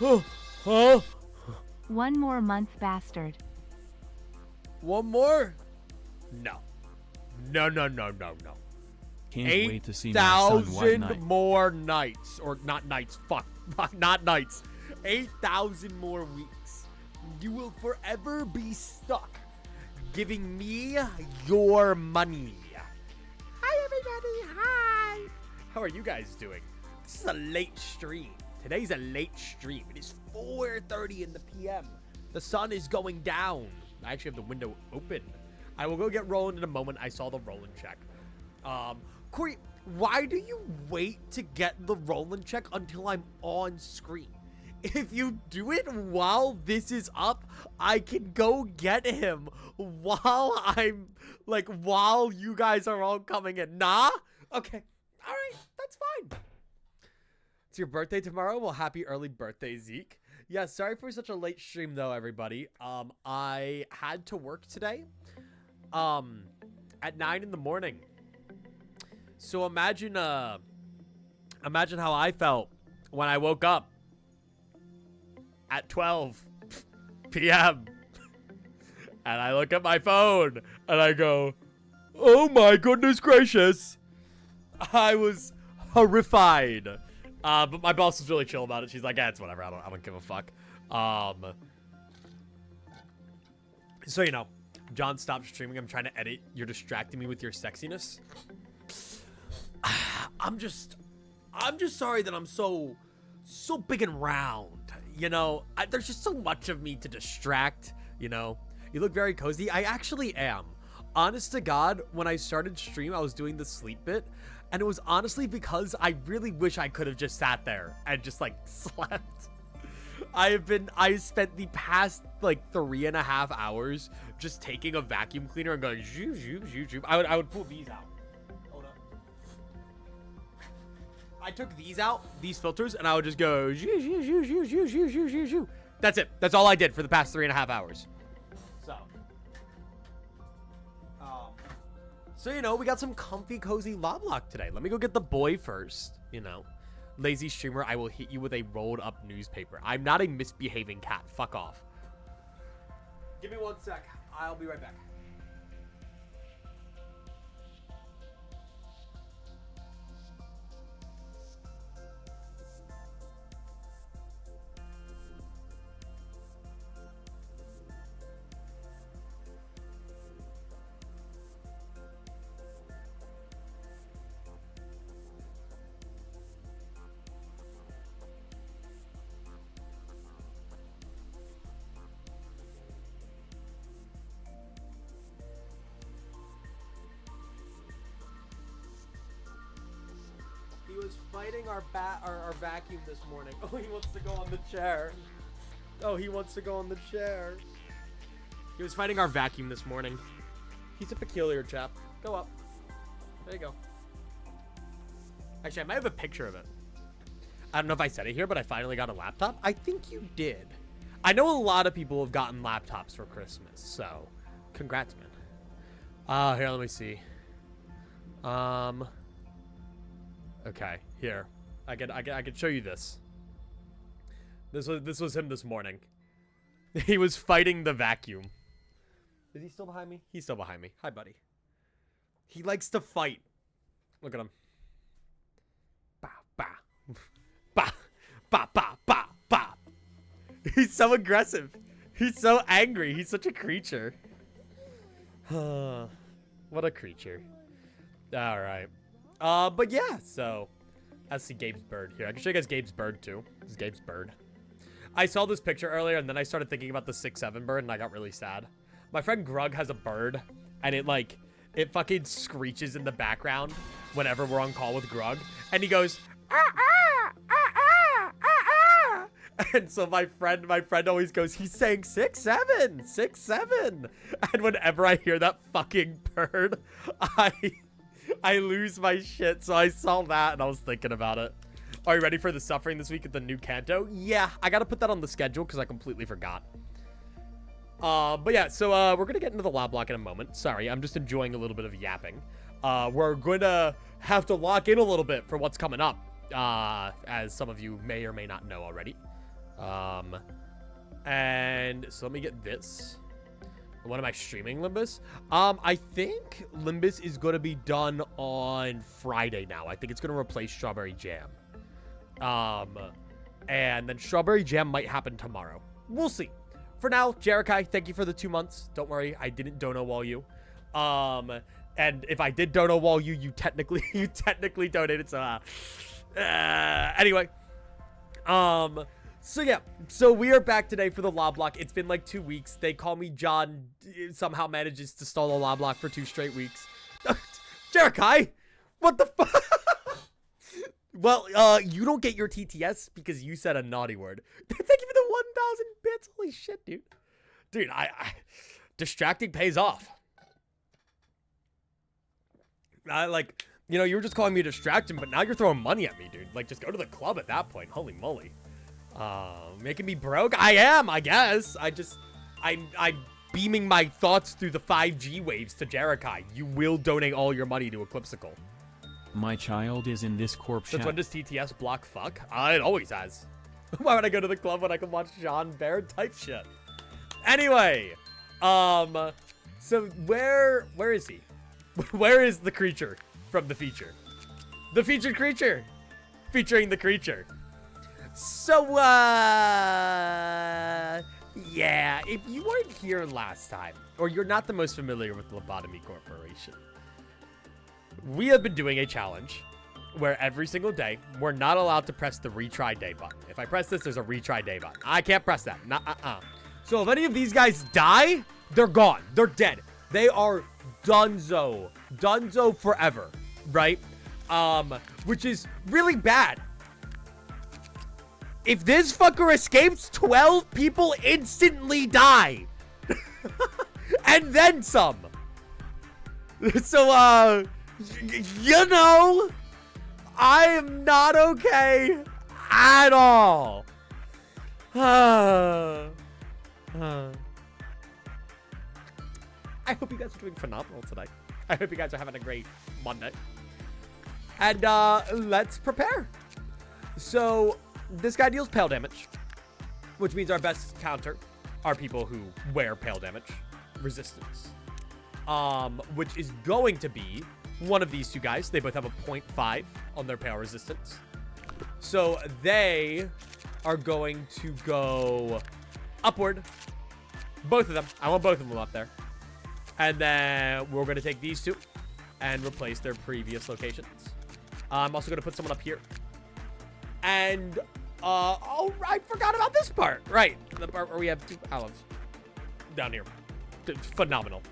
Huh? One more month, bastard. One more? No. No. Can't wait to see my son White 8,000 Knight. more nights. Or not nights. Fuck. Not nights. 8,000 more weeks. You will forever be stuck giving me your money. Hi, everybody. Hi. How are you guys doing? This is a late stream. Today's a late stream. It is 4:30 in the PM. The sun is going down. I actually have the window open. I will go get Roland in a moment. I saw the Roland check. Corey, why do you wait to get the Roland check until I'm on screen? If you do it while this is up, I can go get him while while you guys are all coming in. Nah? Okay. All right. That's fine. It's your birthday tomorrow? Well, happy early birthday, Zeke. Yeah, sorry for such a late stream, though, everybody. I had to work today, at 9 in the morning. So imagine how I felt when I woke up at 12 p.m. and I look at my phone and I go, oh my goodness gracious. I was horrified. But my boss was really chill about it. She's like, it's whatever. I don't give a fuck. So, you know, John, stop streaming. I'm trying to edit. You're distracting me with your sexiness. I'm just sorry that I'm so big and round. You know, there's just so much of me to distract, you know. You look very cozy. I actually am. Honest to God, when I started stream, I was doing the sleep bit. And it was honestly because I really wish I could have just sat there and just, like, slept. I spent the past, like, 3.5 hours just taking a vacuum cleaner and going, zoom, zoom, zoom, zoom. I would pull these out. Hold up. I took these out, these filters, and I would just go, zoom, zoom, zoom, zoom, zoom, zoom, zoom, zoom, zoom. That's it. That's all I did for the past 3.5 hours. So, you know, we got some comfy, cozy Lovelock today. Let me go get the boy first, you know. Lazy streamer, I will hit you with a rolled up newspaper. I'm not a misbehaving cat. Fuck off. Give me 1 sec. I'll be right back. Fighting our vacuum this morning. Oh, he wants to go on the chair. Oh, he wants to go on the chair. He was fighting our vacuum this morning. He's a peculiar chap. Go up. There you go. Actually, I might have a picture of it. I don't know if I said it here, but I finally got a laptop. I think you did. I know a lot of people have gotten laptops for Christmas, so congrats, man. Here, let me see. Okay, here. I could show you this. This was him this morning. He was fighting the vacuum. Is he still behind me? He's still behind me. Hi, buddy. He likes to fight. Look at him. Bah, bah. Bah, bah, bah, bah, bah. He's so aggressive. He's so angry. He's such a creature. What a creature. All right. But yeah, so let's see Gabe's bird here. I can show you guys Gabe's bird too. This is Gabe's bird. I saw this picture earlier and then I started thinking about the 6'7" bird and I got really sad. My friend Grug has a bird and it fucking screeches in the background whenever we're on call with Grug. And he goes, ah, ah, ah, ah, ah, ah. And so my friend always goes, he's saying 6'7", 6'7". And whenever I hear that fucking bird, I lose my shit. So I saw that and I was thinking about it. Are you ready for the suffering this week at the new Kanto? Yeah, I gotta put that on the schedule because I completely forgot. But yeah, so we're gonna get into the lab lock in a moment. Sorry, I'm just enjoying a little bit of yapping. We're going to have to lock in a little bit for what's coming up, as some of you may or may not know already. And so let me get this. When am I streaming Limbus? I think Limbus is going to be done on Friday now. I think it's going to replace Strawberry Jam. And then Strawberry Jam might happen tomorrow. We'll see. For now, Jerikai, thank you for the 2 months. Don't worry, I didn't dono wall you. And if I did dono wall you, you technically donated. So, anyway. So yeah, so we are back today for the Lob-Lock. It's been like 2 weeks. They call me John somehow manages to stall the Lob-Lock for 2 straight weeks. Jerikai, what the fuck? Well, you don't get your TTS because you said a naughty word. Thank you for the 1,000 bits. Holy shit, dude. Dude, I distracting pays off. Like, you know, you were just calling me distracting, but now you're throwing money at me, dude. Like, just go to the club at that point. Holy moly. Making me broke? I am, I guess. I'm beaming my thoughts through the 5G waves to Jerikai. You will donate all your money to Eclipsicle. My child is in this corp Since chat. when does TTS block fuck? It always has. Why would I go to the club when I can watch John Baird type shit? Anyway, so where is he? Where is the creature from the feature? The featured creature, featuring the creature. So, yeah, if you weren't here last time, or you're not the most familiar with Lobotomy Corporation, we have been doing a challenge where every single day, we're not allowed to press the retry day button. If I press this, there's a retry day button. I can't press that. So if any of these guys die, they're gone. They're dead. They are donezo. Donezo forever, right? Which is really bad. If this fucker escapes, 12 people instantly die. And then some. So, you know, I am not okay at all. I hope you guys are doing phenomenal today. I hope you guys are having a great Monday. And, let's prepare. So, this guy deals pale damage, which means our best counter are people who wear pale damage resistance. Which is going to be one of these two guys. They both have a 0.5 on their pale resistance. So they are going to go upward. Both of them. I want both of them up there. And then we're going to take these two and replace their previous locations. I'm also going to put someone up here. And, oh, I forgot about this part. Right. The part where we have 2 olives down here. Phenomenal.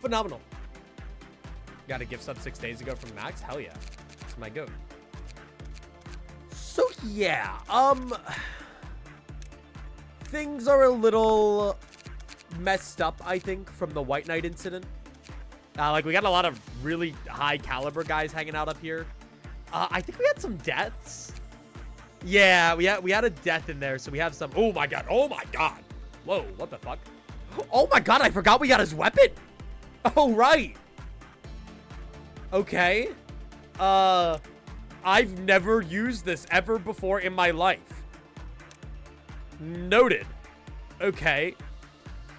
Phenomenal. Got a gift sub 6 days ago from Max. Hell yeah. It's my goat. So, yeah. Things are a little messed up, I think, from the White Knight incident. Like, we got a lot of really high caliber guys hanging out up here. I think we had some deaths. Yeah, we had a death in there, so we have some. Oh my god. Oh my god. Whoa, what the fuck? Oh my god, I forgot we got his weapon. Oh, right. Okay. I've never used this ever before in my life. Noted. Okay.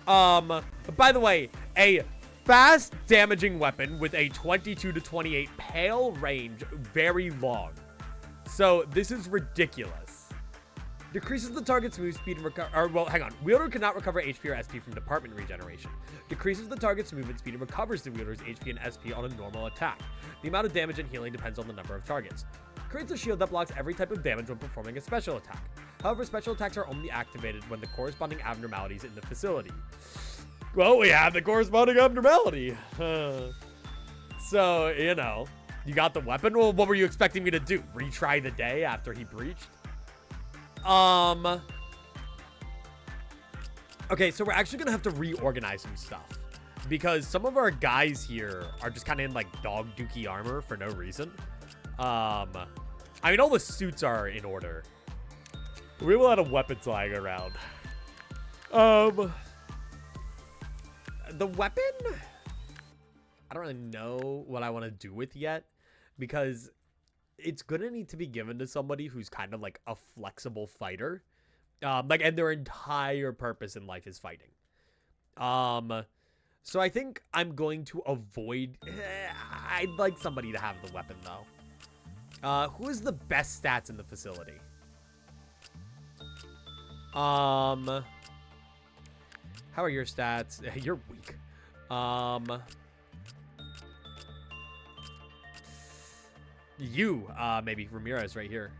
By the way, a fast damaging weapon with a 22 to 28 pale range, very long. So this is ridiculous. Decreases the target's move speed and recover. Well, hang on. Wielder cannot recover HP or SP from department regeneration. Decreases the target's movement speed and recovers the wielder's HP and SP on a normal attack. The amount of damage and healing depends on the number of targets. Creates a shield that blocks every type of damage when performing a special attack. However, special attacks are only activated when the corresponding abnormalities in the facility. Well, we have the corresponding abnormality. So, you know, you got the weapon. Well, what were you expecting me to do? Retry the day after he breached? Okay, so we're actually gonna have to reorganize some stuff because some of our guys here are just kind of in like dog dookie armor for no reason. I mean, all the suits are in order. We have a lot of weapons lying around. The weapon, I don't really know what I want to do with yet because it's gonna need to be given to somebody who's kind of like a flexible fighter Like, and their entire purpose in life is fighting. So I think I'm going to avoid... I'd like somebody to have the weapon, though. Who has the best stats in the facility? How are your stats? You're weak. You, maybe. Ramirez right here.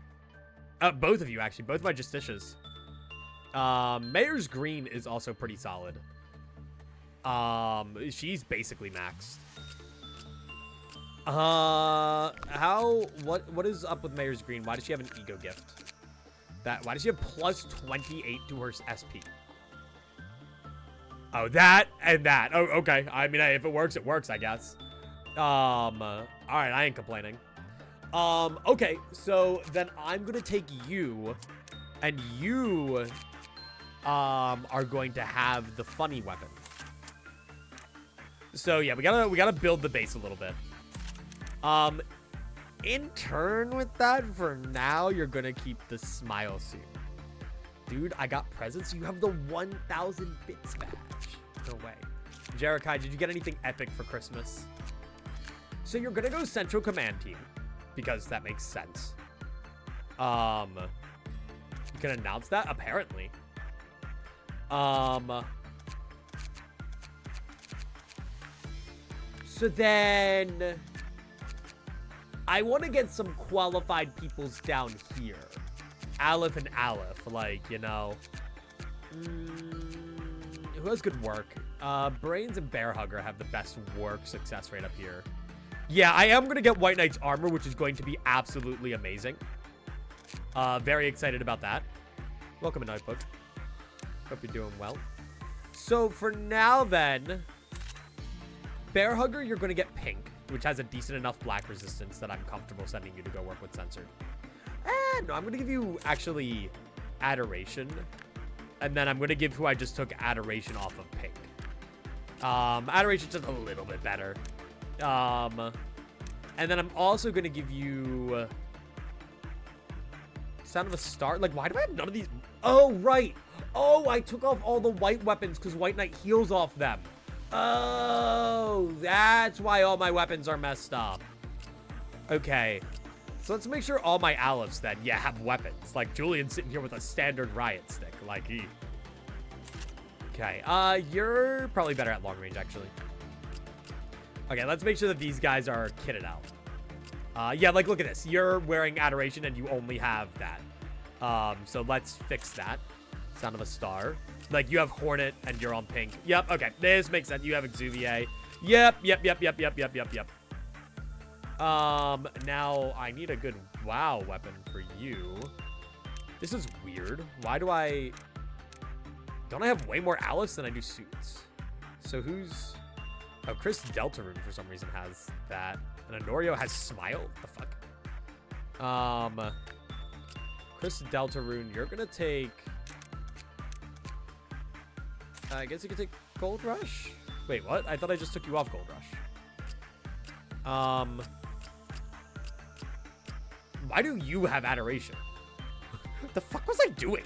Both of you, actually. Both my Justicias. Mayor's Green is also pretty solid. She's basically maxed. What is up with Mayor's Green? Why does she have an ego gift? Why does she have plus 28 to her SP? Oh, that and that. Oh, okay. I mean, if it works, it works, I guess. All right, I ain't complaining. Okay, so then I'm gonna take you, and you, are going to have the funny weapon. So yeah, we gotta build the base a little bit. In turn with that, for now, you're gonna keep the smile suit. Dude, I got presents. You have the 1,000 bits badge. No way. Jerikai, did you get anything epic for Christmas? So you're gonna go Central Command Team, because that makes sense. You can announce that, apparently. So then... I want to get some qualified peoples down here. Aleph and Aleph, like, you know. Who has good work? Brains and Bear Hugger have the best work success rate up here. Yeah, I am going to get White Knight's armor, which is going to be absolutely amazing. Very excited about that. Welcome to Notebook. Hope you're doing well. So for now then, Bear Hugger, you're going to get pink, which has a decent enough black resistance that I'm comfortable sending you to go work with Censored. No, I'm going to give you, actually, Adoration. And then I'm going to give who I just took Adoration off of pink. Adoration's just a little bit better. And then I'm also going to give you... Sound of a Star? Like, why do I have none of these? Oh, right. Oh, I took off all the white weapons because White Knight heals off them. Oh, that's why all my weapons are messed up. Okay. So let's make sure all my Alephs then, yeah, have weapons. Like, Julian's sitting here with a standard riot stick. Like, he... Okay, you're probably better at long range, actually. Okay, let's make sure that these guys are kitted out. Yeah, like, look at this. You're wearing Adoration and you only have that. So let's fix that. Sound of a Star. Like, you have Hornet and you're on pink. Yep, okay. This makes sense. You have Exuvier. Yep. Now I need a good WoW weapon for you. This is weird. Why do I... Don't I have way more Alice than I do suits? So who's... Oh, Chris Deltarune for some reason has that. And Honorio has Smile? What the fuck? Chris Deltarune, you're gonna take... I guess you could take Gold Rush? Wait, what? I thought I just took you off Gold Rush. Why do you have Adoration? What the fuck was I doing?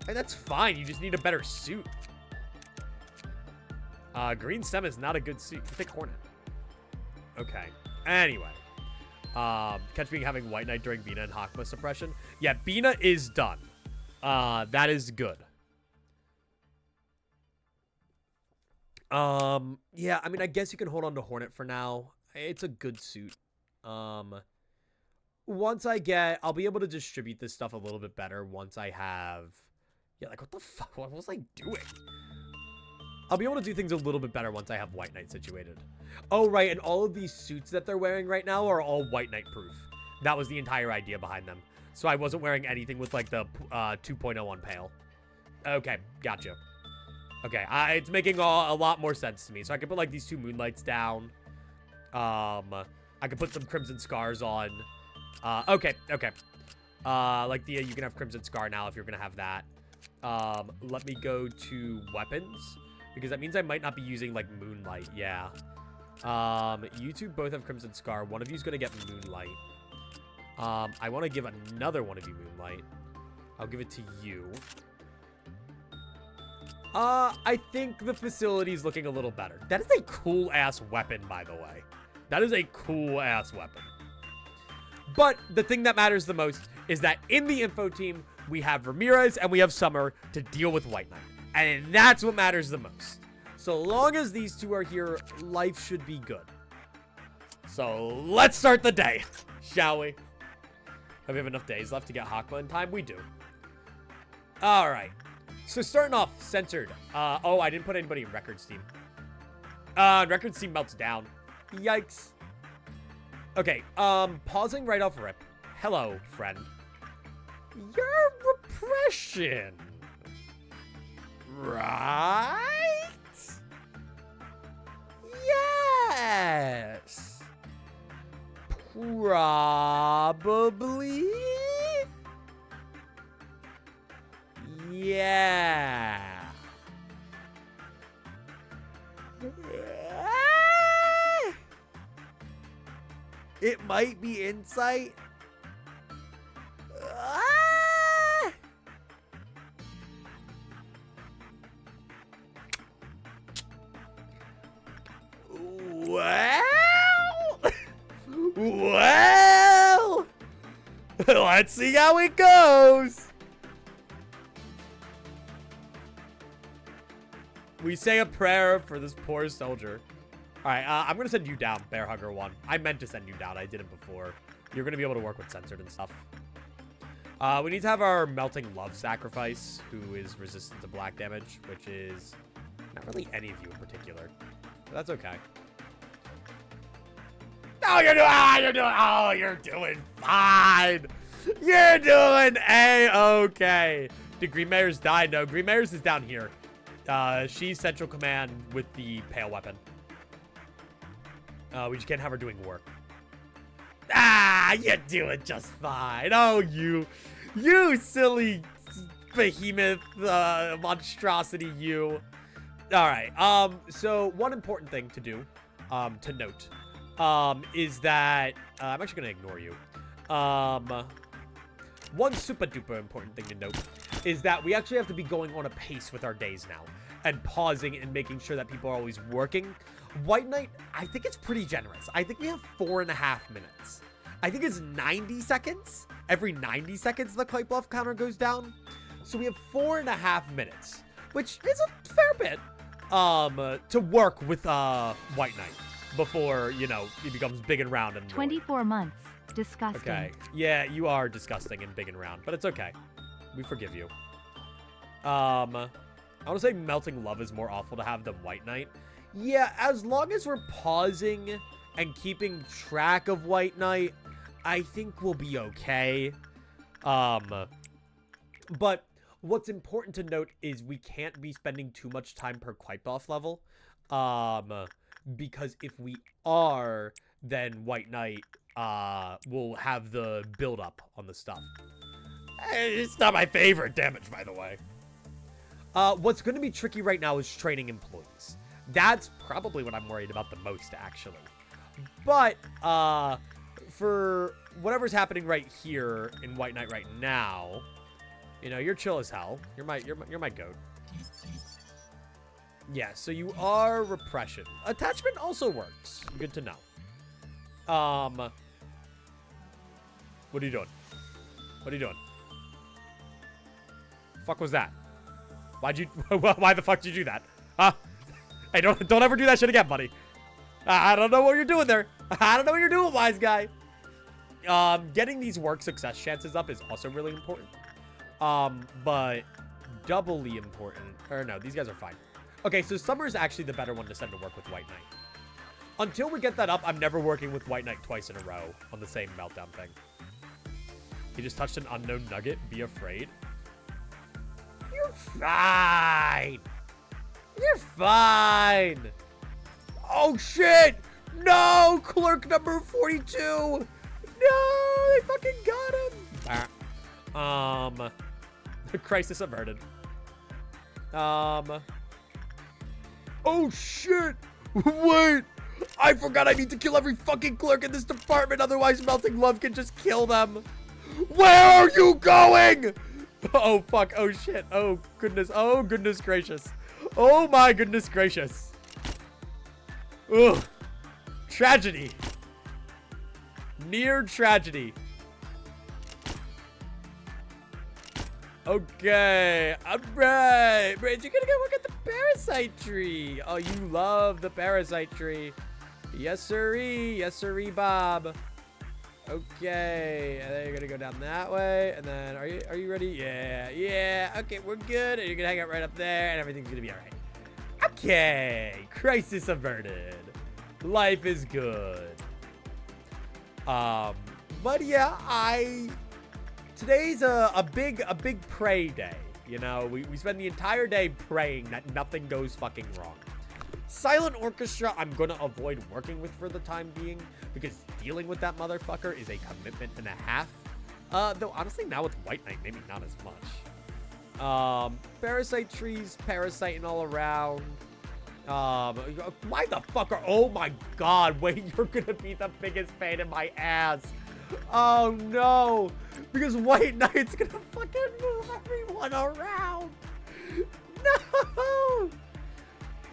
Hey, that's fine. You just need a better suit. Green Stem is not a good suit. Pick Hornet. Okay. Anyway. Catch me having White Knight during Bina and Hokma suppression. Yeah, Bina is done. That is good. Yeah, I mean, I guess you can hold on to Hornet for now. It's a good suit. Once I'll be able to distribute this stuff a little bit better once I have... Yeah, like, what the fuck? What was I doing? I'll be able to do things a little bit better once I have White Knight situated. Oh, right, and all of these suits that they're wearing right now are all White Knight proof. That was the entire idea behind them. So I wasn't wearing anything with, like, the 2.0 on Pale. Okay, gotcha. Okay, it's making a lot more sense to me. So I can put, like, these two Moonlights down. I could put some Crimson Scars on. Okay. Like, you can have Crimson Scar now if you're gonna have that. Let me go to weapons, because that means I might not be using, like, Moonlight. Yeah. You two both have Crimson Scar. One of you's gonna get Moonlight. I want to give another one of you Moonlight. I'll give it to you. I think the facility's looking a little better. That is a cool-ass weapon, by the way. That is a cool-ass weapon. But the thing that matters the most is that in the info team, we have Ramirez and we have Summer to deal with White Knight. And that's what matters the most. So long as these two are here, life should be good. So let's start the day, shall we? Have we have enough days left to get Hokma in time? We do. All right. So starting off, censored. Oh, I didn't put anybody in records team. Records team melts down. Yikes. Okay, pausing right off rip. Hello, friend. You're repression. Right? Yes. Probably. Yeah. It might be insight. Well, let's see how it goes. We say a prayer for this poor soldier. All right, I'm going to send you down, Bear Hugger 1. I meant to send you down. I didn't before. You're going to be able to work with censored and stuff. We need to have our Melting Love Sacrifice, who is resistant to black damage, which is not really any of you in particular. But that's okay. Oh, you're doing fine. You're doing A-okay. Did Green Mayor's die? No, Green Mayor's is down here. She's Central Command with the Pale Weapon. We just can't have her doing work. Ah, you're doing just fine. Oh, you silly behemoth monstrosity, you. All right. So one important thing to do, to note, is that I'm actually gonna ignore you. One super duper important thing to note is that we actually have to be going on a pace with our days now and pausing and making sure that people are always working. White Knight, I think it's pretty generous. I think we have 4.5 minutes. I think it's 90 seconds. Every 90 seconds, the Kite Bluff counter goes down. So we have 4.5 minutes, which is a fair bit, to work with, White Knight before, you know, he becomes big and round and 24 months. Disgusting. Okay. Yeah, you are disgusting and big and round, but it's okay. We forgive you. I want to say Melting Love is more awful to have than White Knight. Yeah, as long as we're pausing and keeping track of White Knight, I think we'll be okay. But what's important to note is we can't be spending too much time per Quite Buff level. Because if we are, then White Knight will have the build-up on the stuff. It's not my favorite damage, by the way. What's going to be tricky right now is training employees. That's probably what I'm worried about the most, actually. But, for whatever's happening right here in White Knight right now, you know, you're chill as hell. You're my goat. Yeah, so you are repression. Attachment also works. Good to know. What are you doing? What are you doing? Fuck was that? Why the fuck did you do that? Huh? Hey, don't ever do that shit again, buddy. I don't know what you're doing there. I don't know what you're doing, wise guy. Getting these work success chances up is also really important. But doubly important. Or no, these guys are fine. Okay, so Summer's actually the better one to send to work with White Knight. Until we get that up, I'm never working with White Knight twice in a row on the same meltdown thing. He just touched an unknown nugget. Be afraid. You're fine. You're fine. Oh, shit. No, clerk number 42. No, they fucking got him. The crisis averted. Oh, shit. Wait. I forgot I need to kill every fucking clerk in this department, otherwise Melting Love can just kill them. Where are you going? Oh, fuck. Oh, shit. Oh, goodness. Oh, goodness gracious. Oh, my goodness gracious. Ugh. Tragedy. Near tragedy. Okay. All right. Brains, you're gonna go work at the parasite tree. Oh, you love the parasite tree. Yes, sirree. Yes, sirree, Bob. Okay. And then you're gonna go down that way. And then, are you ready? Yeah. Yeah. Okay, we're good. And you're gonna hang out right up there, and everything's gonna be all right. Okay. Crisis averted. Life is good. But yeah, today's a big pray day. You know, we spend the entire day praying that nothing goes fucking wrong. Silent Orchestra, I'm gonna avoid working with for the time being, because dealing with that motherfucker is a commitment and a half. Though honestly, now with White Knight, maybe not as much. Parasite trees, parasiting all around. Why the fuck are, oh my god, wait, you're gonna be the biggest pain in my ass. Oh no, because White Knight's gonna fucking move everyone around. No.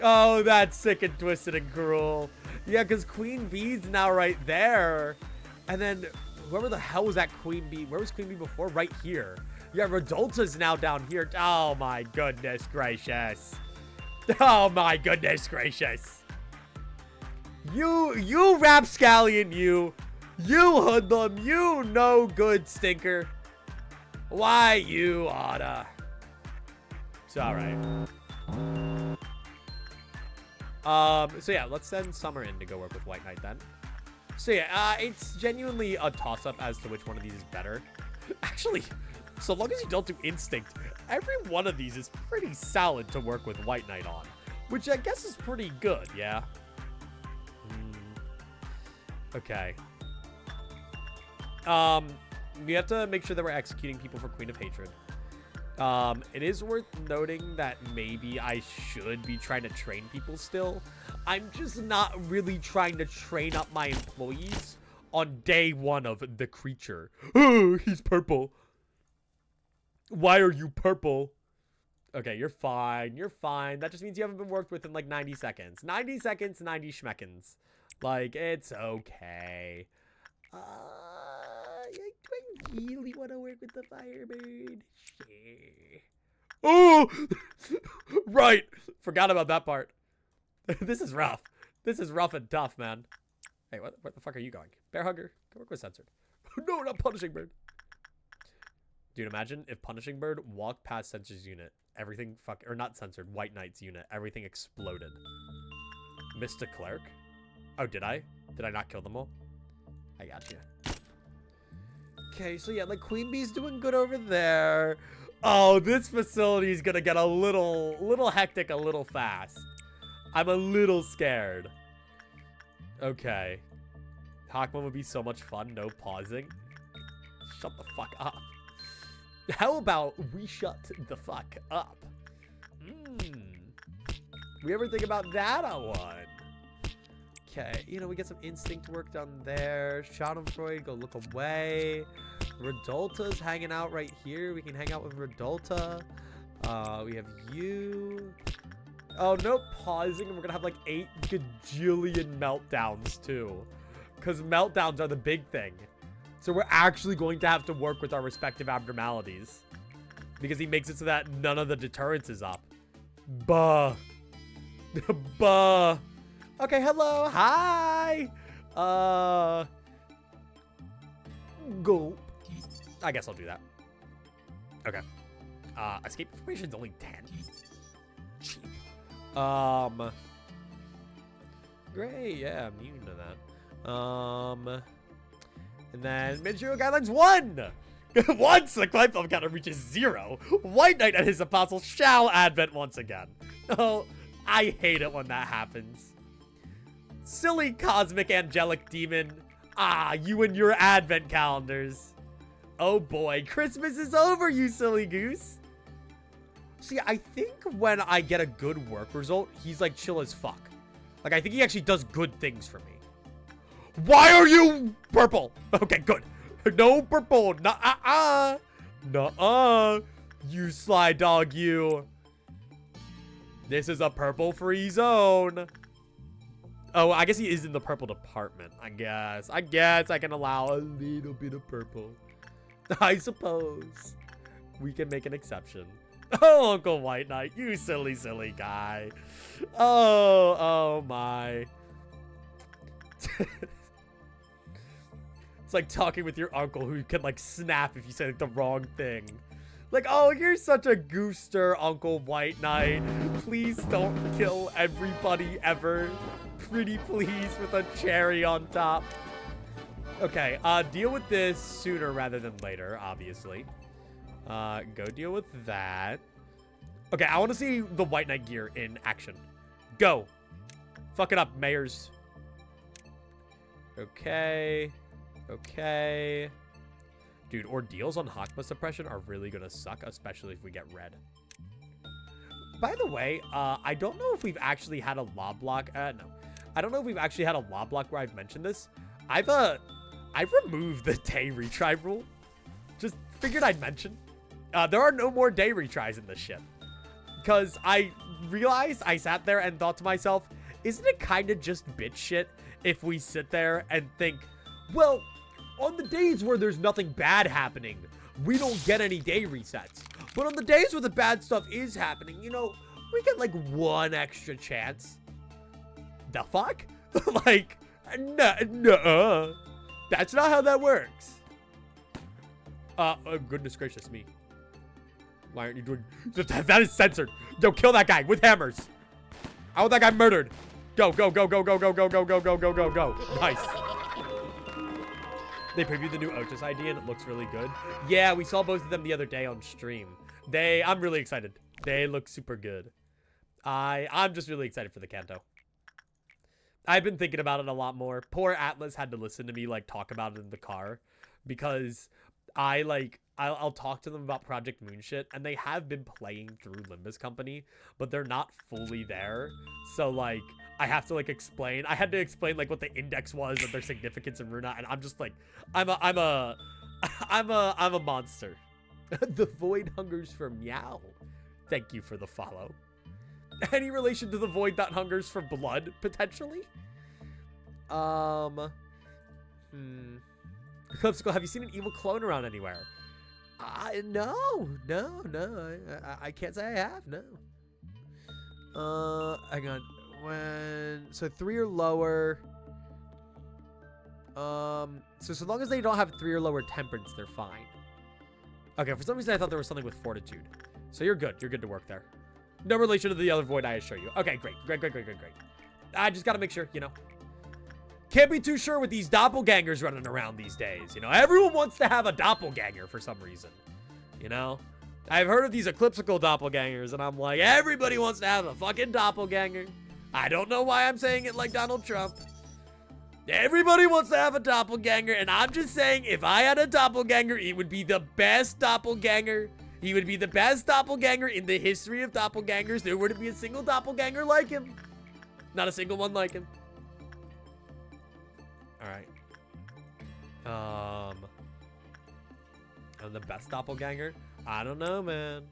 Oh, that's sick and twisted and cruel. Yeah, because Queen Bee's now right there. And then whoever the hell was that Queen Bee? Where was Queen Bee before? Right here. Yeah, Redolta's now down here. Oh my goodness gracious. Oh my goodness gracious. You rapscallion, you hoodlum, you no good stinker. Why, you oughta. It's alright. So yeah, let's send Summer in to go work with White Knight then. So yeah, it's genuinely a toss-up as to which one of these is better. Actually, so long as you don't do Instinct, every one of these is pretty solid to work with White Knight on. Which I guess is pretty good, yeah? Okay. We have to make sure that we're executing people for Queen of Hatred. It is worth noting that maybe I should be trying to train people still. I'm just not really trying to train up my employees on day one of the creature. Oh, he's purple. Why are you purple? Okay, you're fine. You're fine. That just means you haven't been worked with in like 90 seconds. 90 seconds, 90 schmeckins. Like, it's okay. Do I really want to work with the Firebird? Sure. Oh! Right! Forgot about that part. This is rough. This is rough and tough, man. Hey, where the fuck are you going? Bear Hugger, go work with Censored. No, not Punishing Bird. Dude, imagine if Punishing Bird walked past Censored's unit. Everything or not Censored, White Knight's unit. Everything exploded. Mr. Clerk? Oh, did I? Did I not kill them all? I got you. Okay, so yeah, like Queen Bee's doing good over there. Oh, this facility is gonna get a little hectic, a little fast. I'm a little scared. Okay. Hokma would be so much fun, no pausing. Shut the fuck up. How about we shut the fuck up? We ever think about that one? Okay, you know, we get some instinct work done there. Schadenfreude, go look away. Redolta's hanging out right here. We can hang out with Redolta. We have you. Oh, no pausing. And we're gonna have like 8 gajillion meltdowns too. Because meltdowns are the big thing. So we're actually going to have to work with our respective abnormalities. Because he makes it so that none of the deterrence is up. Buh. Buh. Okay, hello. Hi. Go. I guess I'll do that. Okay. Escape information's only 10. Cheap. Great. Yeah, I'm immune to that. And then Ministerial Guidelines 1! Once the climb film counter reaches 0, White Knight and his apostles shall advent once again. Oh, I hate it when that happens. Silly cosmic angelic demon. Ah, you and your advent calendars. Oh boy, Christmas is over, you silly goose. See, I think when I get a good work result, he's like chill as fuck. Like, I think he actually does good things for me. Why are you purple? Okay, good. No purple. Nuh-uh. Nuh-uh. You sly dog, you. This is a purple-free zone. Oh, I guess he is in the purple department. I guess I can allow a little bit of purple. I suppose. We can make an exception. Oh, Uncle White Knight, you silly, silly guy. Oh my. It's like talking with your uncle who can like snap if you say like, the wrong thing. Like, oh, you're such a gooster, Uncle White Knight. Please don't kill everybody ever. Pretty please with a cherry on top. Okay, deal with this sooner rather than later, obviously. Go deal with that. Okay, I want to see the White Knight gear in action. Go. Fuck it up, mayors. Okay. Okay. Dude, ordeals on Hokma suppression are really gonna suck, especially if we get red. By the way, I don't know if we've actually had a lob block. No. I don't know if we've actually had a lob block where I've mentioned this. I've removed the day retry rule. Just figured I'd mention. There are no more day retries in this shit. Because I realized, I sat there and thought to myself, isn't it kind of just bitch shit if we sit there and think, well, on the days where there's nothing bad happening, we don't get any day resets. But on the days where the bad stuff is happening, you know, we get like one extra chance. The fuck? Like, no. That's not how that works. Oh, goodness gracious me. Why aren't you doing... That is censored. Yo, kill that guy with hammers. I want that guy murdered. Go, go, go, go, go, go, go, go, go, go, go, go, go. Nice. They previewed the new Otis ID and it looks really good. Yeah, we saw both of them the other day on stream. I'm really excited. They look super good. I'm just really excited for the Kanto. I've been thinking about it a lot more. Poor Atlas had to listen to me like talk about it in the car because I'll talk to them about Project Moon shit, and they have been playing through Limbus Company, but they're not fully there. So like I have to like explain. I had to explain like what the index was and their significance in Runa, and I'm just like I'm a monster. The void hungers for meow. Thank you for the follow. Any relation to the void that hungers for blood, potentially? Eclipsical, have you seen an evil clone around anywhere? No. I can't say I have, no. Hang on. So 3 or lower. So long as they don't have 3 or lower temperance, they're fine. Okay, for some reason I thought there was something with fortitude. So you're good. You're good to work there. No relation to the other void, I assure you. Okay, great. I just gotta make sure, you know. Can't be too sure with these doppelgangers running around these days. You know, everyone wants to have a doppelganger for some reason. You know? I've heard of these eclipsical doppelgangers, and I'm like, everybody wants to have a fucking doppelganger. I don't know why I'm saying it like Donald Trump. Everybody wants to have a doppelganger, and I'm just saying, if I had a doppelganger, it would be the best doppelganger. He would be the best doppelganger in the history of doppelgangers. There wouldn't be a single doppelganger like him. Not a single one like him. Alright. I'm the best doppelganger? I don't know, man.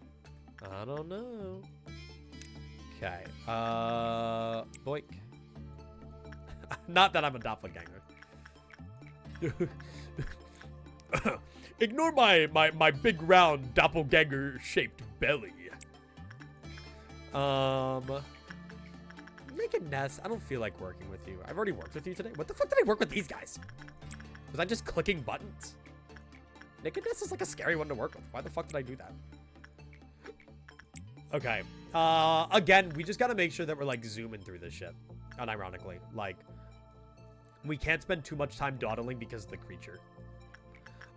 I don't know. Okay. Boink. Not that I'm a doppelganger. Ignore my big round doppelganger shaped belly. Make a nest. I don't feel like working with you. I've already worked with you today. What the fuck did I work with these guys? Was I just clicking buttons? Nakedness is like a scary one to work with. Why the fuck did I do that? Okay. Again, we just gotta make sure that we're like zooming through this shit. Unironically. Like, we can't spend too much time dawdling because of the creature.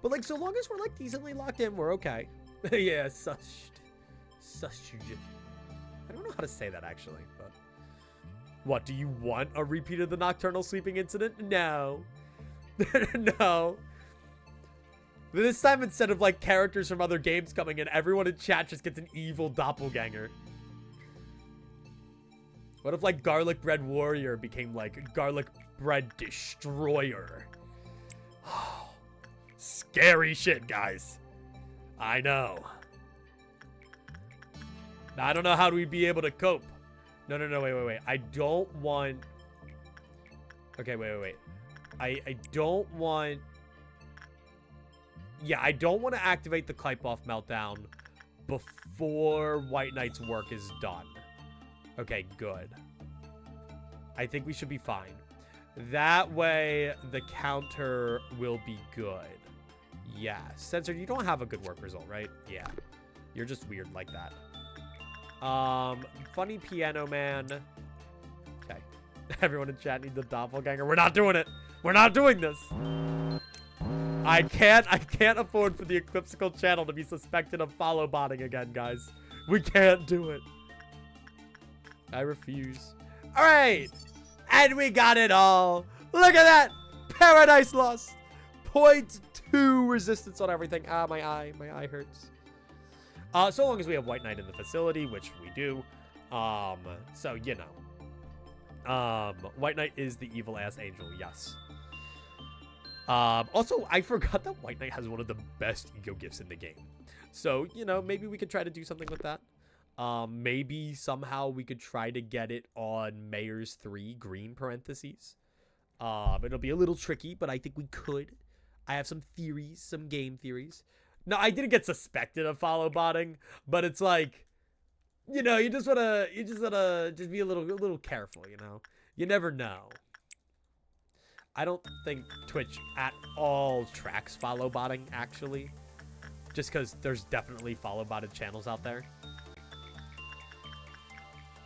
But like, so long as we're like decently locked in, we're okay. Yeah, sushed. I don't know how to say that actually, but. What, do you want a repeat of the nocturnal sleeping incident? No. No. This time, instead of like characters from other games coming in, everyone in chat just gets an evil doppelganger. What if, like, Garlic Bread Warrior became, like, Garlic Bread Destroyer? Scary shit, guys. I know. Now, I don't know how we'd be able to cope. No, wait. I don't want... Okay, wait. I don't want... Yeah, I don't want to activate the Klipoff Meltdown before White Knight's work is done. Okay, good. I think we should be fine. That way, the counter will be good. Yeah. Sensor, you don't have a good work result, right? Yeah. You're just weird like that. Funny Piano Man. Okay. Everyone in chat needs the doppelganger. We're not doing it. We're not doing this. I can't afford for the Eclipsical channel to be suspected of follow botting again, guys. We can't do it. I refuse. All right. And we got it all. Look at that. Paradise Lost. 0.2 resistance on everything. Ah, my eye hurts. So long as we have White Knight in the facility, which we do. So, you know. White Knight is the evil-ass angel, yes. Also, I forgot that White Knight has one of the best ego gifts in the game. So, you know, maybe we could try to do something with that. Maybe somehow we could try to get it on Mayor's 3 green parentheses. It'll be a little tricky, but I think we could. I have some theories, some game theories. No, I didn't get suspected of follow botting, but it's like, you know, you just wanna be a little careful, you know. You never know. I don't think Twitch at all tracks follow botting, actually. Just because there's definitely follow botted channels out there.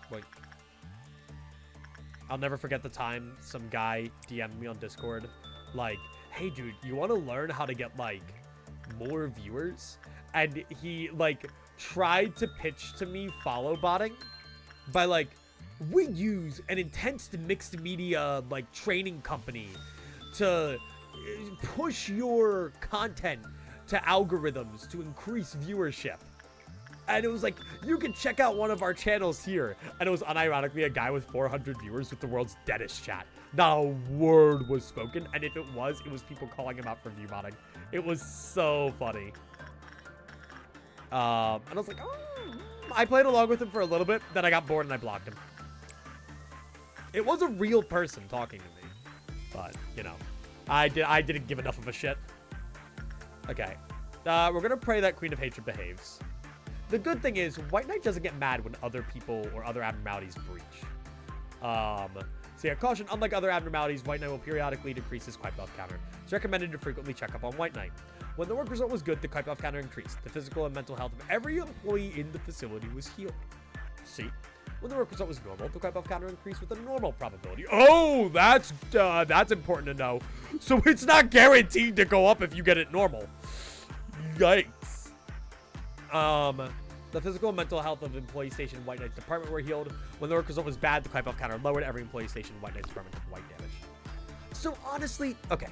Wait. I'll never forget the time some guy DM'd me on Discord. Like, hey, dude, you want to learn how to get, like, more viewers? And he, like, tried to pitch to me follow botting by, like, we use an intense mixed media, like, training company to push your content to algorithms to increase viewership. And it was like, you can check out one of our channels here. And it was unironically a guy with 400 viewers with the world's deadest chat. Not a word was spoken. And if it was people calling him out for view botting. It was so funny. And I was like, oh. I played along with him for a little bit. Then I got bored and I blocked him. It was a real person talking to me. But, you know, I didn't give enough of a shit. Okay. We're going to pray that Queen of Hatred behaves. The good thing is, White Knight doesn't get mad when other people or other abnormalities breach. So yeah, caution, unlike other abnormalities, White Knight will periodically decrease his Klipoff counter. It's recommended to frequently check up on White Knight. When the work result was good, the Klipoff counter increased. The physical and mental health of every employee in the facility was healed. See? When the work result was normal, the Klipoff counter increased with a normal probability. Oh, that's important to know. So it's not guaranteed to go up if you get it normal. Yikes. The physical and mental health of employee stationed in White Knight's department were healed. When the work result was bad, the Klipoff counter lowered. Every employee stationed in White Knight's department took white damage. So honestly, okay.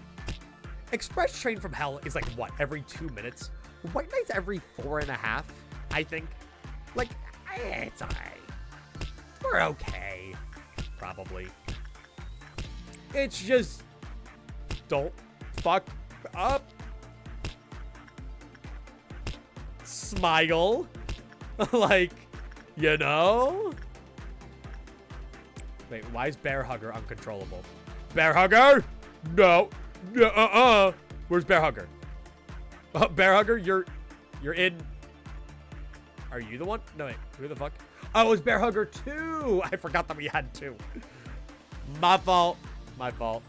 Express Train from Hell is like, what, every 2 minutes? White Knight's every 4.5, I think. Like, it's alright. We're okay. Probably. It's just, don't fuck up. Smile. Like, you know? Wait, why is Bear Hugger uncontrollable? Bear Hugger? No. Where's Bear Hugger? Bear Hugger, you're in. Are you the one? No, wait. Who the fuck? Oh, it was Bear Hugger 2. I forgot that we had 2. My fault. My fault.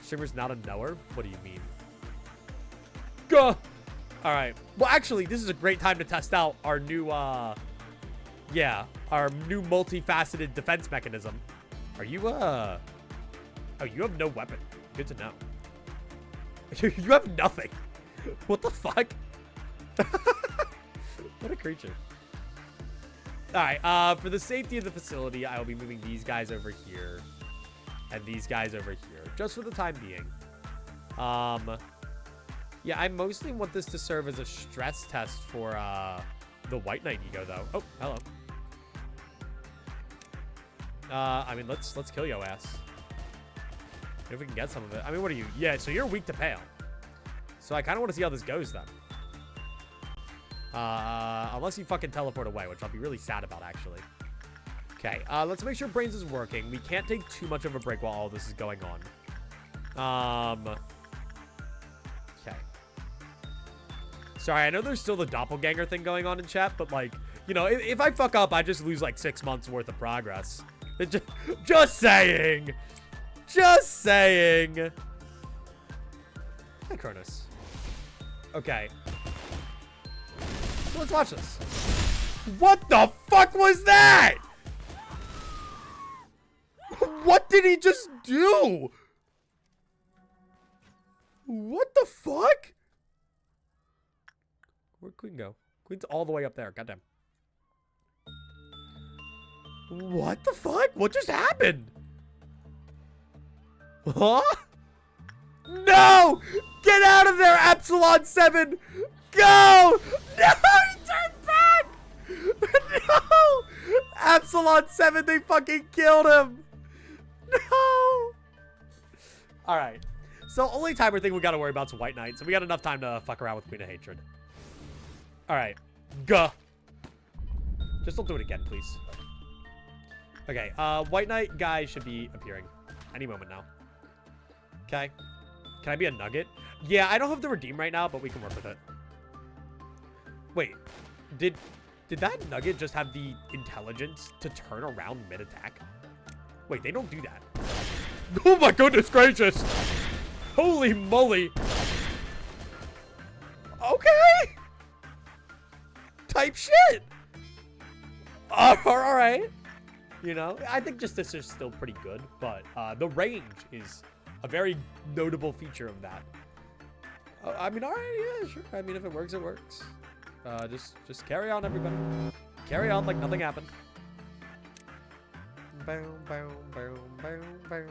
Streamer's not a knower? What do you mean? Gah! All right. Well, actually, this is a great time to test out our new, our new multifaceted defense mechanism. Are you, oh, you have no weapon. Good to know. You have nothing. What the fuck? What a creature. All right. For the safety of the facility, I will be moving these guys over here and these guys over here, just for the time being. Yeah, I mostly want this to serve as a stress test for the White Knight ego, though. Oh, hello. I mean, let's kill your ass. If we can get some of it. I mean, what are you? Yeah, so you're weak to pale. So I kind of want to see how this goes then. Unless you fucking teleport away, which I'll be really sad about, actually. Okay, let's make sure Brains is working. We can't take too much of a break while all this is going on. Okay. Sorry, I know there's still the doppelganger thing going on in chat, but, like, you know, if I fuck up, I just lose, like, 6 months worth of progress. Just saying. Just saying. Hi, Cronus. Okay. So let's watch this. What the fuck was that? What did he just do? What the fuck? Where'd Queen go? Queen's all the way up there. Goddamn. What the fuck? What just happened? Huh? No! Get out of there, Epsilon 7! Go! No! He turned back! No! Epsilon 7, they fucking killed him! No! Alright. So, only timer thing we gotta worry about is White Knight, so we got enough time to fuck around with Queen of Hatred. Alright. Gah. Just don't do it again, please. Okay, White Knight guy should be appearing any moment now. Okay. Can I be a nugget? Yeah, I don't have the redeem right now, but we can work with it. Wait, did that nugget just have the intelligence to turn around mid-attack? Wait, they don't do that. Oh my goodness gracious! Holy moly! Okay! Type shit! Alright. You know, I think just this is still pretty good, but the range is a very notable feature of that. I mean, alright, yeah, sure. I mean, if it works, it works. Just carry on, everybody. Carry on like nothing happened. Boom, boom, boom, boom, boom.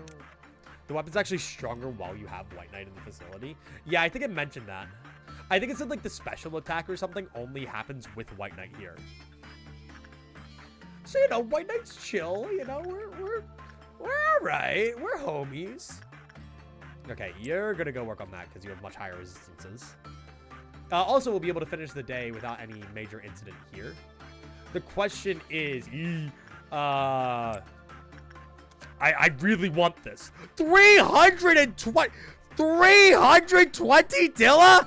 The weapon's actually stronger while you have White Knight in the facility. Yeah, I think it mentioned that. I think it said like the special attack or something only happens with White Knight here. So, you know, White Knight's chill, you know, we're alright. We're homies. Okay, you're gonna go work on that because you have much higher resistances. Also, we'll be able to finish the day without any major incident here. The question is, I really want this. 320 Dilla?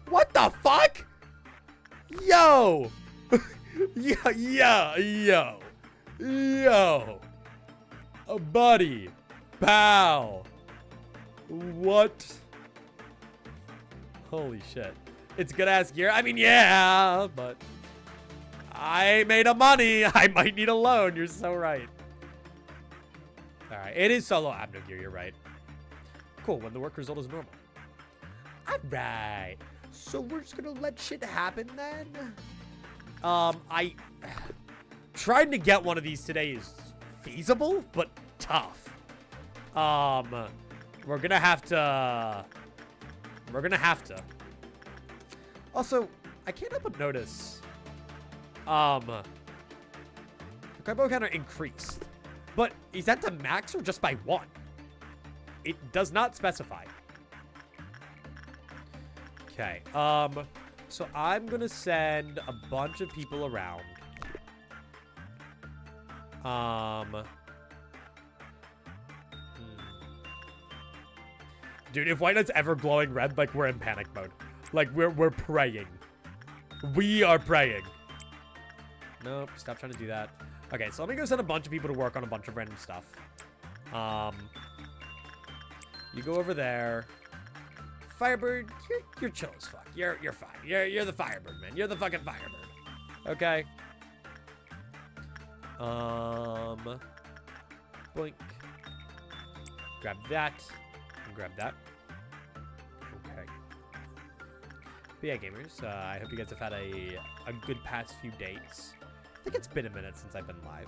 What the fuck? Yo. Yo. Buddy. Pal. What? Holy shit. It's good ass gear. I mean, yeah, but I made a money. I might need a loan. You're so right. All right. It is solo abno gear. You're right. Cool. When the work result is normal. All right. So we're just going to let shit happen then. Trying to get one of these today is feasible, but tough. We're going to have to. Also, I can't help but notice, the combo counter increased, but is that to max or just by 1? It does not specify. Okay, so I'm gonna send a bunch of people around. Dude, if White Knight's ever glowing red, like, we're in panic mode. Like, we're praying. We are praying. Nope, stop trying to do that. Okay, so let me go send a bunch of people to work on a bunch of random stuff. You go over there. Firebird, you're chill as fuck. You're fine. You're the Firebird, man. You're the fucking Firebird. Okay. Blink. Grab that. And grab that. Okay. But yeah, gamers, I hope you guys have had a good past few days. I think it's been a minute since I've been live.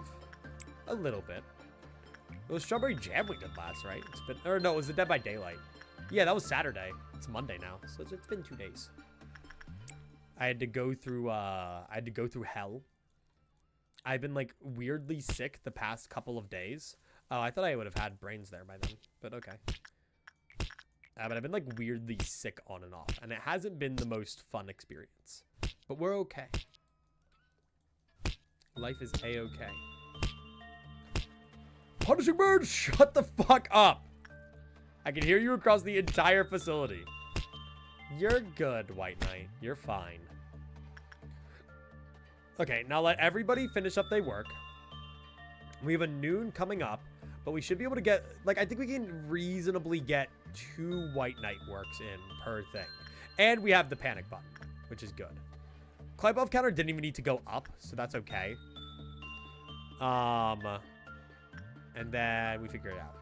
A little bit. It was Strawberry Jam we did last, right? It's been, or no, it was the Dead by Daylight. Yeah, that was Saturday. It's Monday now, so it's been 2 days. I had to go through hell. I've been like weirdly sick the past couple of days. Oh, I thought I would have had brains there by then, but okay. But I've been like weirdly sick on and off, and it hasn't been the most fun experience. But we're okay. Life is a-okay. Punishing bird, shut the fuck up. I can hear you across the entire facility. You're good, White Knight. You're fine. Okay, now let everybody finish up their work. We have a noon coming up, but we should be able to get, like, I think we can reasonably get 2 White Knight works in per thing. And we have the panic button, which is good. Climb buff counter didn't even need to go up, so that's okay. And then we figure it out.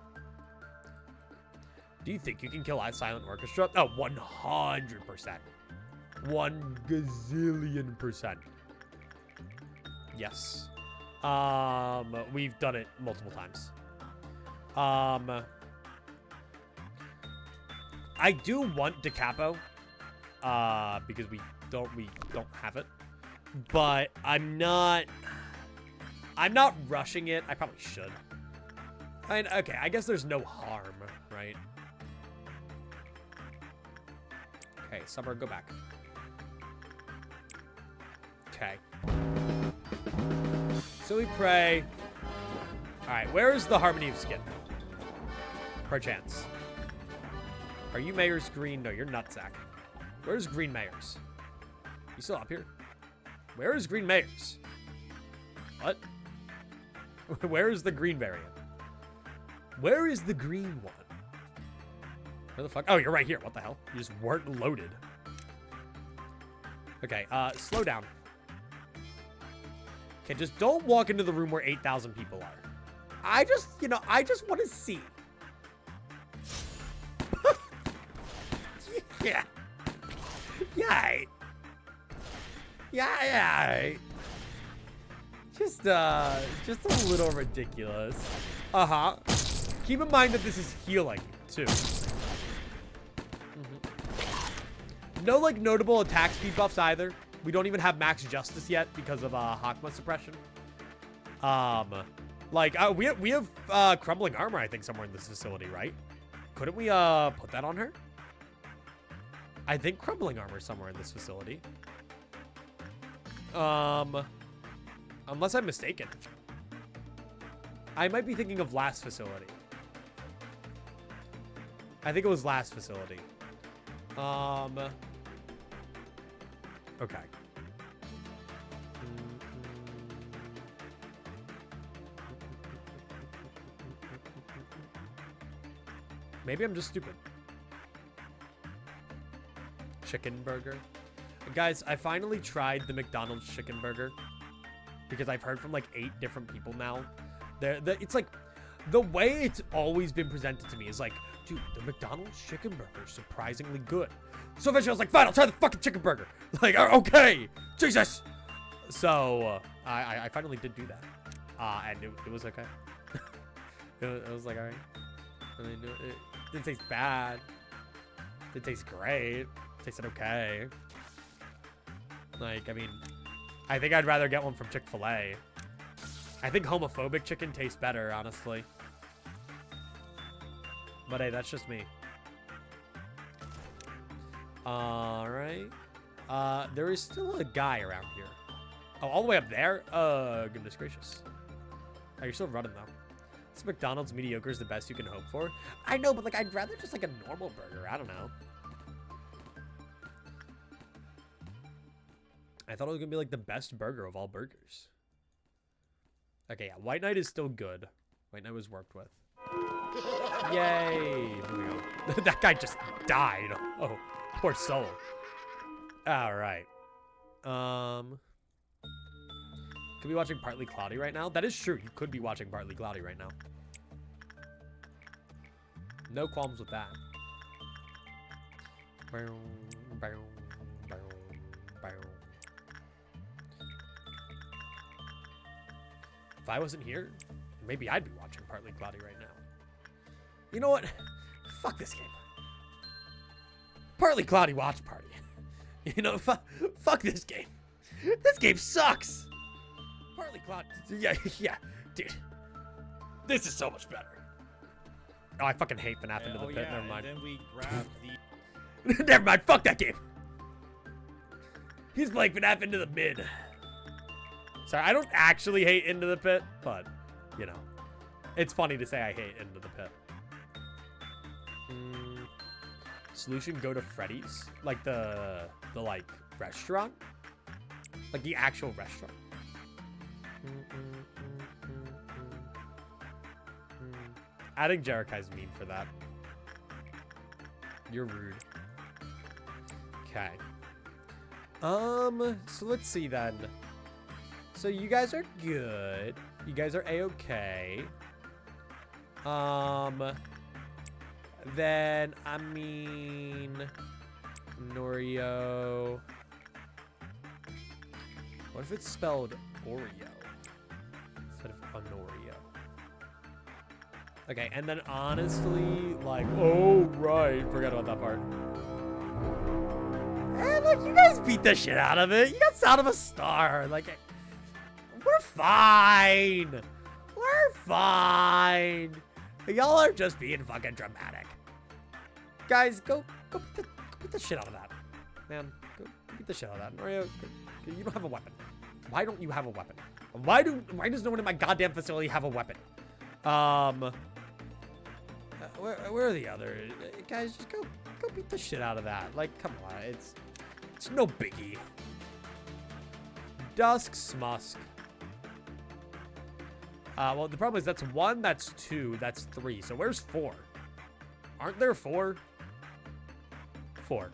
Do you think you can kill a silent orchestra? Oh, 100%. 1 gazillion%. Yes. We've done it multiple times. I do want Da Capo, because we don't have it, but I'm not rushing it. I probably should. Okay, I guess there's no harm, right? Okay, Summer, go back. Okay. So we pray. Alright, where is the Harmony of Skin? Perchance. Are you Mayor's green? No, you're Nutsack. Where's Green Mayor's? You still up here? Where is Green Mayor's? What? Where is the green variant? Where is the green one? Where the fuck? Oh, you're right here. What the hell? You just weren't loaded. Okay, slow down. Okay, just don't walk into the room where 8,000 people are. I just want to see. Yeah. Yeah. Yeah. Just a little ridiculous. Uh-huh. Keep in mind that this is healing, too. No, like, notable attack speed buffs either. We don't even have max justice yet because of Hokma suppression. We have crumbling armor, I think, somewhere in this facility, right? Couldn't we put that on her? I think crumbling armor is somewhere in this facility. Unless I'm mistaken. I might be thinking of last facility. I think it was last facility. Okay. Maybe I'm just stupid. Chicken burger. Guys, I finally tried the McDonald's chicken burger because I've heard from like 8 different people now. It's like the way it's always been presented to me is like, dude, the McDonald's chicken burger is surprisingly good. So eventually I was like, fine, I'll try the fucking chicken burger. Like, okay, Jesus. So I finally did do that. And it was okay. it was like, all right. I mean, it didn't taste bad. It tastes great. It tasted okay. Like, I mean, I think I'd rather get one from Chick-fil-A. I think homophobic chicken tastes better, honestly. But hey, that's just me. Alright. There is still a guy around here. Oh, all the way up there? Goodness gracious. Oh, you're still running, though. This McDonald's mediocre is the best you can hope for. I know, but, like, I'd rather just, like, a normal burger. I don't know. I thought it was going to be, like, the best burger of all burgers. Okay, yeah. White Knight is still good. White Knight was worked with. Yay. Here we go. That guy just died. Oh, poor soul. All right. Could be watching Partly Cloudy right now. That is true. You could be watching Partly Cloudy right now. No qualms with that. If I wasn't here, maybe I'd be watching Partly Cloudy right now. You know what? Fuck this game. Partly Cloudy watch party. You know, fuck this game. This game sucks. Partly cloud. Yeah, yeah, dude. This is so much better. Oh, I fucking hate FNAF into the pit. Never mind. And then we grab the. Never mind. Fuck that game. He's playing FNAF into the mid. Sorry, I don't actually hate Into the Pit, but, you know. It's funny to say I hate Into the Pit. Solution, go to Freddy's? Like the like, restaurant? Like the actual restaurant? Adding Jericho's mean for that. You're rude. Okay. So let's see then. So you guys are good. You guys are A-okay. Then, I mean... Norio. What if it's spelled Oreo instead of Honorio? Okay, and then honestly, like, oh, right. Forgot about that part. And look, you guys beat the shit out of it. You got Sound of a Star. Like, we're fine. We're fine. Y'all are just being fucking dramatic. Guys, go beat the shit out of that. Man, go beat the shit out of that. Mario, you don't have a weapon. Why don't you have a weapon? Why does no one in my goddamn facility have a weapon? Where are the others? Guys, just go beat the shit out of that. Like, come on, it's no biggie. Dusk Smusk. Well, the problem is that's 1, that's 2, that's 3. So where's 4? Aren't there 4? 4.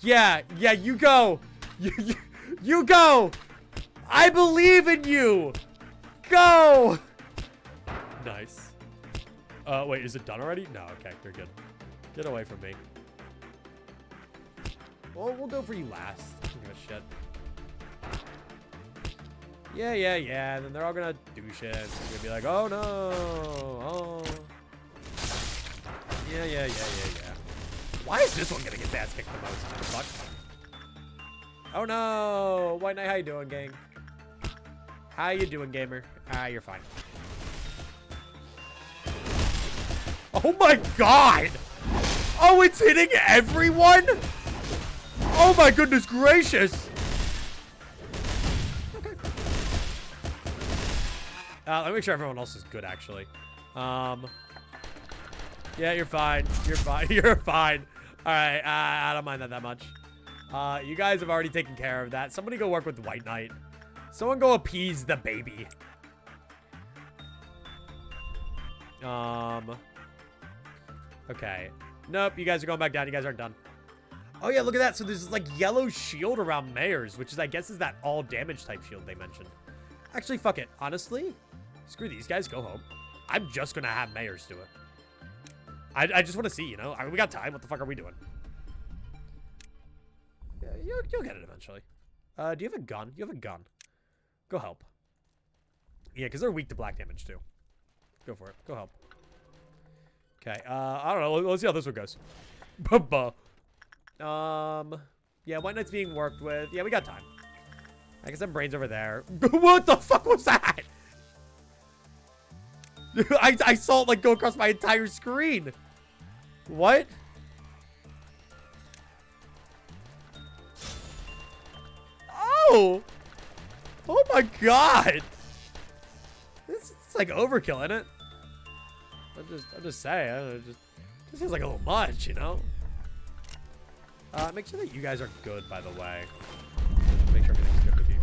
Yeah, you go. You go. I believe in you. Go. Nice. Wait, is it done already? No, okay, you're good. Get away from me. Well, we'll go for you last. I don't give a shit. Yeah. And then they're all gonna do shit. It's gonna be like, oh no. Oh. Yeah. Why is this one gonna get ass kicked the most? Fuck. Oh no. White Knight, how you doing, gang? How you doing, gamer? You're fine. Oh my god! Oh, it's hitting everyone? Oh my goodness gracious! Let me make sure everyone else is good, actually. Yeah, you're fine. You're fine. You're fine. Alright, I don't mind that much. You guys have already taken care of that. Somebody go work with White Knight. Someone go appease the baby. Okay. Nope, you guys are going back down. You guys aren't done. Oh, yeah, look at that. So there's this, like, yellow shield around Mayor's, which is, I guess, is that all damage type shield they mentioned. Actually, fuck it. Honestly, screw these guys. Go home. I'm just going to have Mayor's do it. I just want to see, you know? I mean, we got time. What the fuck are we doing? Yeah, you'll get it eventually. Do you have a gun? You have a gun. Go help. Yeah, because they're weak to black damage, too. Go for it. Go help. Okay, I don't know. Let's see how this one goes. Yeah, White Knight's being worked with. Yeah, we got time. I guess some brains over there. What the fuck was that? I saw it, like, go across my entire screen. What? Oh! Oh my god! It's like overkill, isn't it? I'm just saying. It just feels like a little much, you know? Make sure that you guys are good, by the way. Make sure everything's good with you.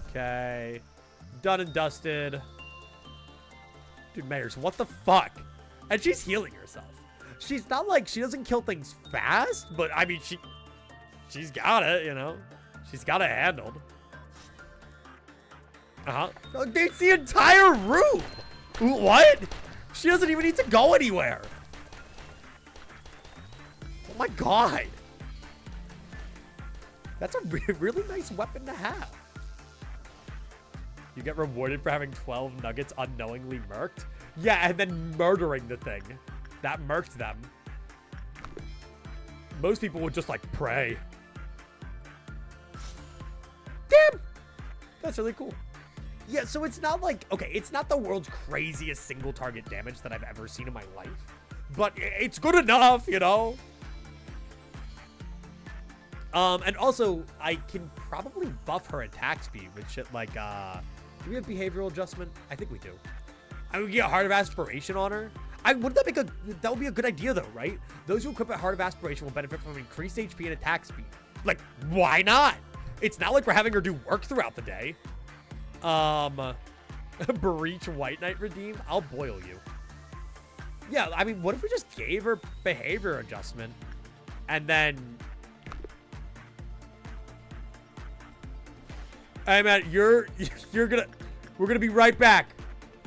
Okay. Done and dusted. Dude, Mayors, what the fuck? And she's healing herself. She's not like, she doesn't kill things fast, but I mean, she's got it, you know? She's got it handled. Oh, it's the entire room! What? She doesn't even need to go anywhere. Oh my god. That's a really nice weapon to have. You get rewarded for having 12 nuggets unknowingly murked? Yeah, and then murdering the thing. That murked them. Most people would just, like, pray. That's really cool. Yeah, so it's not like, okay, it's not the world's craziest single target damage that I've ever seen in my life, but it's good enough, you know? And also, I can probably buff her attack speed with shit like, do we have behavioral adjustment? I think we do. I would get Heart of Aspiration on her. Wouldn't that that would be a good idea though, right? Those who equip a Heart of Aspiration will benefit from increased HP and attack speed. Like, why not? It's not like we're having her do work throughout the day. Breach White Knight redeem. I'll boil you. Yeah, I mean, what if we just gave her behavior adjustment and then... Hey man, we're gonna be right back.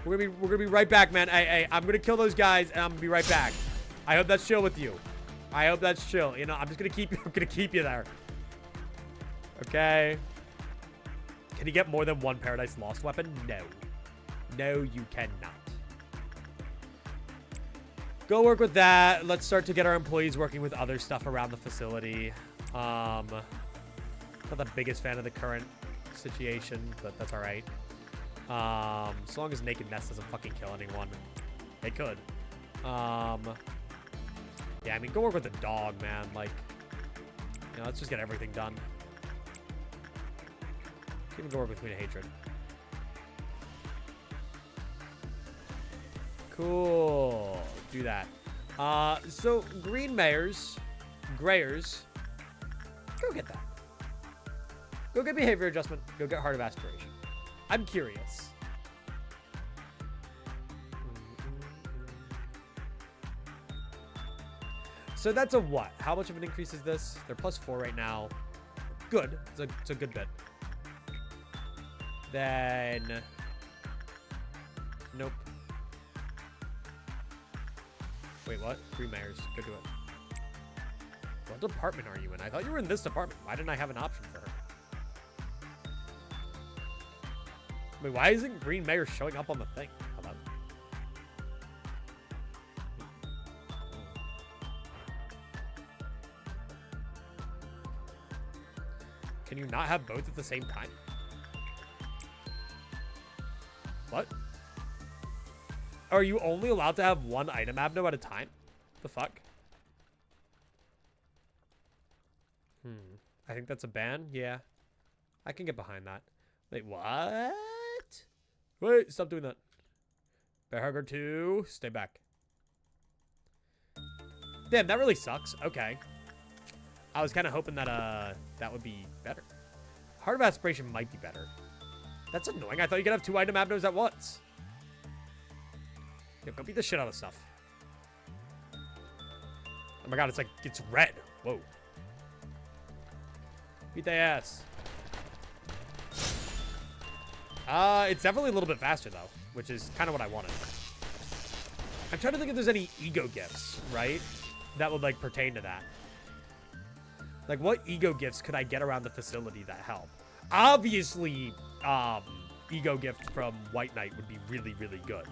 We're gonna be right back, man. I'm gonna kill those guys and I'm gonna be right back. I hope that's chill with you. I hope that's chill. You know, I'm gonna keep you there. Okay. Can you get more than one Paradise Lost weapon? No. No, you cannot. Go work with that. Let's start to get our employees working with other stuff around the facility. Not the biggest fan of the current situation, but that's all right. As long as Naked Nest doesn't fucking kill anyone. They could. Yeah, I mean, go work with the dog, man. Like, you know, let's just get everything done. Even go work with Queen of Hatred. Cool. Do that. So Green Mayors, Grayers, go get that. Go get behavior adjustment. Go get Heart of Aspiration. I'm curious. So that's a what? How much of an increase is this? They're +4 right now. Good. It's a good bit. Then... Nope. Wait, what? Green Mayors. Go do it. What department are you in? I thought you were in this department. Why didn't I have an option for her? Wait, why isn't Green Mayor showing up on the thing? Hold on. Can you not have both at the same time? What? Are you only allowed to have one item abno at a time? The fuck? I think that's a ban. Yeah. I can get behind that. Wait, what? Wait, stop doing that. Bear Hugger 2. Stay back. Damn, that really sucks. Okay. I was kind of hoping that that would be better. Heart of Aspiration might be better. That's annoying. I thought you could have 2 item abnos at once. Yo, go beat the shit out of stuff. Oh my god, it's like, it's red. Whoa. Beat their ass. It's definitely a little bit faster, though, which is kind of what I wanted. I'm trying to think if there's any ego gifts, right? That would, like, pertain to that. Like, what ego gifts could I get around the facility that help? Obviously, ego gift from White Knight would be really, really good.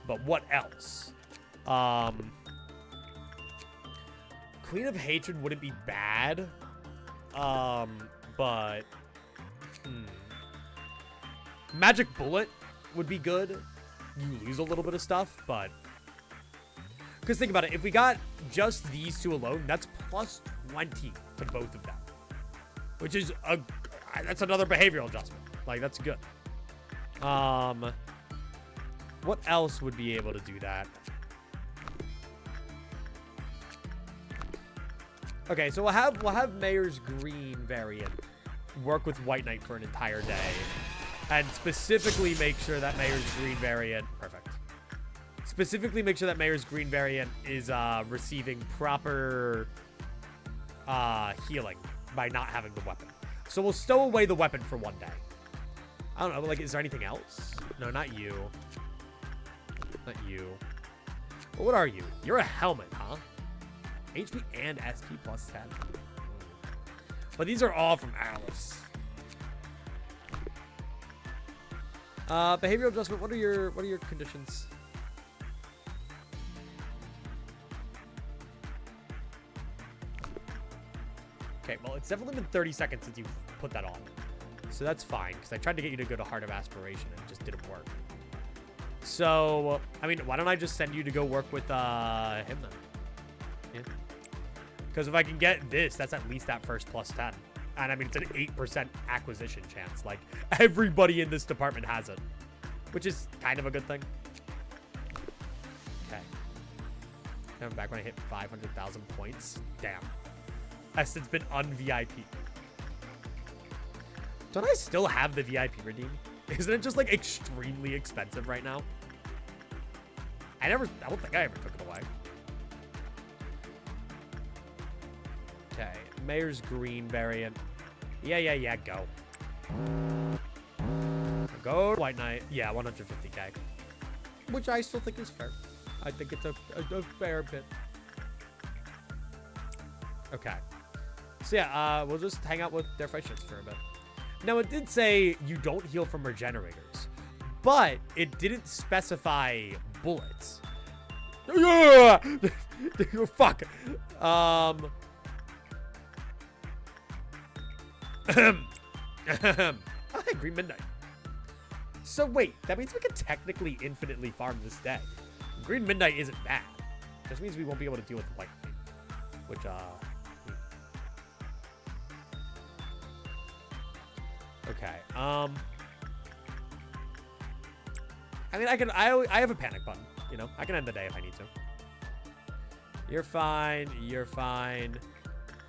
But what else? Queen of Hatred wouldn't be bad. But... Magic Bullet would be good. You lose a little bit of stuff, but... Because think about it. If we got just these 2 alone, that's plus 20 to both of them. Which is that's another behavioral adjustment. Like, that's good. What else would be able to do that? Okay, so we'll have Mayor's Green variant work with White Knight for an entire day. And specifically make sure that Mayor's Green variant... Perfect. Specifically make sure that Mayor's Green variant is receiving proper healing by not having the weapon. So we'll stow away the weapon for one day. I don't know, but like, is there anything else? No, not you. Not you. Well, what are you? You're a helmet, huh? HP and SP plus 10. But these are all from Alice. Behavioral adjustment. What are your conditions? Okay, well, it's definitely been 30 seconds since you put that on. So that's fine, because I tried to get you to go to Heart of Aspiration and it just didn't work. So, I mean, why don't I just send you to go work with him then? Yeah. Because if I can get this, that's at least that first plus 10. And I mean, it's an 8% acquisition chance. Like, everybody in this department has it. Which is kind of a good thing. Okay. I'm back when I hit 500,000 points. Damn. Eston's been un-VIP. Don't I still have the VIP redeem? Isn't it just, like, extremely expensive right now? I don't think I ever took it away. Okay. Mayor's Green variant. Yeah, go. Go White Knight. Yeah, 150k. Which I still think is fair. I think it's a fair bit. Okay. So yeah, we'll just hang out with their fights for a bit. Now, it did say you don't heal from regenerators, but it didn't specify bullets. Fuck. Green Midnight. So wait, that means we can technically infinitely farm this day. Green Midnight isn't bad. Just means we won't be able to deal with White Knight, which okay. I mean, I have a panic button. You know, I can end the day if I need to. You're fine. You're fine.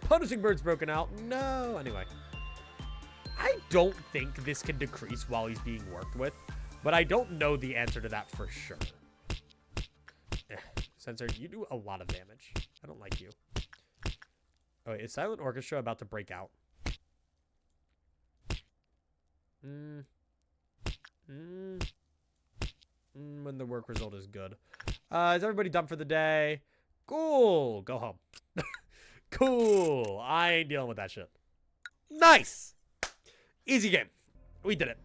Punishing Bird's broken out. No. Anyway. I don't think this can decrease while he's being worked with, but I don't know the answer to that for sure. Sensor, you do a lot of damage. I don't like you. Oh, wait, is Silent Orchestra about to break out? When the work result is good. Is everybody done for the day? Cool. Go home. Cool. I ain't dealing with that shit. Nice. Easy game. We did it.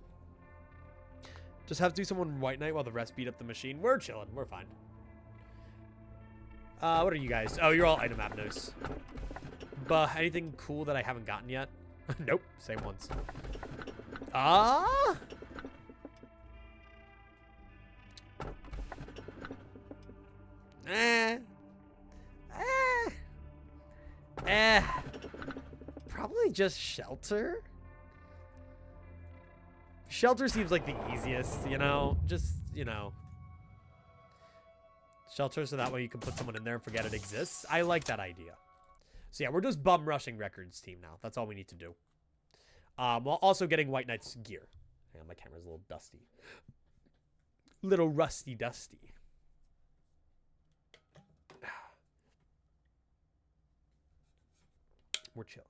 Just have to do someone White Knight while the rest beat up the machine. We're chilling. We're fine. What are you guys? Oh, you're all item avenues. But anything cool that I haven't gotten yet? Nope. Same ones. Probably just shelter. Shelter seems like the easiest, you know? Just, you know. Shelter so that way you can put someone in there and forget it exists. I like that idea. So yeah, we're just bum rushing records team now. That's all we need to do. While also getting White Knight's gear. Hang on, my camera's a little dusty. Little rusty dusty. We're chilling.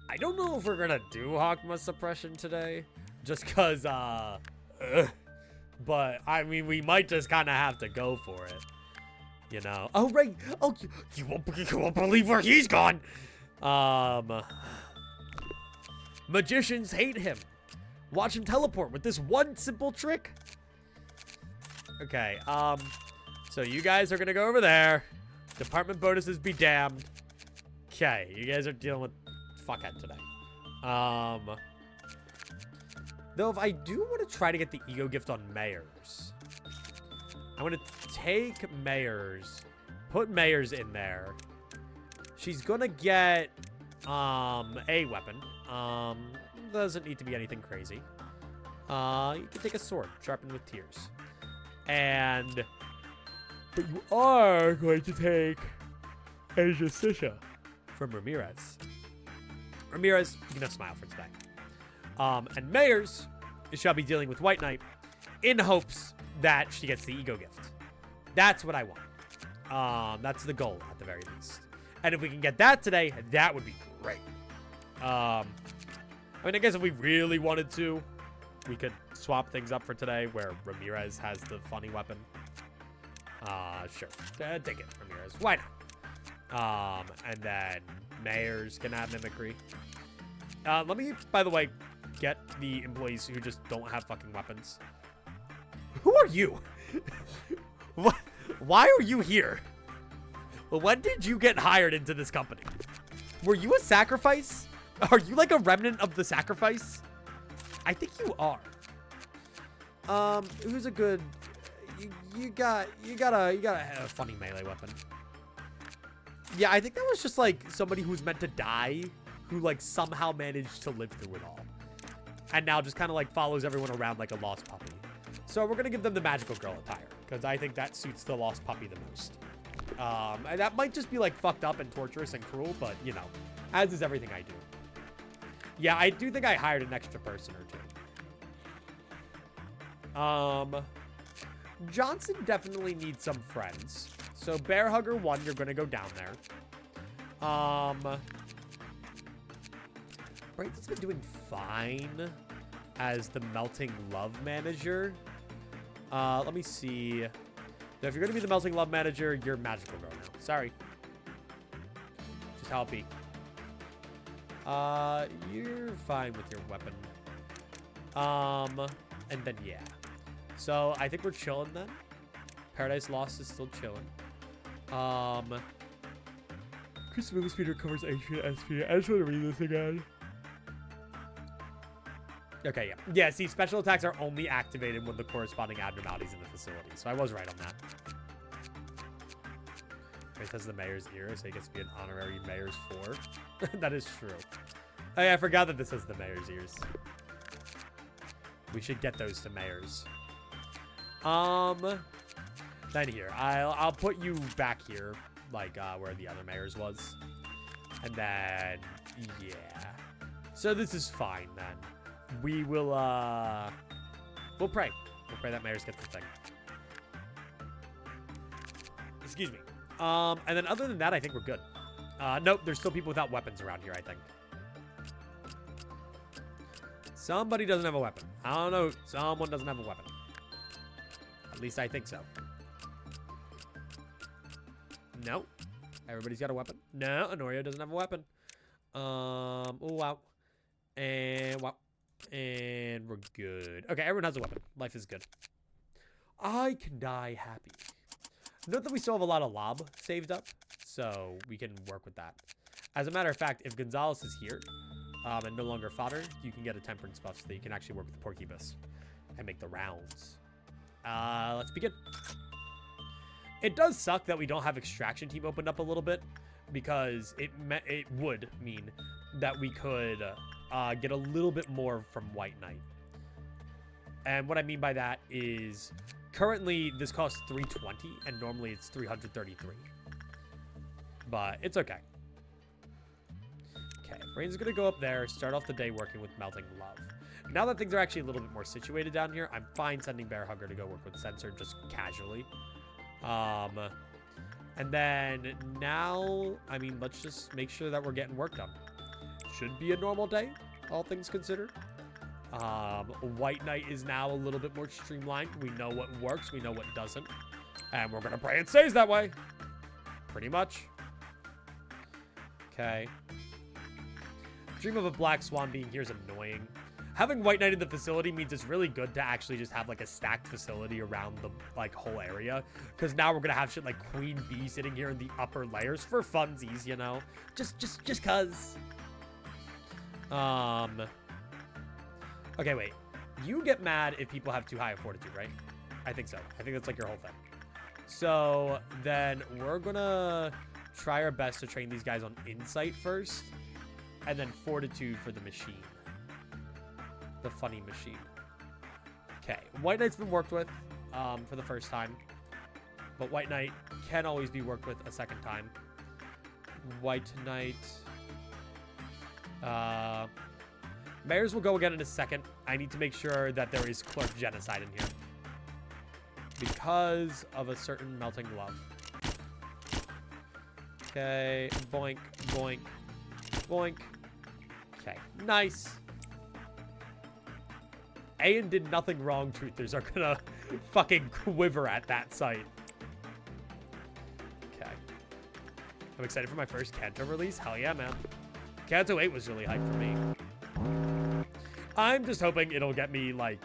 I don't know if we're gonna do Hokma Suppression today. Just cause, but, I mean, we might just kind of have to go for it. You know? Oh, right. Oh, you won't believe where he's gone. Magicians hate him. Watch him teleport with this one simple trick. Okay, so you guys are gonna go over there. Department bonuses be damned. Okay, you guys are dealing with fuckhead today. Though if I do want to try to get the ego gift on Mayors, I'm going to take Mayors, put Mayors in there. She's going to get a weapon. Doesn't need to be anything crazy. You can take a sword, sharpened with tears. But you are going to take a Justisha from Ramirez. Ramirez, you can have Smile for today. And Mayors shall be dealing with White Knight in hopes that she gets the ego gift. That's what I want. That's the goal at the very least. And if we can get that today, that would be great. I mean, I guess if we really wanted to, we could swap things up for today where Ramirez has the funny weapon. Sure. Take it, Ramirez. Why not? And then Mayors can have mimicry. Let me, by the way, get the employees who just don't have fucking weapons. Who are you? What? Why are you here? When did you get hired into this company? Were you a sacrifice? Are you like a remnant of the sacrifice? I think you are. Who's a good... You got a funny melee weapon. Yeah, I think that was just like somebody who's meant to die, who like somehow managed to live through it all. And now just kind of like follows everyone around like a lost puppy. So we're gonna give them the magical girl attire, because I think that suits the lost puppy the most. And that might just be like fucked up and torturous and cruel, but you know, as is everything I do. Yeah, I do think I hired an extra person or two. Johnson definitely needs some friends. So Bear Hugger 1, you're gonna go down there. Brayden's been doing fine as the Melting Love manager. Let me see. So if you're gonna be the Melting Love manager, you're Magical Girl now. Sorry. Just how it be. You're fine with your weapon. And then yeah. So I think we're chilling then. Paradise Lost is still chilling. Chris Movie Speeder covers HP and SP. I just want to read this again. Okay, yeah. Yeah, see, special attacks are only activated when the corresponding abnormalities in the facility. So I was right on that. It says the mayor's ear, so he gets to be an honorary mayor's 4. That is true. Oh, yeah, I forgot that this says the mayor's ears. We should get those to mayors. Then here, I'll put you back here, like where the other mayor's was. And then, yeah. So this is fine then. We will, we'll pray. We'll pray that mayor's gets the thing. Excuse me. And then other than that, I think we're good. Nope, there's still people without weapons around here, I think. Somebody doesn't have a weapon. I don't know. Someone doesn't have a weapon. At least I think so. No. Everybody's got a weapon. No, Honorio doesn't have a weapon. Oh, wow. And wow. And we're good. Okay, everyone has a weapon. Life is good. I can die happy. Note that we still have a lot of lob saved up, so we can work with that. As a matter of fact, if Gonzalez is here and no longer fodder, you can get a temperance buff so that you can actually work with the Porcubus and make the rounds. Let's begin. It does suck that we don't have extraction team opened up a little bit, because it would mean that we could get a little bit more from White Knight. And what I mean by that is currently this costs 320 and normally it's 333. But it's okay. Okay, Brain's gonna go up there, start off the day working with Melting Love. Now that things are actually a little bit more situated down here, I'm fine sending Bear Hugger to go work with Sensor just casually. And then now, I mean, let's just make sure that we're getting work done. Should be a normal day, all things considered. White Knight is now a little bit more streamlined. We know what works, we know what doesn't. And we're gonna pray it stays that way. Pretty much. Okay. Dream of a Black Swan being here is annoying. Having White Knight in the facility means it's really good to actually just have like a stacked facility around the like whole area. Because now we're gonna have shit like Queen Bee sitting here in the upper layers for funsies, you know? Just cause. Okay, wait. You get mad if people have too high a fortitude, right? I think so. I think that's like your whole thing. So then we're gonna try our best to train these guys on insight first, and then fortitude for the machine. The funny machine. Okay, White Knight's been worked with for the first time, but White Knight can always be worked with a second time. White Knight. Mayors will go again in a second. I need to make sure that there is clerk genocide in here because of a certain Melting Love. Okay, boink, boink, boink. Okay, nice. Ayan did nothing wrong, truthers are gonna fucking quiver at that site. Okay. I'm excited for my first Kanto release. Hell yeah, man. Kanto 8 was really hype for me. I'm just hoping it'll get me, like,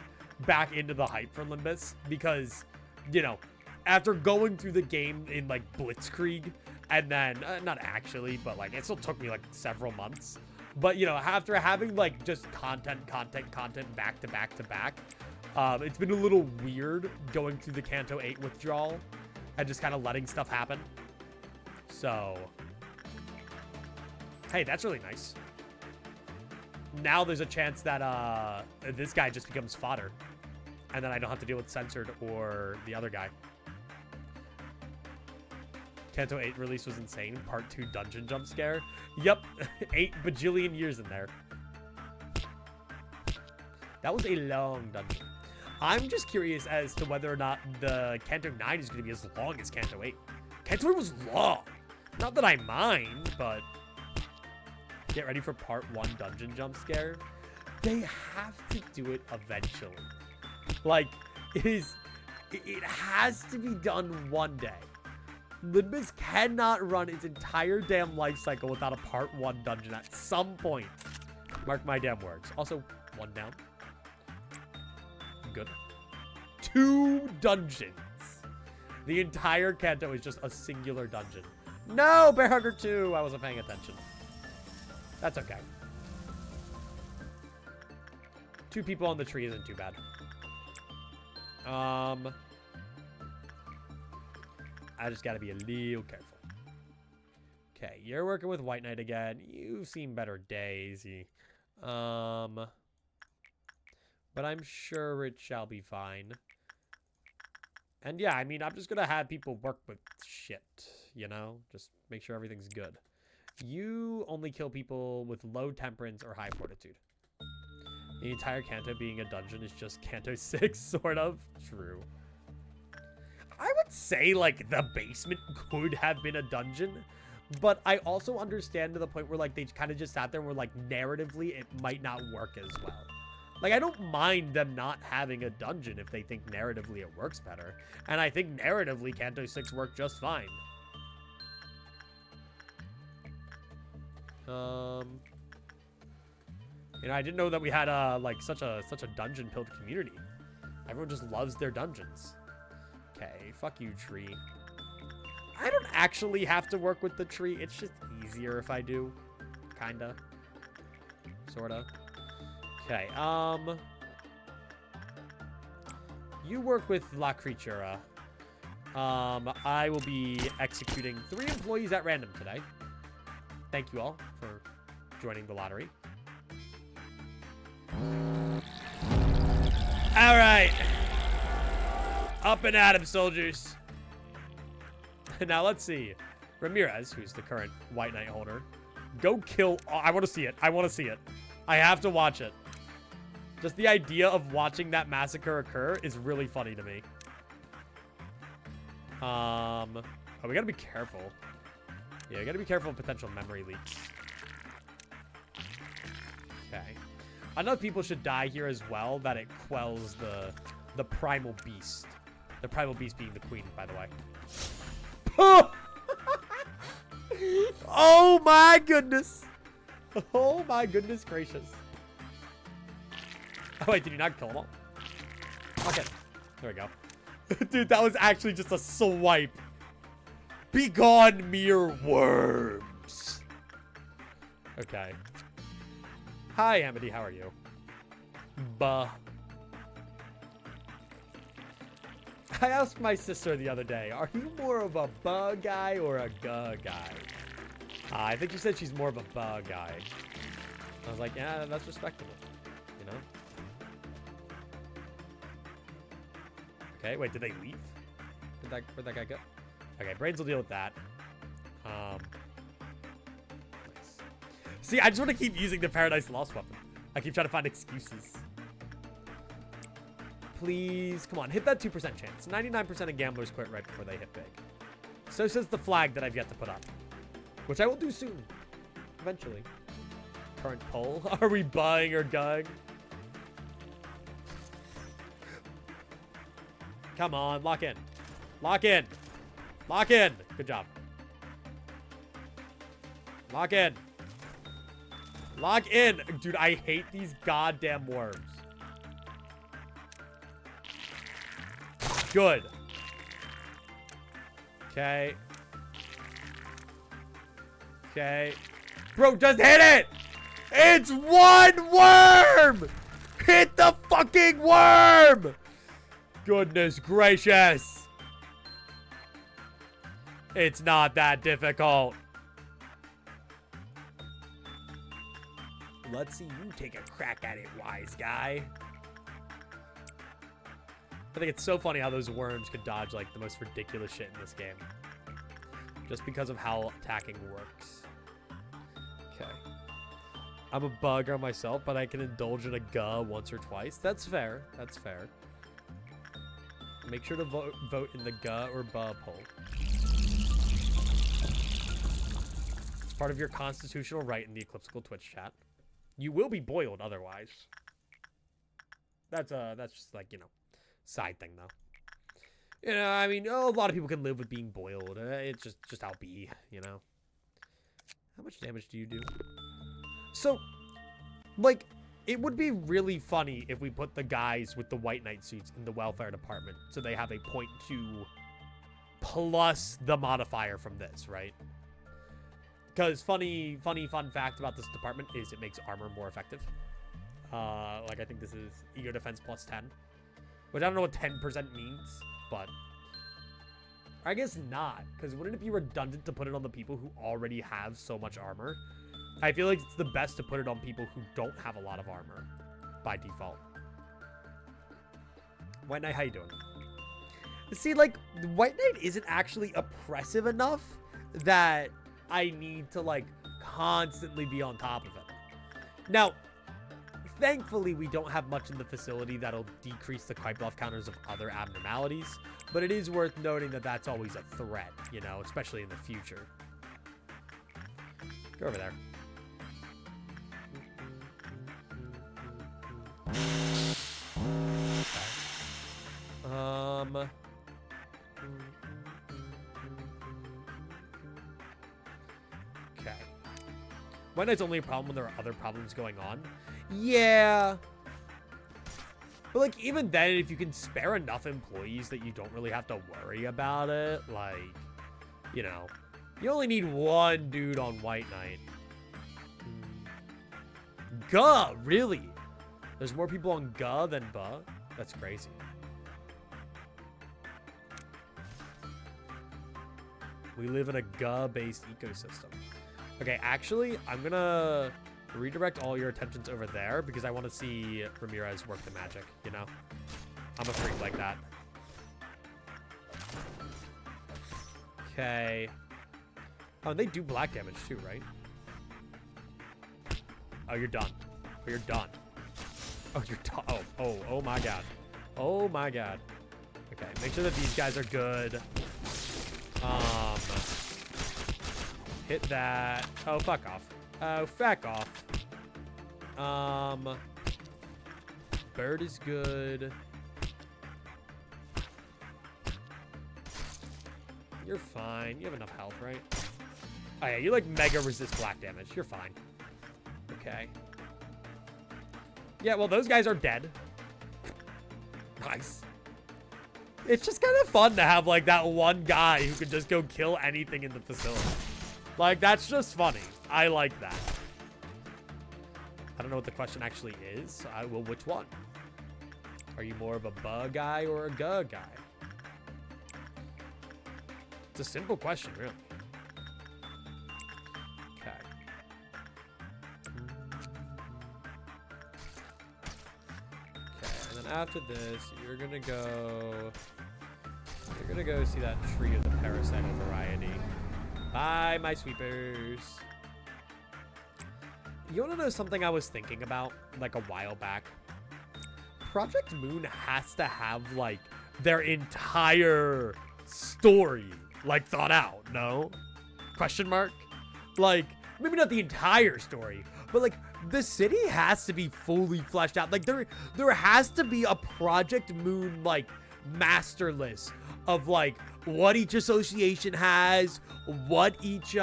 back into the hype for Limbus because, you know, after going through the game in, like, Blitzkrieg, and then, not actually, but, like, it still took me, like, several months. But, you know, after having, like, just content back to back to back, it's been a little weird going through the Kanto 8 withdrawal and just kind of letting stuff happen. So, hey, that's really nice. Now there's a chance that this guy just becomes fodder. And then I don't have to deal with Censored or the other guy. Kanto 8 release was insane. Part 2 dungeon jump scare. Yep, 8 bajillion years in there. That was a long dungeon. I'm just curious as to whether or not the Kanto 9 is going to be as long as Kanto 8. Kanto 8 was long. Not that I mind, but get ready for part 1 dungeon jump scare. They have to do it eventually. Like, it has to be done one day. Limbus cannot run its entire damn life cycle without a part 1 dungeon at some point. Mark my damn words. Also, 1 down. Good. 2 dungeons. The entire Kanto is just a singular dungeon. No, Bear Hugger 2. I wasn't paying attention. That's okay. 2 people on the tree isn't too bad. I just gotta be a little careful. Okay, you're working with White Knight again. You've seen better days. But I'm sure it shall be fine. And yeah, I mean, I'm just gonna have people work with shit, you know? Just make sure everything's good. You only kill people with low temperance or high fortitude. The entire Kanto being a dungeon is just Kanto 6, sort of. True. I would say, like, the basement could have been a dungeon, but I also understand to the point where, like, they kind of just sat there and were like, narratively, it might not work as well. Like, I don't mind them not having a dungeon if they think narratively it works better. And I think narratively, Kanto 6 worked just fine. You know, I didn't know that we had like such a dungeon-pilled community. Everyone just loves their dungeons. Okay, fuck you, tree. I don't actually have to work with the tree. It's just easier if I do. Kinda. Sorta. Okay, you work with La Creatura. I will be executing 3 employees at random today. Thank you all for joining the lottery. All right. Up and at 'em, soldiers. Now, let's see. Ramirez, who's the current White Knight holder, go kill... Oh, I want to see it. I want to see it. I have to watch it. Just the idea of watching that massacre occur is really funny to me. Oh, we gotta be careful. Yeah, we gotta be careful of potential memory leaks. Okay. Enough people should die here as well that it quells the primal beast. The primal beast being the queen, by the way. Oh! Oh my goodness. Oh my goodness gracious. Oh wait, did you not kill them all? Okay. There we go. Dude, that was actually just a swipe. Be gone, mere worms. Okay. Hi, Amity. How are you? Buh. I asked my sister the other day, are you more of a buh guy or a guh guy? I think she said she's more of a buh guy. I was like, yeah, that's respectable. You know? Okay, wait, did they leave? Where'd that guy go? Okay, Brains will deal with that. Nice. See, I just want to keep using the Paradise Lost weapon. I keep trying to find excuses. Please, come on, hit that 2% chance. 99% of gamblers quit right before they hit big. So says the flag that I've yet to put up. Which I will do soon. Eventually. Current poll. Are we buying or going? Come on, lock in. Lock in. Lock in. Good job. Lock in. Lock in. Dude, I hate these goddamn worms. Good. Okay. Okay. Bro, just hit it! It's one worm! Hit the fucking worm! Goodness gracious. It's not that difficult. Let's see you take a crack at it, wise guy. I think it's so funny how those worms could dodge like the most ridiculous shit in this game. Just because of how attacking works. Okay. I'm a bugger myself, but I can indulge in a guh once or twice. That's fair. That's fair. Make sure to vote in the guh or buh poll. It's part of your constitutional right in the Eclipsical Twitch chat. You will be boiled otherwise. That's just like, you know, side thing though. You know, I mean, a lot of people can live with being boiled. It's just how it be, you know. How much damage do you do? So, like, it would be really funny if we put the guys with the White Knight suits in the welfare department so they have a 0.2 plus the modifier from this, right? Because fun fact about this department is it makes armor more effective. Like, I think this is ego defense plus 10. Which I don't know what 10% means, but I guess not. Because wouldn't it be redundant to put it on the people who already have so much armor? I feel like it's the best to put it on people who don't have a lot of armor by default. White Knight, how you doing? See, like, White Knight isn't actually oppressive enough that I need to, like, constantly be on top of it. Now, thankfully, we don't have much in the facility that'll decrease the Kuiploff counters of other abnormalities, but it is worth noting that that's always a threat, you know, especially in the future. Go over there. Okay. Okay. White Knight's only a problem when there are other problems going on. Yeah. But, like, even then, if you can spare enough employees that you don't really have to worry about it, like, you know, you only need one dude on White Knight. Guh, really? There's more people on Guh than Buh? That's crazy. We live in a Guh-based ecosystem. Okay, actually, I'm gonna redirect all your attentions over there because I want to see Ramirez work the magic, you know? I'm a freak like that. Okay. Oh, and they do black damage too, right? Oh, you're done. Oh, you're done. Oh, you're done. Oh my god. Oh my god. Okay, make sure that these guys are good. Hit that. Oh, fuck off. Oh, fuck off. Bird is good. You're fine. You have enough health, right? Oh, yeah, you, like, mega resist black damage. You're fine. Okay. Yeah, well, those guys are dead. Nice. It's just kind of fun to have, like, that one guy who can just go kill anything in the facility. Like, that's just funny. I like that. I don't know what the question actually is. Well, which one? Are you more of a buh guy or a guh guy? It's a simple question, really. Okay. Okay, and then after this, you're gonna go see that tree of the parasital variety. Bye, my sweepers. You want to know something I was thinking about, like, a while back? Project Moon has to have, like, their entire story, like, thought out, no? Question mark? Like, maybe not the entire story, but, like, the city has to be fully fleshed out. Like, there has to be a Project Moon, like, master list of, like, what each association has, what each,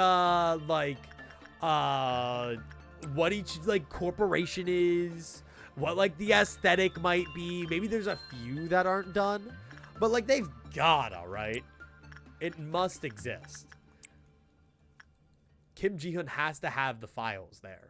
what each, like, corporation is, what, like, the aesthetic might be. Maybe there's a few that aren't done, but, like, they've gotta, right? It must exist. Kim Ji-hoon has to have the files there.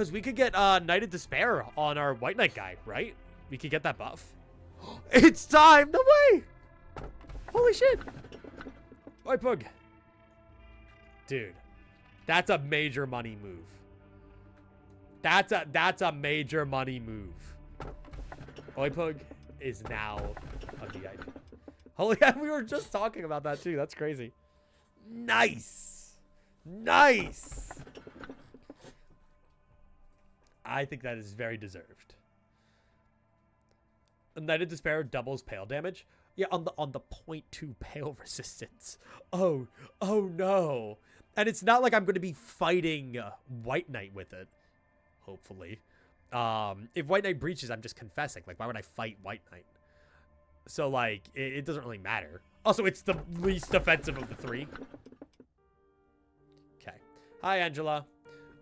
Because we could get Night of Despair on our White Knight guy, right? We could get that buff. It's time! No way! Holy shit! Oi, Pug. Dude, that's a major money move. That's a major money move. Oi, Pug is now a VIP. Holy yeah, we were just talking about that too. That's crazy. Nice. Nice. I think that is very deserved. A Knight of Despair doubles pale damage. Yeah, on the 0.2 pale resistance. Oh no. And it's not like I'm going to be fighting White Knight with it. Hopefully. If White Knight breaches, I'm just confessing. Like, why would I fight White Knight? So, like, it doesn't really matter. Also, it's the least offensive of the three. Okay. Hi, Angela.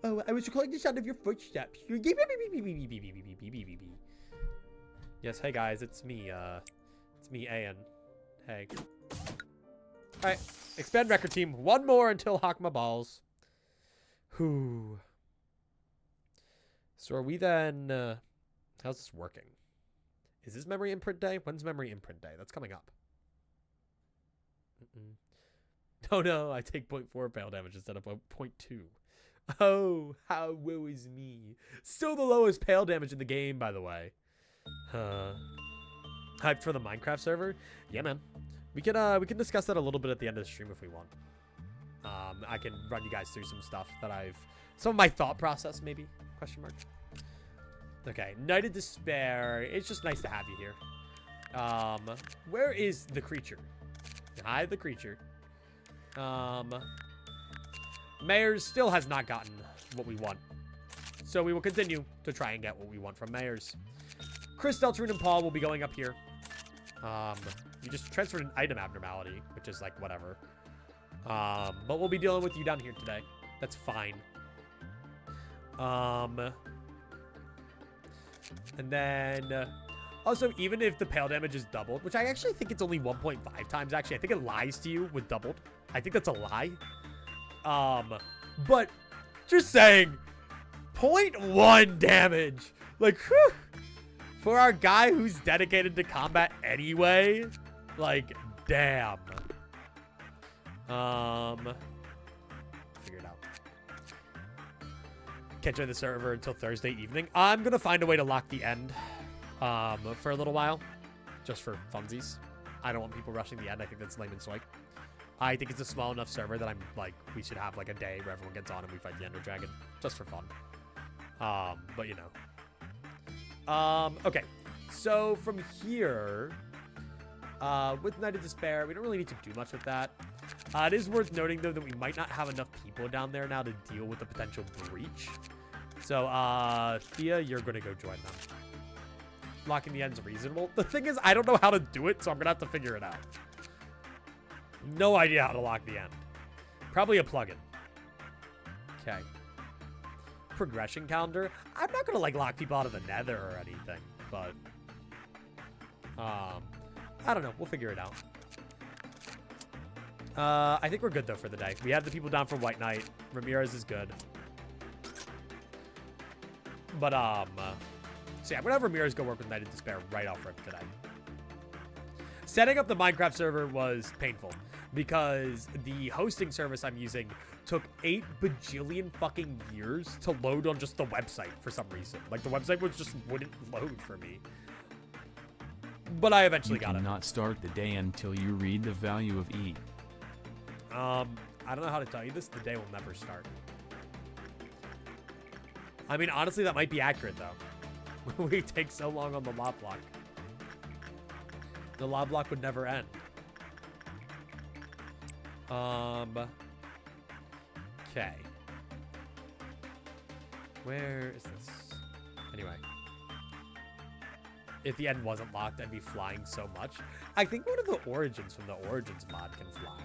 Oh, I was recording the sound of your footsteps. Yes, hey guys, it's me, Ayan. Hey. Alright, expand record team. One more until Hokma balls. Whew. So are we then, how's this working? Is this memory imprint day? When's memory imprint day? That's coming up. Oh no, I take 0.4 pale damage instead of 0.2. Oh, how woe is me. Still the lowest pale damage in the game, by the way. Hyped for the Minecraft server? Yeah, man. We can discuss that a little bit at the end of the stream if we want. I can run you guys through some stuff that some of my thought process, maybe? Question mark. Okay, Night of Despair. It's just nice to have you here. Where is the creature? Hi, the creature. Mayors still has not gotten what we want. So we will continue to try and get what we want from Mayors. Chris, Deltarune, and Paul will be going up here. You just transferred an item abnormality, which is like whatever. But we'll be dealing with you down here today. That's fine. And then also, even if the pale damage is doubled, which I actually think it's only 1.5 times, actually. I think it lies to you with doubled. I think that's a lie. But just saying, 0.1 damage. Like, whew, for our guy who's dedicated to combat anyway, like, damn. Figure it out. Can't join the server until Thursday evening. I'm gonna find a way to lock the end, for a little while, just for funsies. I don't want people rushing the end. I think that's lame and soy. I think it's a small enough server that I'm like, we should have like a day where everyone gets on and we fight the Ender Dragon, just for fun. But you know. Okay. So from here, with Night of Despair, we don't really need to do much with that. It is worth noting though that we might not have enough people down there now to deal with the potential breach. So, Thea, you're gonna go join them. Locking the end's reasonable. The thing is, I don't know how to do it, so I'm gonna have to figure it out. No idea how to lock the end. Probably a plugin. Okay. Progression calendar. I'm not gonna like lock people out of the nether or anything, but I don't know. We'll figure it out. I think we're good though for the day. We have the people down for White Knight. Ramirez is good. But so yeah, I'm gonna have Ramirez go work with Night of Despair right off rip today. Setting up the Minecraft server was painful because the hosting service I'm using took 8 bajillion fucking years to load on just the website for some reason. Like the website just wouldn't load for me. But I eventually got it. You cannot start the day until you read the value of E. I don't know how to tell you this. The day will never start. I mean, honestly, that might be accurate though. We take so long on the lob block. The lob block would never end. Okay. Where is this? Anyway. If the end wasn't locked, I'd be flying so much. I think one of the origins from the Origins mod can fly.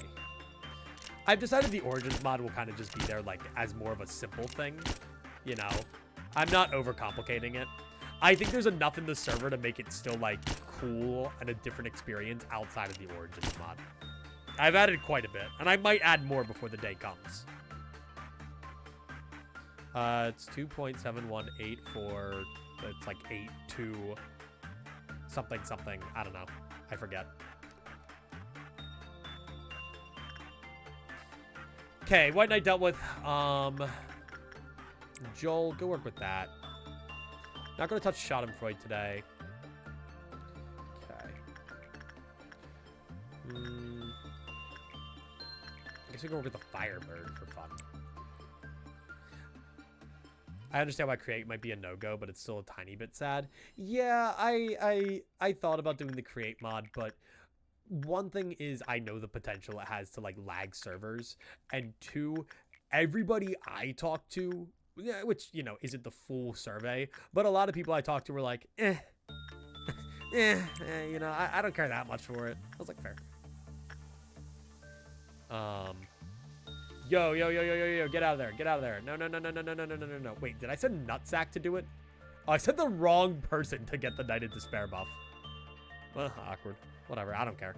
I've decided the Origins mod will kind of just be there like as more of a simple thing. You know? I'm not overcomplicating it. I think there's enough in the server to make it still like cool and a different experience outside of the Origins mod. I've added quite a bit, and I might add more before the day comes. It's 2.718 for, it's like 8.2 something something. I don't know. I forget. Okay, White Knight dealt with. Joel, go work with that. Not gonna touch Schadenfreude today. Okay. I guess we can work with the Firebird for fun. I understand why create might be a no-go, but it's still a tiny bit sad. Yeah, I thought about doing the create mod, but one thing is I know the potential it has to like lag servers, and two, everybody I talk to, which, you know, isn't the full survey, but a lot of people I talk to were like, you know, I don't care that much for it. I was like, fair. Yo, get out of there. Get out of there. No. Wait, did I send Nutsack to do it? Oh, I sent the wrong person to get the Knight of Despair buff. Well, awkward. Whatever, I don't care.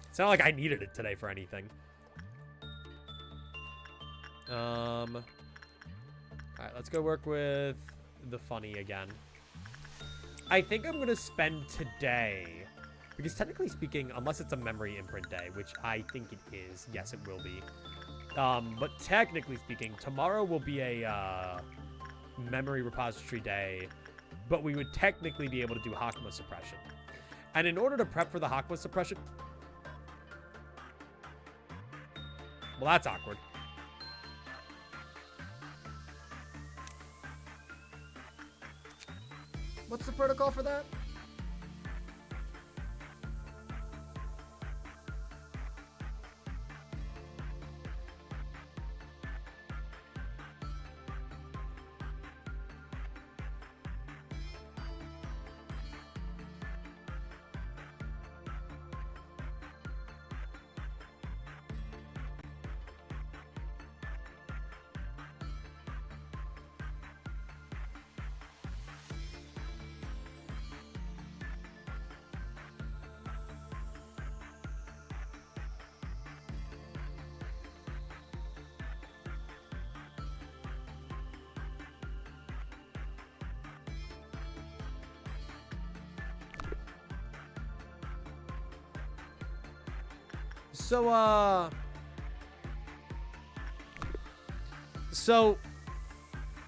It's not like I needed it today for anything. Alright, let's go work with the funny again. I think I'm gonna spend today, because technically speaking, unless it's a memory imprint day, which I think it is, yes, it will be. But technically speaking, tomorrow will be a memory repository day, but we would technically be able to do Hokma suppression. And in order to prep for the Hokma suppression, well, that's awkward. What's the protocol for that? So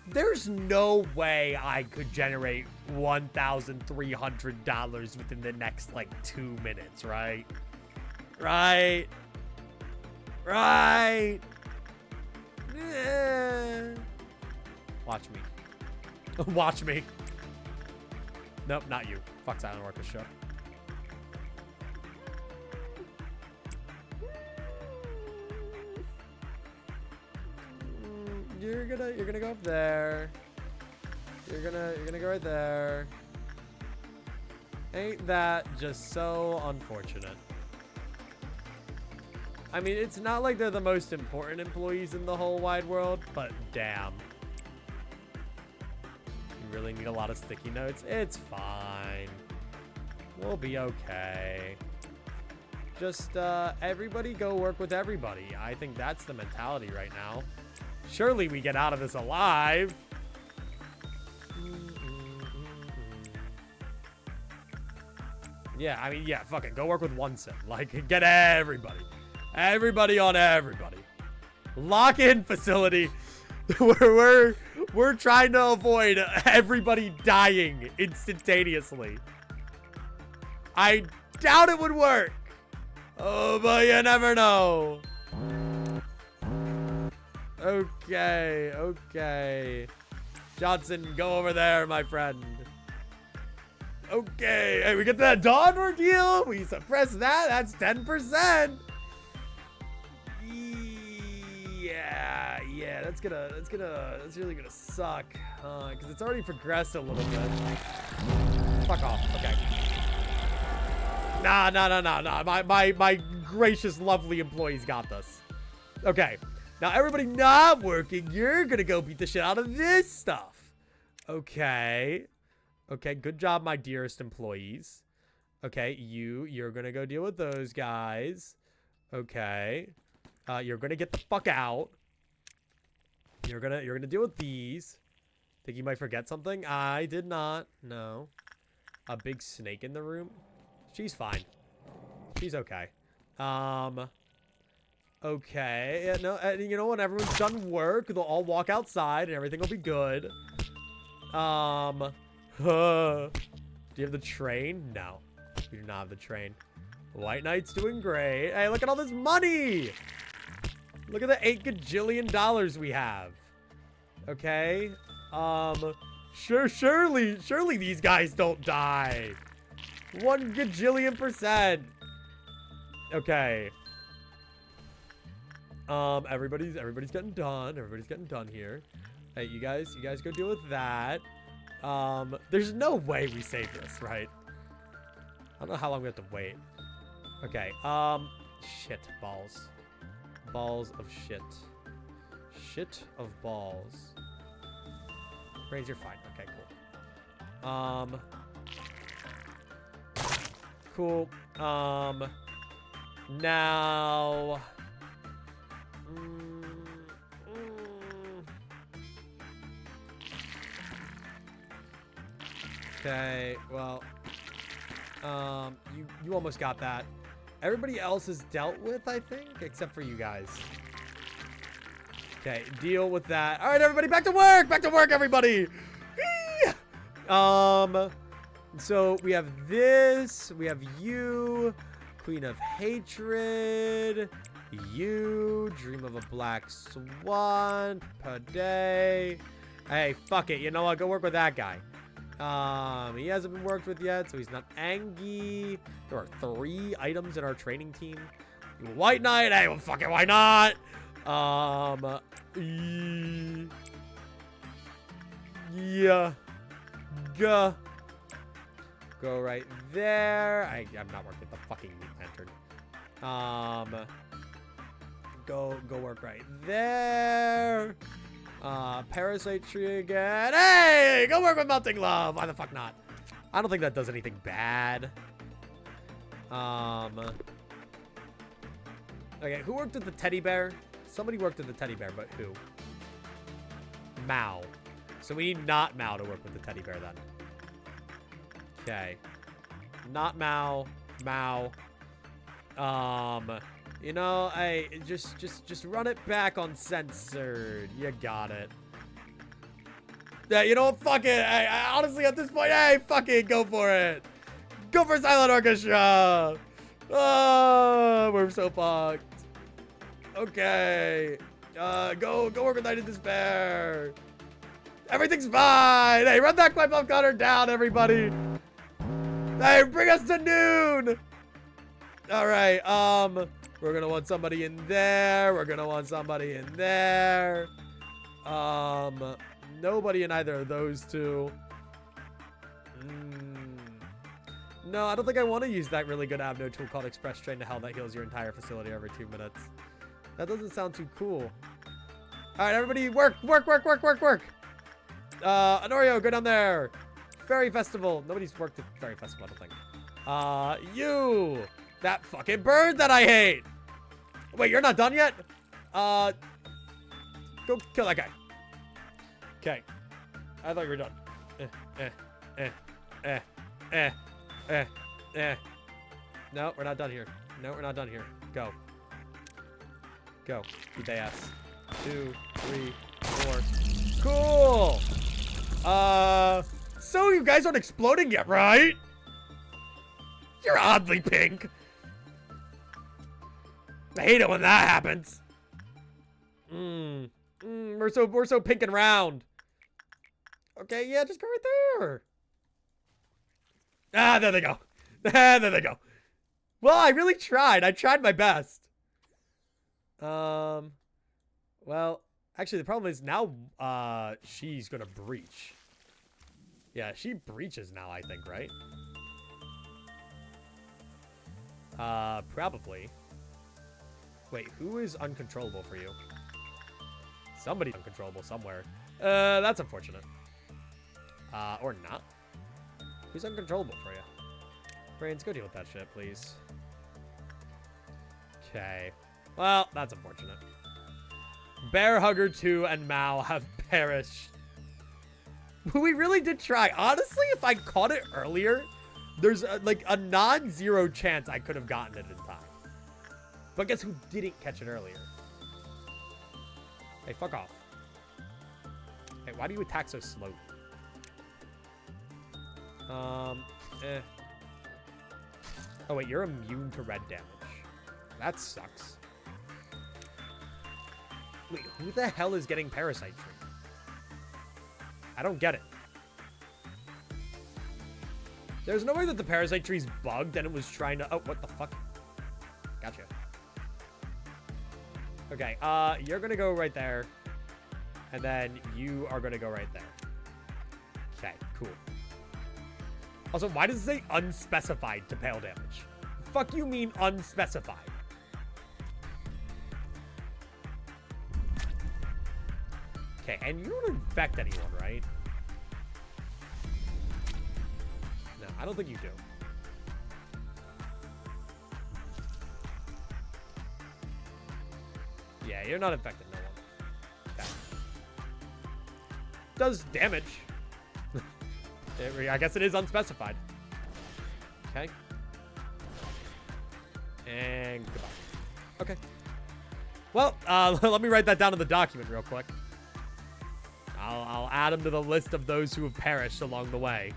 there's no way I could generate $1,300 within the next, like, 2 minutes, right? Right? Watch me. Watch me. Nope, not you. Fuck Silent Orchestra. You're gonna go up there. You're gonna go right there. Ain't that just so unfortunate? I mean, it's not like they're the most important employees in the whole wide world, but damn. You really need a lot of sticky notes? It's fine. We'll be okay. Just, everybody go work with everybody. I think that's the mentality right now. Surely we get out of this alive. Yeah, I mean, yeah, fuck it. Go work with one sim. Like, get everybody. Everybody on everybody. Lock-in facility. we're trying to avoid everybody dying instantaneously. I doubt it would work. Oh, but you never know. Okay. Johnson, go over there, my friend. Okay, hey, we get that Dawn ordeal. We suppress that. That's 10%. Yeah. That's really gonna suck. Because it's already progressed a little bit. Fuck off. Okay. Nah. My gracious, lovely employees got this. Okay. Now, everybody not working, you're gonna go beat the shit out of this stuff. Okay, good job, my dearest employees. Okay, you're gonna go deal with those guys. Okay. You're gonna get the fuck out. You're gonna deal with these. Think you might forget something? I did not. No. A big snake in the room? She's fine. She's okay. Okay. Yeah, no, you know, when everyone's done work, they'll all walk outside and everything will be good. Do you have the train? No. You do not have the train. White Knight's doing great. Hey, look at all this money! Look at the $8 gajillion we have. Okay. Surely these guys don't die. 1 gajillion%. Okay. Everybody's getting done. Everybody's getting done here. Hey, you guys go deal with that. There's no way we save this, right? I don't know how long we have to wait. Okay, shit, balls. Balls of shit. Shit of balls. Brains, you're fine. Okay, cool. Cool. Now... Okay, well, you almost got that. Everybody else is dealt with, I think, except for you guys. Okay, deal with that. All right, everybody, back to work! Back to work, everybody! So we have this, we have you, Queen of Hatred, you, Dream of a Black Swan, Pade. Hey, fuck it, you know what, go work with that guy. He hasn't been worked with yet, so he's not Angie. There are 3 items in our training team. White Knight, hey, well, fuck it, why not? Yeah. Go right there. I'm not working with the fucking meat lantern. Go work right there. Parasite tree again. Hey, go work with Melting Love. Why the fuck not? I don't think that does anything bad. Okay, who worked with the teddy bear? Somebody worked with the teddy bear, but who? Mao. So we need not Mao to work with the teddy bear then. Okay. Not Mao. Mao. You know, hey, just run it back on censored. You got it. Yeah, you know what? Fuck it. Hey, honestly, at this point, hey, fuck it. Go for it. Go for Silent Orchestra. Oh, we're so fucked. Okay. Go work with Night of Despair. Everything's fine. Hey, run that Quite Cutter down, everybody. Hey, bring us to noon. All right. We're gonna want somebody in there. We're gonna want somebody in there. Nobody in either of those two. No, I don't think I want to use that really good Abno tool called Express Train to Hell that heals your entire facility every 2 minutes. That doesn't sound too cool. All right, everybody, work. Honorio, go down there. Fairy Festival. Nobody's worked at Fairy Festival, I don't think. You. That fucking bird that I hate. Wait, you're not done yet? Go kill that guy. Okay. I thought you were done. No, we're not done here. No, we're not done here. Go. Go. Beat the ass. 2, 3, 4. Cool. So you guys aren't exploding yet, right? You're oddly pink. I hate it when that happens. We're so pink and round. Okay, yeah, just go right there. Ah, there they go. There they go. Well, I really tried. I tried my best. Well, actually, the problem is now, she's gonna breach. Yeah, she breaches now, I think, right? Probably. Wait, who is uncontrollable for you? Somebody's uncontrollable somewhere. That's unfortunate. Or not. Who's uncontrollable for you? Brains, go deal with that shit, please. Okay. Well, that's unfortunate. Bear Hugger 2 and Mao have perished. We really did try. Honestly, if I caught it earlier, there's like a non-zero chance I could have gotten it in time. But guess who didn't catch it earlier? Hey, fuck off. Hey, why do you attack so slowly? Oh, wait, you're immune to red damage. That sucks. Wait, who the hell is getting Parasite Tree? I don't get it. There's no way that the Parasite Tree's bugged and it was trying to... Oh, what the fuck? Gotcha. Okay, you're gonna go right there. And then you are gonna go right there. Okay, cool. Also, why does it say unspecified to pale damage? Fuck you mean unspecified? Okay, and you don't infect anyone, right? No, I don't think you do. Yeah, you're not infecting no one. Okay. Does damage. I guess it is unspecified. Okay. And goodbye. Okay. Well, let me write that down in the document real quick. I'll add them to the list of those who have perished along the way.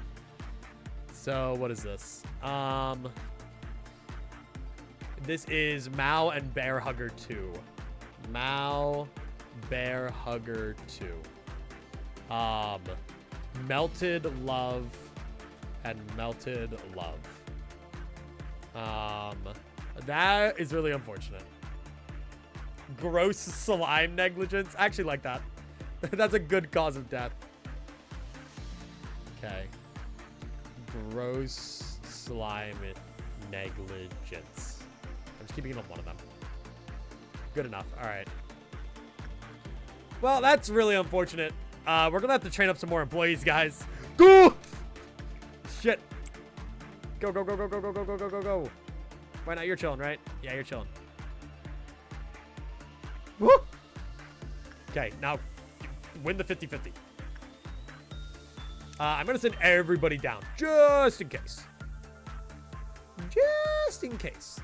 So, what is this? This is Mao and Bear Hugger 2. Mao, Bear Hugger 2. Melted Love and Melted Love. That is really unfortunate. Gross slime negligence. I actually like that. That's a good cause of death. Okay. Gross slime negligence. I'm just keeping it on one of them. Good enough. All right. Well, that's really unfortunate. We're going to have to train up some more employees, guys. Go! Shit. Go, go, go, go, go, go, go, go, go, go, go. Why not? You're chilling, right? Yeah, you're chilling. Woo! Okay, now win the 50-50. I'm going to send everybody down just in case. Just in case.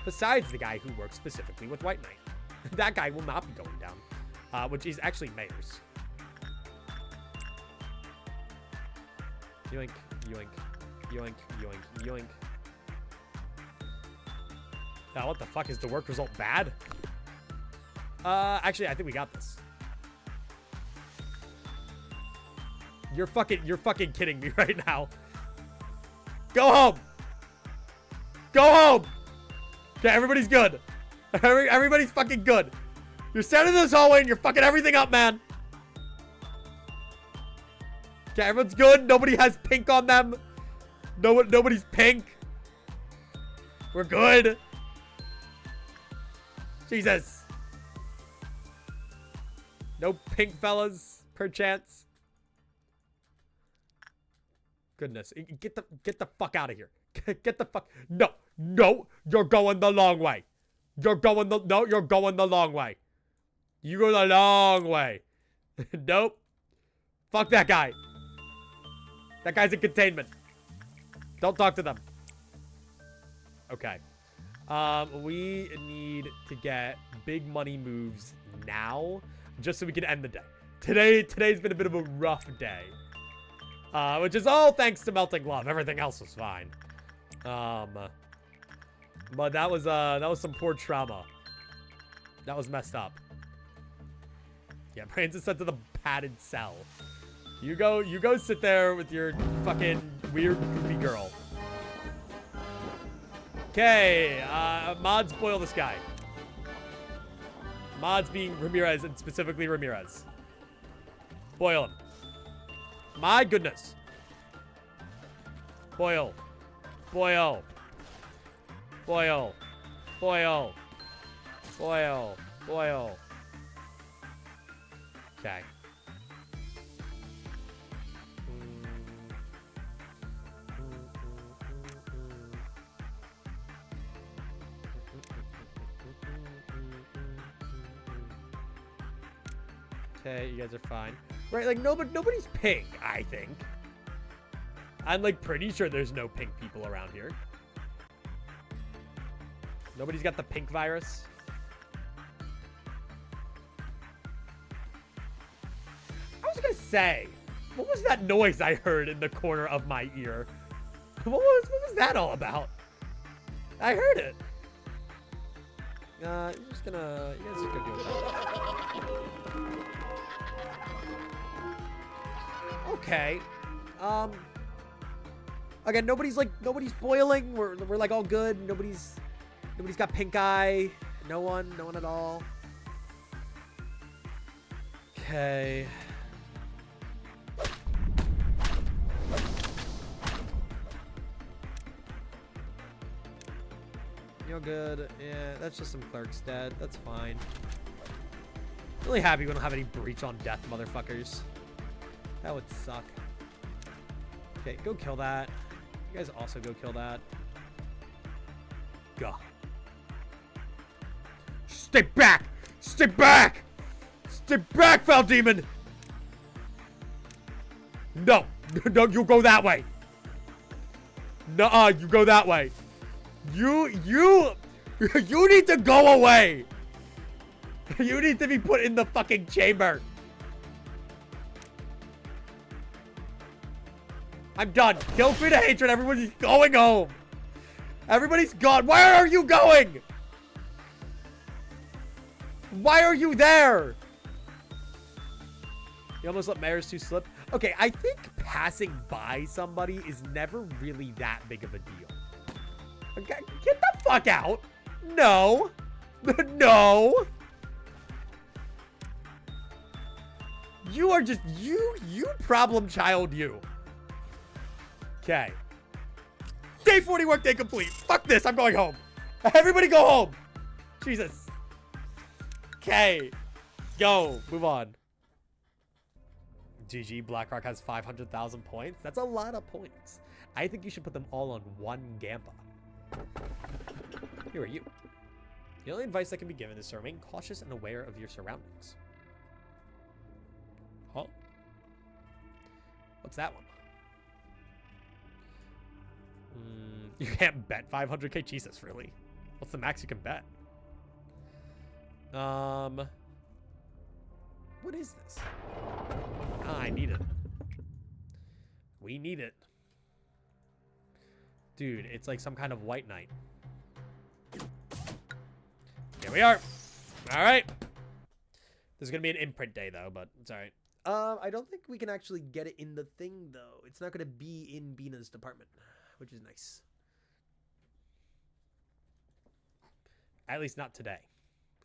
Besides the guy who works specifically with White Knight. That guy will not be going down. Which is actually Mayor's. Yoink, yoink, yoink, yoink, yoink. Now, what the fuck? Is the work result bad? Actually, I think we got this. You're fucking kidding me right now. Go home. Go home. Okay, everybody's good. Everybody's fucking good. You're standing in this hallway and you're fucking everything up, man. Okay, everyone's good. Nobody has pink on them. Nobody's pink. We're good. Jesus. No pink fellas, perchance. Goodness. Get the fuck out of here. Get the fuck. No. You're going the long way. You're going the long way. You go the long way. Nope. Fuck that guy. That guy's in containment. Don't talk to them. Okay. We need to get big money moves now, just so we can end the day. Today's been a bit of a rough day. Which is all thanks to Melting Love. Everything else was fine. But that was some poor trauma. That was messed up. Yeah, Brains is sent to the padded cell. You go sit there with your fucking weird goofy girl. Okay, mods boil this guy. Mods being Ramirez and specifically Ramirez. Boil him. My goodness. Boil. Boil. Boil. Boil. Boil. Boil. Okay. Okay, you guys are fine. Right, like, nobody's pink, I think. I'm, like, pretty sure there's no pink people around here. Nobody's got the pink virus. I was gonna say, what was that noise I heard in the corner of my ear? What was that all about? I heard it. You guys just go deal with that. Okay. Again, nobody's boiling. We're like all good. Nobody's got pink eye. No one at all. Okay. You're good. Yeah, that's just some clerks dead. That's fine. Really happy we don't have any breach on death, motherfuckers. That would suck. Okay, go kill that. You guys also go kill that. Go. Stay back! Stay back! Stay back, foul demon! No! No, you go that way! Nuh-uh, you go that way. You need to go away! You need to be put in the fucking chamber! I'm done. Kill Free to Hatred. Everybody's going home. Everybody's gone. Where are you going? Why are you there? You almost let Mayor's 2 slip. Okay, I think passing by somebody is never really that big of a deal. Okay, get the fuck out. No. No. You are just, you problem child, you. Okay. Day 40 workday complete. Fuck this. I'm going home. Everybody go home. Jesus. Okay. Go. Move on. GG. BlackRock has 500,000 points. That's a lot of points. I think you should put them all on one Gampa. Who are you? The only advice that can be given is to remain cautious and aware of your surroundings. Oh. What's that one? You can't bet 500k. Jesus, really? What's the max you can bet? What is this? Ah, I need it. We need it. Dude, it's like some kind of white knight. Here we are. All right. There's going to be an imprint day, though, but it's all right. I don't think we can actually get it in the thing, though. It's not going to be in Bina's department, which is nice. At least not today.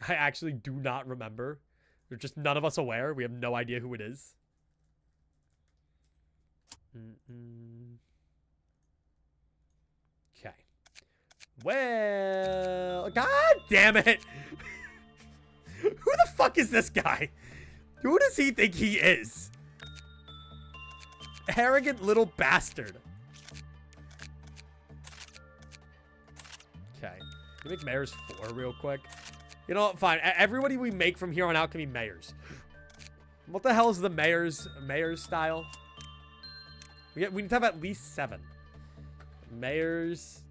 I actually do not remember. There's just none of us aware. We have no idea who it is. Okay. Well, god damn it. Who the fuck is this guy? Who does he think he is? Arrogant little bastard. Okay. Can we make mayors 4 real quick? You know what? Fine. Everybody we make from here on out can be mayors. What the hell is the mayor's style? We need to have at least 7. Mayors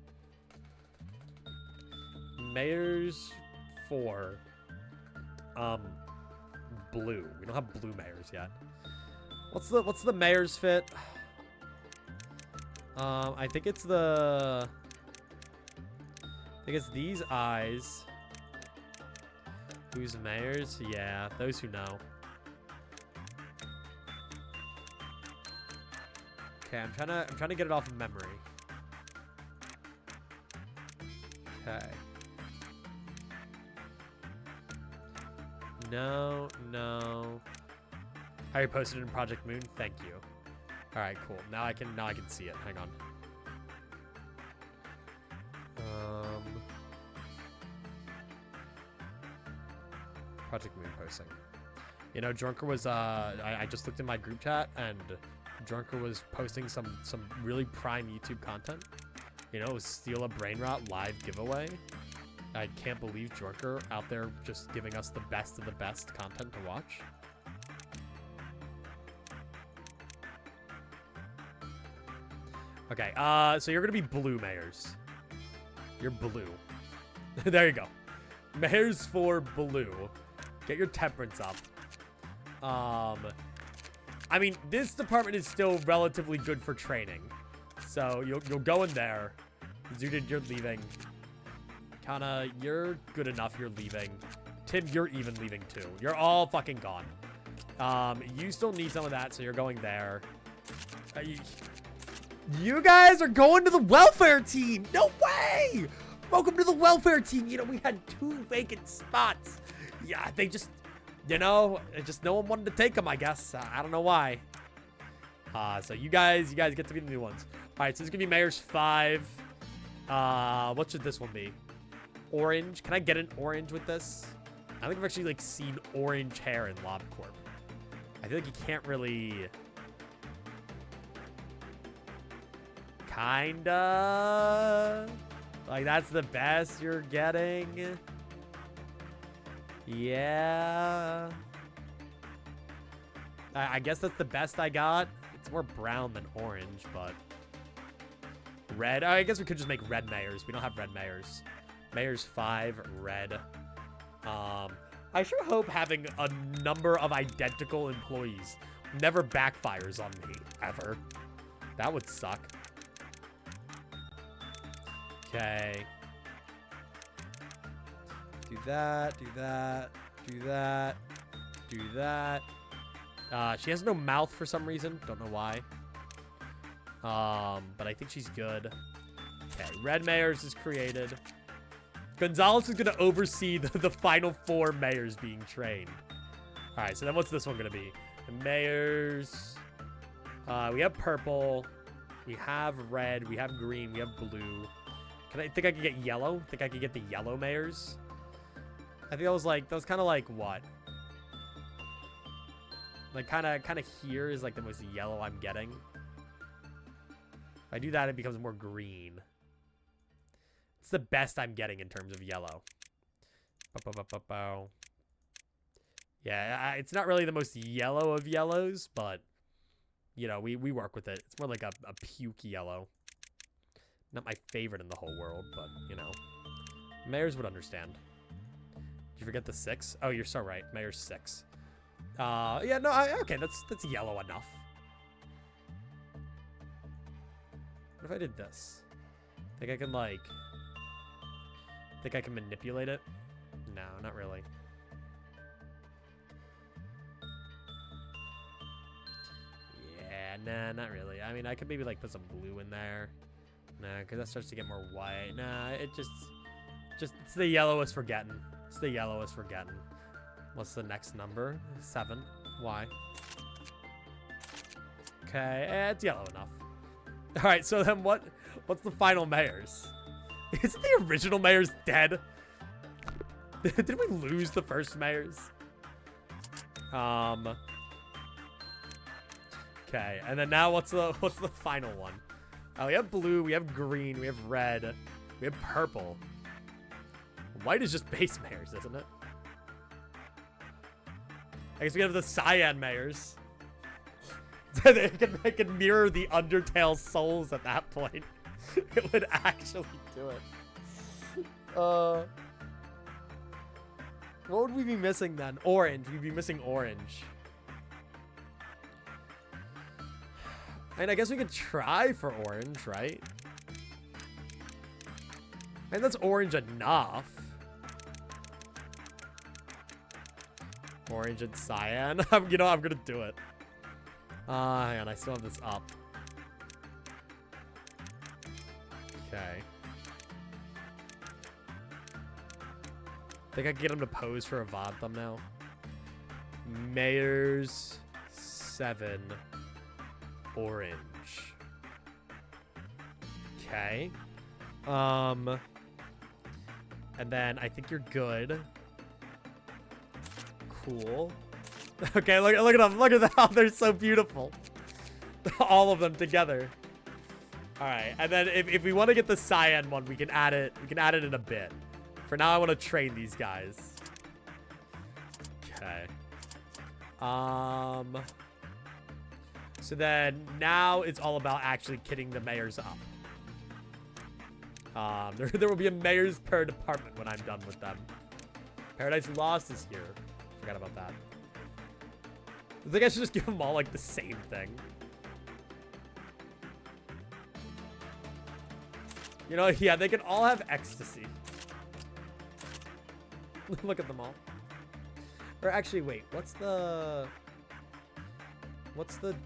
4. Blue. We don't have blue mayors yet. What's the mayor's fit? I think it's these eyes. Who's mayors? Yeah, those who know. Okay, I'm trying to get it off of memory. Okay. No. How you posted in Project Moon? Thank you. All right, cool. Now I can see it. Hang on. Project Moon posting. You know, Drunker was I just looked in my group chat and Drunker was posting some really prime YouTube content. You know, it was Steal a Brain Rot live giveaway. I can't believe Drunker out there just giving us the best of the best content to watch. Okay, so you're gonna be blue mayors. You're blue. There you go. Mayors for blue. Get your temperance up. I mean, this department is still relatively good for training. So you'll go in there. Zudid, you're leaving. Kana, you're good enough. You're leaving. Tim, you're even leaving too. You're all fucking gone. You still need some of that, so you're going there. You guys are going to the welfare team. No way. Welcome to the welfare team. You know, we had 2 vacant spots. Yeah, they just, you know, just no one wanted to take them, I guess. I don't know why. So you guys get to be the new ones. All right, so this is gonna be Mayor's 5. What should this one be? Orange. Can I get an orange with this? I think I've actually like seen orange hair in LobCorp. I feel like you can't really. Kinda. Like that's the best you're getting. Yeah. I guess that's the best I got. It's more brown than orange, but red. I guess we could just make red mayors. We don't have red mayors. Mayor's 5, red. I sure hope having a number of identical employees never backfires on me, ever. That would suck. Okay. Do that, do that, do that, do that. She has no mouth for some reason. Don't know why. But I think she's good. Okay, Red Mayors is created. Gonzalez is going to oversee the final 4 mayors being trained. All right, so then what's this one going to be? The mayors. We have purple. We have red. We have green. We have blue. Think I could get yellow? Think I could get the yellow mayors? I think that was kind of like what? Like kind of here is like the most yellow I'm getting. If I do that, it becomes more green. It's the best I'm getting in terms of yellow. Yeah, it's not really the most yellow of yellows, but you know, we work with it. It's more like a puke yellow. Not my favorite in the whole world, but you know, mayors would understand. Did you forget the 6? Oh, you're so right. Mayor's 6. Yeah, no, okay, that's yellow enough. What if I did this? Think I can like? Think I can manipulate it? No, not really. Yeah, nah, not really. I mean, I could maybe like put some blue in there. Nah, because that starts to get more white. Nah, it just it's the yellowest we're getting. It's the yellowest we're getting. What's the next number? 7. Why? Okay, it's yellow enough. All right, so then what's the final mayors? Isn't the original mayors dead? Did we lose the first mayors? Okay, and then now what's the final one? Oh, we have blue, we have green, we have red, we have purple. White is just base mayors, isn't it? I guess we have the cyan mayors. they can mirror the Undertale souls at that point. It would actually do it. What would we be missing then? Orange. We'd be missing orange. And I guess we could try for orange, right? And that's orange enough. Orange and cyan. You know, I'm gonna do it. Hang on, I still have this up. Okay. Think I can get him to pose for a VOD thumbnail. Mayors 7 orange. Okay. And then I think you're good. Cool. Okay, look at them. Look at them. Oh, they're so beautiful. All of them together. All right, and then if we want to get the cyan one, we can add it. We can add it in a bit. For now, I want to train these guys. Okay. So then now it's all about actually kitting the mayors up. There will be a mayors per department when I'm done with them. Paradise Lost is here. Forgot about that. I think I should just give them all like the same thing. You know, yeah, they can all have ecstasy. Look at them all. Or actually, wait, what's the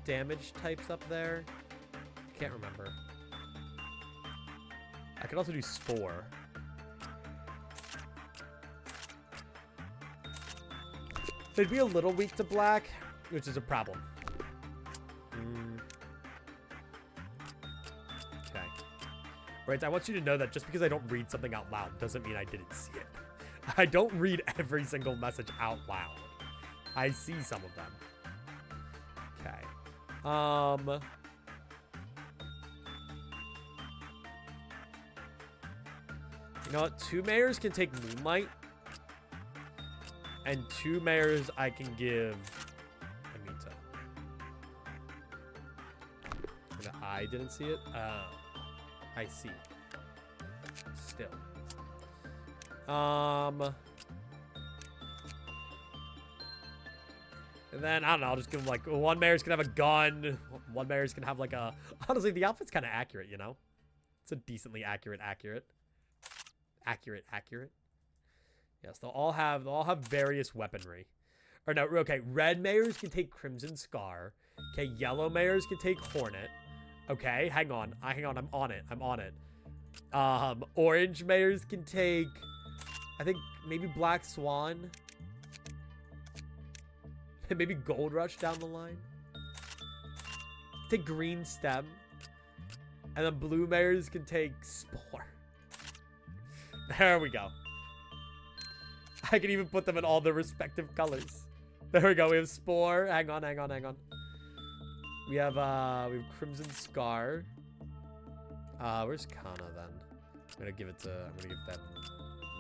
damage types up there? Can't remember. I could also do Spore. They'd be a little weak to black, which is a problem. Okay. Right, I want you to know that just because I don't read something out loud doesn't mean I didn't see it. I don't read every single message out loud. I see some of them. Okay. You know what? 2 mayors can take Moonlight. And 2 mayors I can give Amita. And I didn't see it? I see. Still. And then, I don't know, I'll just give them, like, 1 mayor's gonna have a gun. 1 mayor's gonna have, like, a... Honestly, the outfit's kind of accurate, you know? It's a decently accurate. Yes, they'll all have various weaponry. Or no, okay, red mayors can take Crimson Scar. Okay, yellow mayors can take Hornet. Okay, hang on, I'm on it. Orange mayors can take, I think, maybe Black Swan. Maybe Gold Rush down the line. Take Green Stem. And then blue mayors can take Spore. There we go. I can even put them in all their respective colors. There we go. We have Spore. Hang on. We have Crimson Scar. Where's Kana then? I'm gonna give them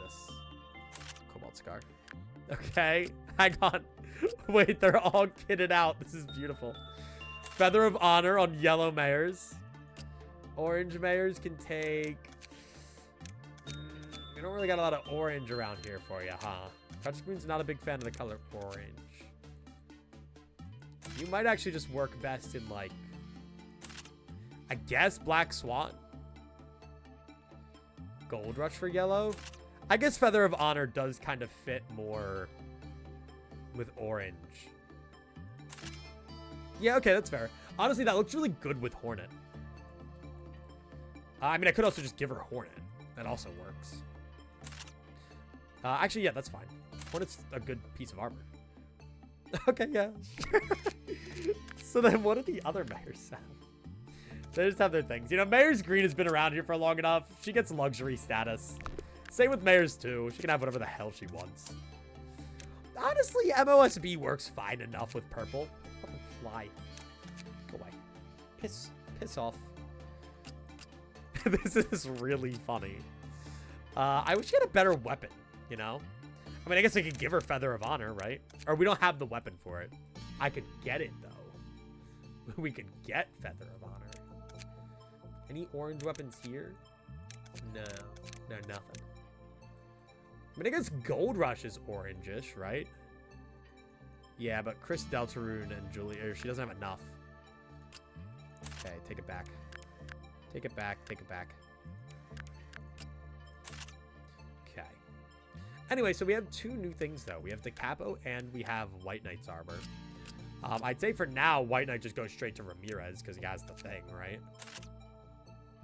this Cobalt Scar. Okay. Hang on. Wait, they're all kitted out. This is beautiful. Feather of Honor on yellow mayors. Orange mayors can take... We don't really got a lot of orange around here for you, huh? Touchscreen's not a big fan of the color orange. You might actually just work best in, like... I guess Black Swan? Gold Rush for yellow? I guess Feather of Honor does kind of fit more with orange. Yeah, okay, that's fair. Honestly, that looks really good with Hornet. I mean, I could also just give her Hornet. That also works. Actually, yeah, that's fine. Hornet's a good piece of armor. Okay, yeah. So then what do the other mayors have? They just have their things. You know, Mayor's Green has been around here for long enough. She gets luxury status. Same with Mayor's 2. She can have whatever the hell she wants. Honestly, MOSB works fine enough with purple. Fucking fly. Go away. Piss off. This is really funny. I wish she had a better weapon, you know? I mean, I guess I could give her Feather of Honor, right? Or we don't have the weapon for it. I could get it, though. We could get Feather of Honor. Any orange weapons here? No, nothing. I mean, I guess Gold Rush is orangish, right? Yeah, but Chris Deltarune and Julia, she doesn't have enough. Okay, take it back. Take it back. Okay. Anyway, so we have 2 new things, though. We have the Capo and we have White Knight's armor. I'd say for now, White Knight just goes straight to Ramirez because he has the thing, right?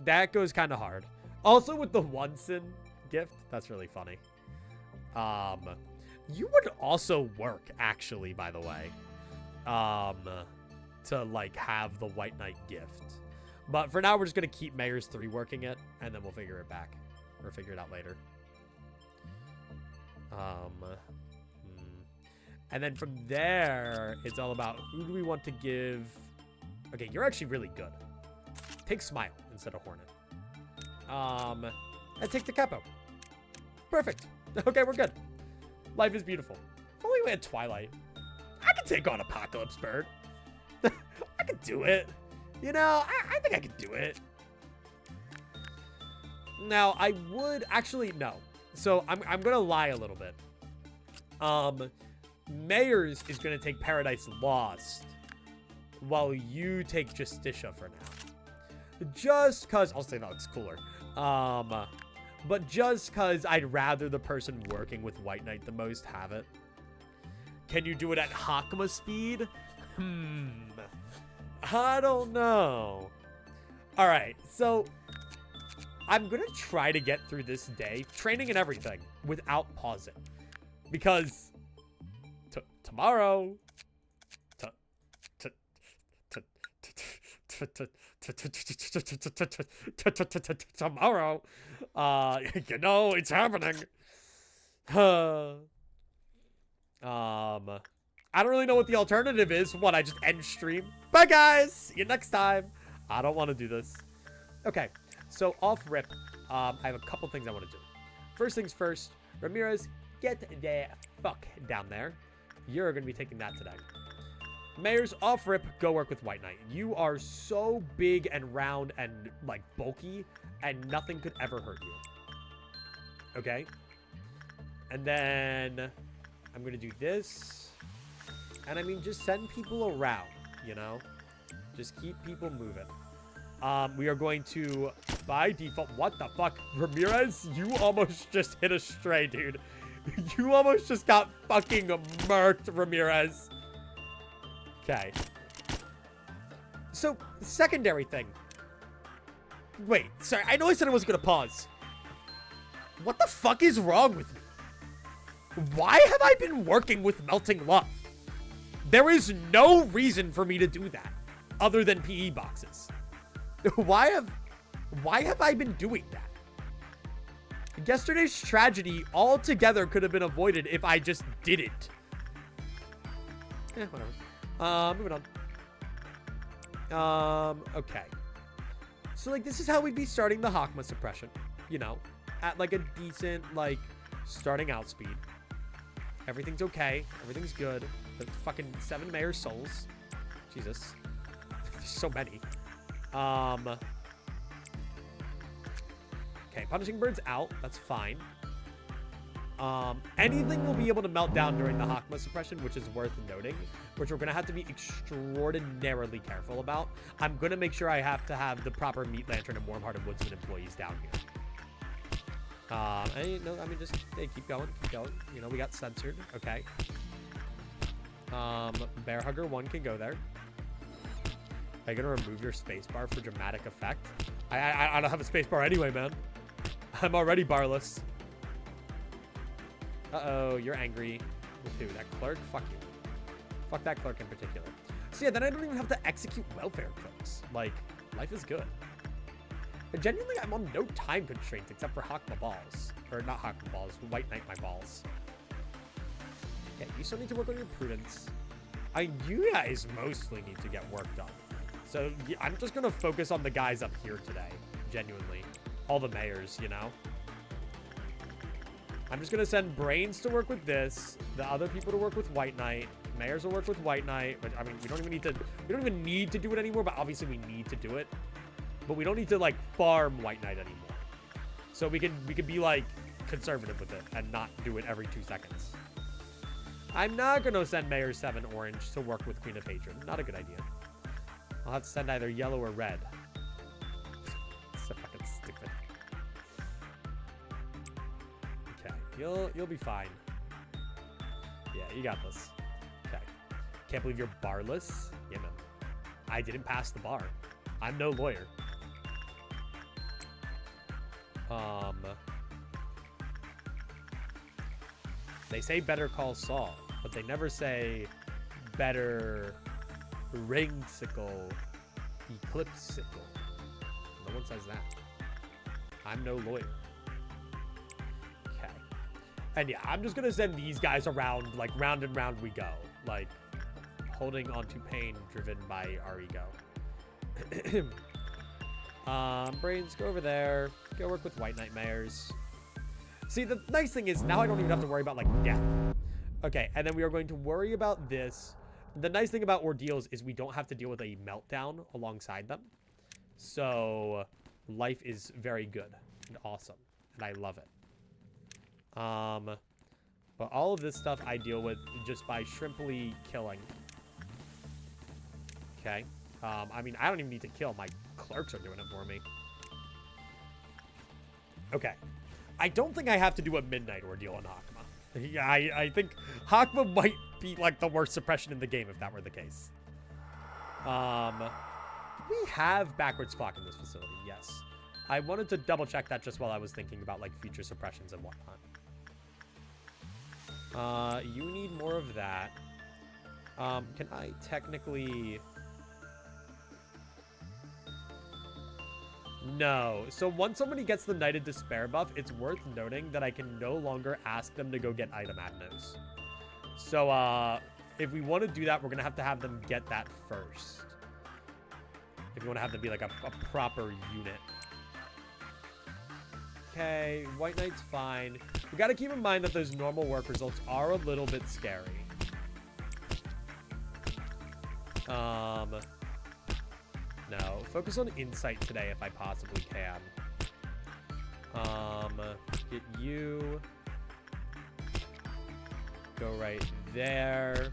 That goes kind of hard. Also, with the Onsen gift, that's really funny. You would also work, actually, by the way, to, like, have the White Knight gift. But for now, we're just going to keep Mayor's 3 working it, and then we'll figure it back. Or figure it out later. And then from there, it's all about who do we want to give... Okay, you're actually really good. Take Smile instead of Hornet. And take the Capo. Perfect. Okay, we're good. Life is beautiful. If only we had Twilight. I could take on Apocalypse Bird. I I could do it. You know, I think I could do it. Now, I would actually, no. So I'm going to lie a little bit. Mayors is going to take Paradise Lost while you take Justicia for now. Just because, I'll say that looks cooler. But just because I'd rather the person working with White Knight the most have it. Can you do it at Hokma speed? I don't know. All right, so I'm going to try to get through this day, training and everything, without pausing. Because tomorrow... tomorrow, you know, it's happening. I don't really know what the alternative is. What, I just end stream? Bye, guys. See you next time. I don't want to do this. Okay, so off rip, I have a couple things I want to do. First things first, Ramirez, get the fuck down there. You're going to be taking that today. Mayor's off rip, go work with White Knight. You are so big and round and like bulky, and nothing could ever hurt you. Okay? And then I'm going to do this. And I mean, just send people around, you know? Just keep people moving. We are going to, by default, what the fuck? Ramirez, you almost just hit a stray, dude. You almost just got fucking murked, Ramirez. Okay. So, secondary thing. Wait, sorry, I know I said I wasn't gonna pause. What the fuck is wrong with me? Why have I been working with Melting Love? There is no reason for me to do that, other than PE boxes. Why have I been doing that? Yesterday's tragedy altogether could have been avoided if I just didn't. Whatever. Moving on. Okay. So, like, this is how we'd be starting the Hokma suppression. You know, at, like, a decent, like, starting out speed. Everything's okay. Everything's good. The fucking 7 mayor souls. Jesus. There's so many. Okay, Punishing Bird's out. That's fine. Anything will be able to melt down during the Hokma suppression, which is worth noting, which we're going to have to be extraordinarily careful about. I'm going to make sure I have to have the proper Meat Lantern and Warm-Hearted Woodsman employees down here. No, I mean, just, hey, keep going. You know, we got censored. Okay. Bear Hugger 1 can go there. Are you going to remove your spacebar for dramatic effect? I don't have a spacebar anyway, man. I'm already barless. Uh-oh, you're angry. With who? That clerk? Fuck you. Fuck that clerk in particular. So yeah, then I don't even have to execute welfare clerks. Like, life is good. And genuinely, I'm on no time constraints except for Hokma balls. Or not Hokma balls, White Knight my balls. Yeah, you still need to work on your prudence. You guys mostly need to get work done. So yeah, I'm just going to focus on the guys up here today. Genuinely. All the mayors, you know? I'm just going to send Brains to work with this, the other people to work with White Knight, mayors will work with White Knight, but I mean, we don't even need to do it anymore, but obviously we need to do it. But we don't need to like farm White Knight anymore. So we can be like conservative with it and not do it every 2 seconds. I'm not going to send Mayor 7 Orange to work with Queen of Hatred. Not a good idea. I'll have to send either yellow or red. So fucking stupid. Okay, you'll be fine. Yeah, you got this. Okay. Can't believe you're barless. Yeah, man. I didn't pass the bar. I'm no lawyer. They say Better Call Saul, but they never say Better Ringsicle Eclipsicle. No one says that. I'm no lawyer. Okay. And yeah, I'm just gonna send these guys around, like round and round we go. Like holding onto pain driven by our ego. Brains, go over there. Go work with White Knight mayors. See, the nice thing is now I don't even have to worry about like death. Okay, and then we are going to worry about this The nice thing about ordeals is we don't have to deal with a meltdown alongside them. So life is very good and awesome, and I love it. But all of this stuff I deal with just by shrimply killing. Okay. I mean, I don't even need to kill. My clerks are doing it for me. Okay. I don't think I have to do a midnight ordeal on Hokma. Yeah, I think Hokma might be like the worst suppression in the game if that were the case. We have backwards clock in this facility, yes. I wanted to double check that just while I was thinking about like future suppressions and whatnot. You need more of that. Can I technically... No. So once somebody gets the Knighted Despair buff, it's worth noting that I can no longer ask them to go get item adnos. So, if we want to do that, we're going to have them get that first. If you want to have them be like a proper unit. Okay, White Knight's fine. We got to keep in mind that those normal work results are a little bit scary. No, focus on insight today if I possibly can. Get you. Go right there.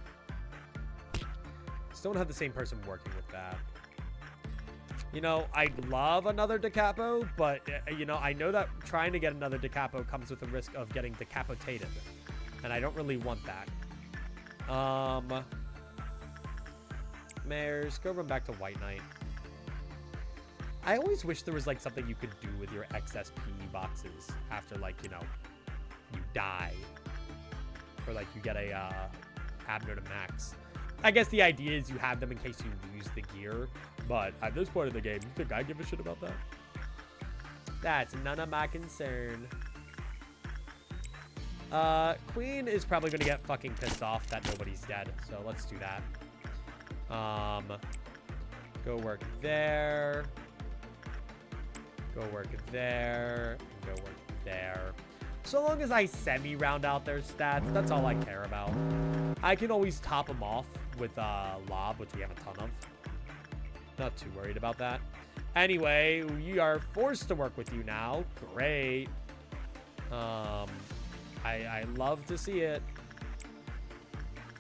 Still don't have the same person working with that. You know, I'd love another decapo, but, you know, I know that trying to get another decapo comes with the risk of getting decapitated. And I don't really want that. Mares, go run back to White Knight. I always wish there was, like, something you could do with your excess PE boxes after, like, you know, you die. Or, like, you get a, Abner to max. I guess the idea is you have them in case you lose the gear. But at this point of the game, you think I give a shit about that? That's none of my concern. Queen is probably going to get fucking pissed off that nobody's dead. So let's do that. Go work there. Go work there. And go work there. So long as I semi-round out their stats, that's all I care about. I can always top them off with Lob, which we have a ton of. Not too worried about that. Anyway, we are forced to work with you now. Great. I love to see it.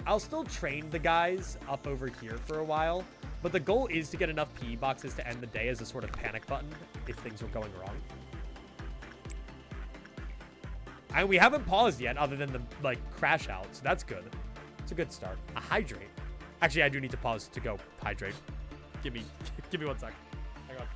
I'll still train the guys up over here for a while, but the goal is to get enough PE boxes to end the day as a sort of panic button if things were going wrong. And we haven't paused yet other than the, like, crash out, so that's good. It's a good start. A hydrate. Actually, I do need to pause to go hydrate. Give me 1 sec. Hang on.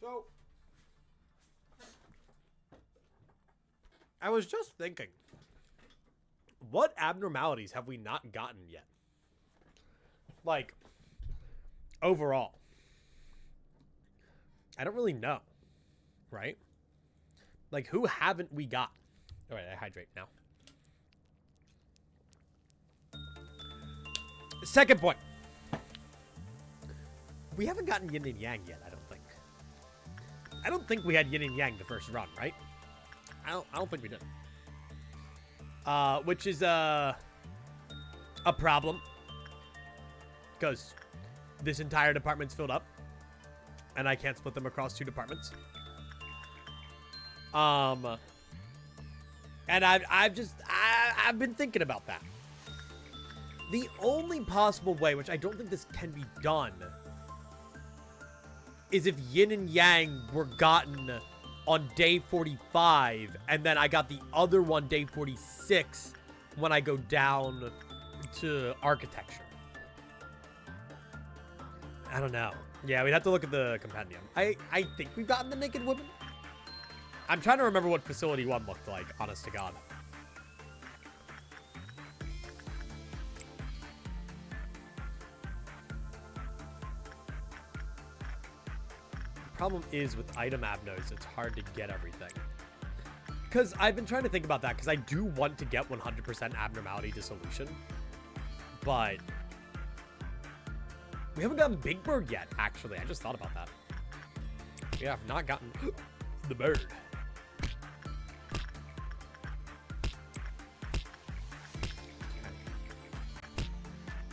So, I was just thinking, what abnormalities have we not gotten yet? Like, overall. I don't really know, right? Like, who haven't we got? All right, I hydrate now. Second point. We haven't gotten yin and yang yet, I don't think. I don't think we had yin and yang the first run, right? I don't think we did. Which is a problem. Because this entire department's filled up. And I can't split them across 2 departments. And I've been thinking about that. The only possible way, which I don't think this can be done, is if yin and yang were gotten on day 45, and then I got the other one day 46 when I go down to architecture. I don't know. Yeah, we'd have to look at the compendium. I think we've gotten the naked women. I'm trying to remember what facility 1 looked like, honest to God. Problem is with item abnos, it's hard to get everything. Because I've been trying to think about that, because I do want to get 100% abnormality dissolution. But we haven't gotten Big Bird yet, actually. I just thought about that. Yeah, I've not gotten the bird.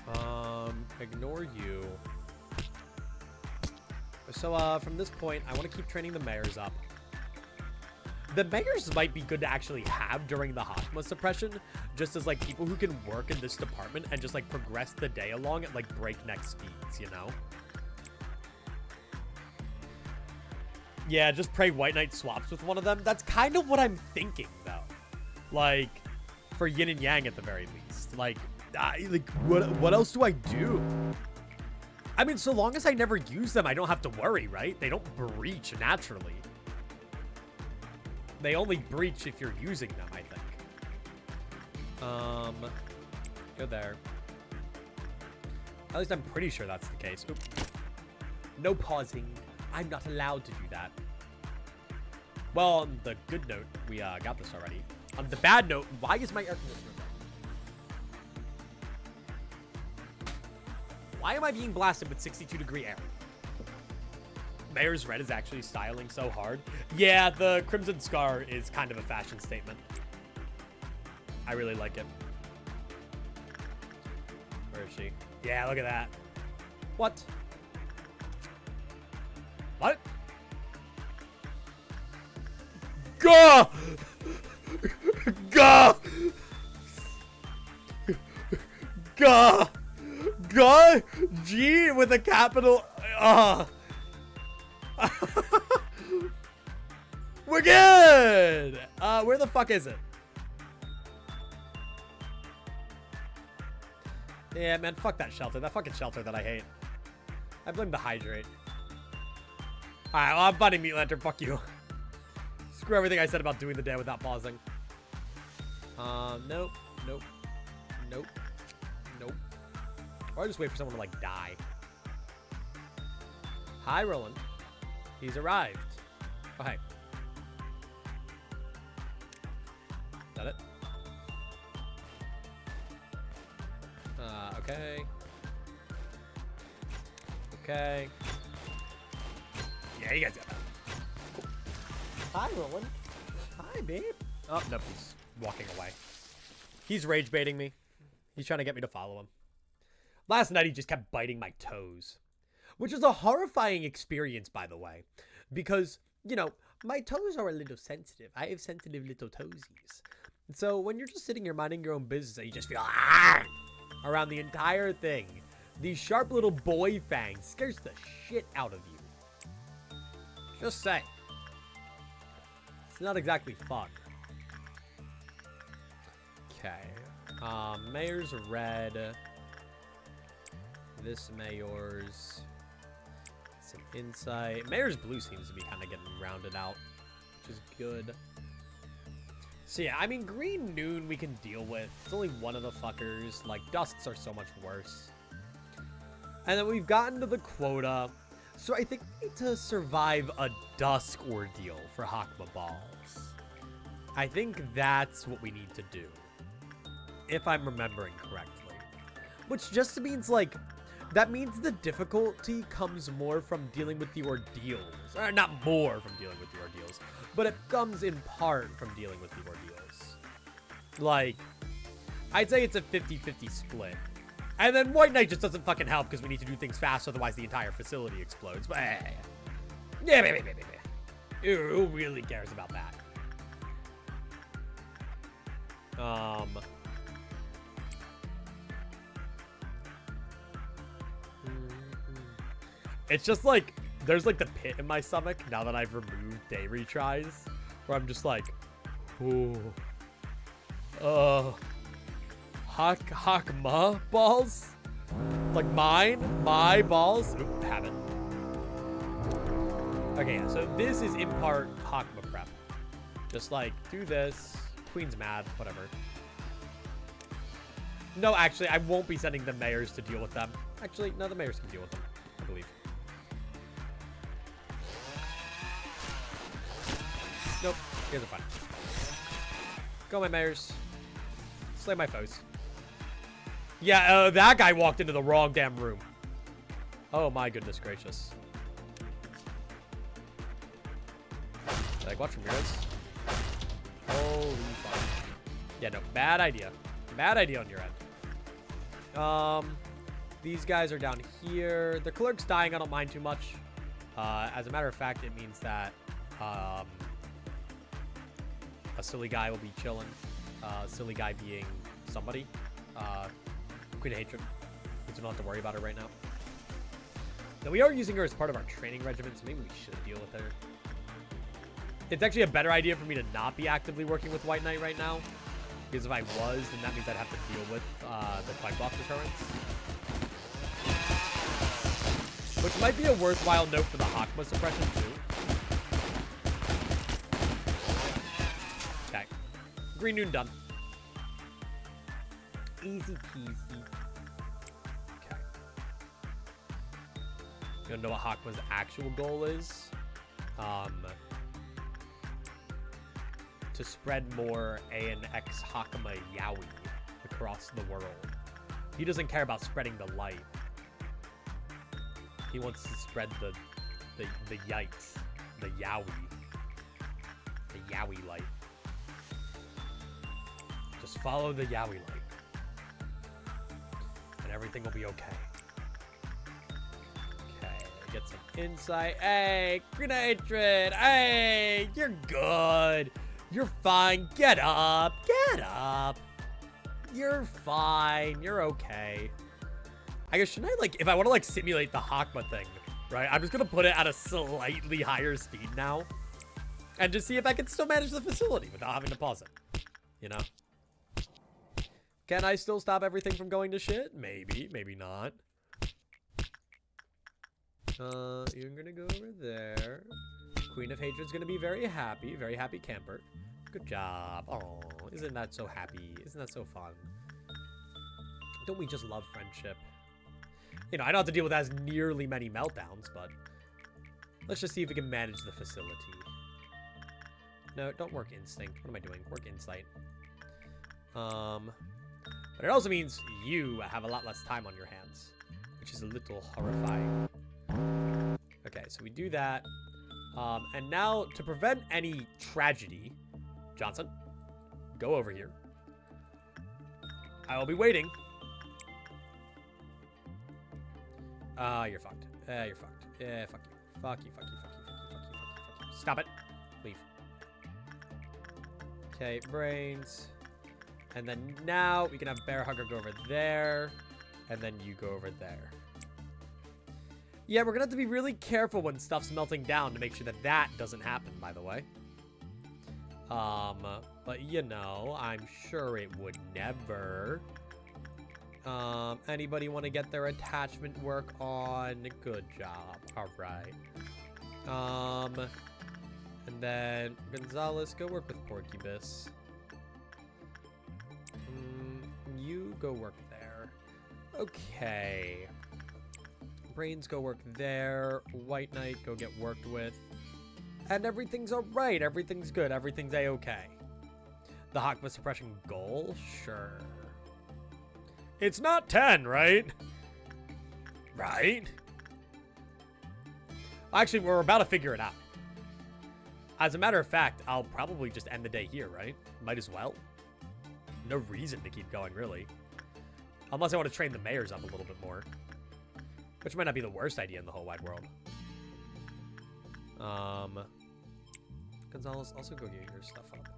Okay. Ignore you. So, from this point, I want to keep training the mayors up. The mayors might be good to actually have during the Hokma suppression, just as, like, people who can work in this department and just, like, progress the day along at, like, breakneck speeds, you know? Yeah, just pray White Knight swaps with one of them. That's kind of what I'm thinking, though. Like, for yin and yang at the very least. Like, what else do I do? I mean, so long as I never use them, I don't have to worry, right? They don't breach naturally. They only breach if you're using them, I think. Go there. At least I'm pretty sure that's the case. Oop. No pausing. I'm not allowed to do that. Well, on the good note, we got this already. On the bad note, why is my air conditioner on? Why am I being blasted with 62-degree air? Mayor's Red is actually styling so hard. Yeah, the Crimson Scar is kind of a fashion statement. I really like it. Where is she? Yeah, look at that. What? What? Gah! Gah! Gah! Gah! G with a capital. We're good! Where the fuck is it? Yeah, man, fuck that shelter. That fucking shelter that I hate. I blame the hydrate. Alright, well, I'm fighting Meat Lantern. Fuck you. Screw everything I said about doing the day without pausing. Nope. Nope. Nope. Nope. Or I just wait for someone to, like, die. Hi, Roland. He's arrived. Oh, hey. Is that it? Okay. Okay. Yeah, you guys got that. Cool. Hi, Roland. Hi, babe. Oh, nope, he's walking away. He's rage baiting me. He's trying to get me to follow him. Last night, he just kept biting my toes. Which is a horrifying experience, by the way. Because, you know, my toes are a little sensitive. I have sensitive little toesies. And so when you're just sitting here minding your own business, you just feel around the entire thing. These sharp little boy fangs scares the shit out of you. Just say. It's not exactly fun. Okay. Mayor's red. This mayor's. It's an insight. Mayor's blue seems to be kind of getting rounded out, which is good. So yeah, I mean, green noon we can deal with. It's only one of the fuckers. Like, dusks are so much worse. And then we've gotten to the quota. So I think we need to survive a dusk ordeal for Hokma balls. I think that's what we need to do. If I'm remembering correctly. Which just means, like, that means the difficulty comes more from dealing with the ordeals. Or not more from dealing with the ordeals. But it comes in part from dealing with the ordeals. Like, I'd say it's a 50-50 split. And then White Knight just doesn't fucking help because we need to do things fast, otherwise the entire facility explodes. But yeah, who really cares about that? It's just like, there's like the pit in my stomach now that I've removed day retries, where I'm just like, ooh, Hokma balls? Like my balls? Oop, have it. Okay, yeah, so this is in part Hokma prep. Just like, do this, Queen's mad, whatever. No, actually, I won't be sending the mayors to deal with them. Actually, no, the mayors can deal with them, I believe. Nope, you guys are fine. Go, my mayors. Slay my foes. Yeah, that guy walked into the wrong damn room. Oh my goodness gracious. Like, watch from yours. Holy fuck. Yeah, no, bad idea. Bad idea on your end. These guys are down here. The clerk's dying, I don't mind too much. As a matter of fact, it means that a silly guy will be chilling. Silly guy being somebody. Queen of Hatred. We don't have to worry about her right now. Now, we are using her as part of our training regimen, so maybe we should deal with her. It's actually a better idea for me to not be actively working with White Knight right now. Because if I was, then that means I'd have to deal with the fight block deterrents. Which might be a worthwhile note for the Hokma suppression, too. Okay. Green Noon done. Easy peasy. Okay. You wanna know what Hokma's actual goal is? To spread more A and X Hokma Yaoi across the world. He doesn't care about spreading the light. He wants to spread the yites, the Yaoi. The Yaoi light. Just follow the Yaoi light. And everything will be okay. Okay, get some insight. Hey, Green Hatred. Hey, you're good. You're fine. Get up. Get up. You're fine. You're okay. I guess, shouldn't I, like, if I want to, like, simulate the Hokma thing, right? I'm just going to put it at a slightly higher speed now. And just see if I can still manage the facility without having to pause it. You know? Can I still stop everything from going to shit? Maybe. Maybe not. You're going to go over there. Queen of Hatred's going to be very happy camper. Good job. Oh, isn't that so happy? Isn't that so fun? Don't we just love friendship? You know, I don't have to deal with as nearly many meltdowns, but let's just see if we can manage the facility. No, don't work instinct. What am I doing? Work insight. But it also means you have a lot less time on your hands, which is a little horrifying. Okay, so we do that. And now, to prevent any tragedy, Johnson, go over here. I will be waiting. You're fucked. You're fucked. Yeah, fuck you. Fuck you, fuck you, fuck you, fuck you, fuck you, fuck you, fuck you. Stop it. Leave. Okay, brains. And then now, we can have Bear Hugger go over there. And then you go over there. Yeah, we're gonna have to be really careful when stuff's melting down to make sure that that doesn't happen, by the way. But you know, I'm sure it would never. Anybody want to get their attachment work on? Good job. All right. And then Gonzalez, go work with Porcubus. You go work there. Okay. Brains, go work there. White Knight, go get worked with. And everything's alright. Everything's good. Everything's a-okay. The Hokma suppression goal? Sure. It's not 10, right? Right? Actually, we're about to figure it out. As a matter of fact, I'll probably just end the day here, right? Might as well. No reason to keep going, really. Unless I want to train the mayors up a little bit more. Which might not be the worst idea in the whole wide world. Gonzalez, also go get your stuff up.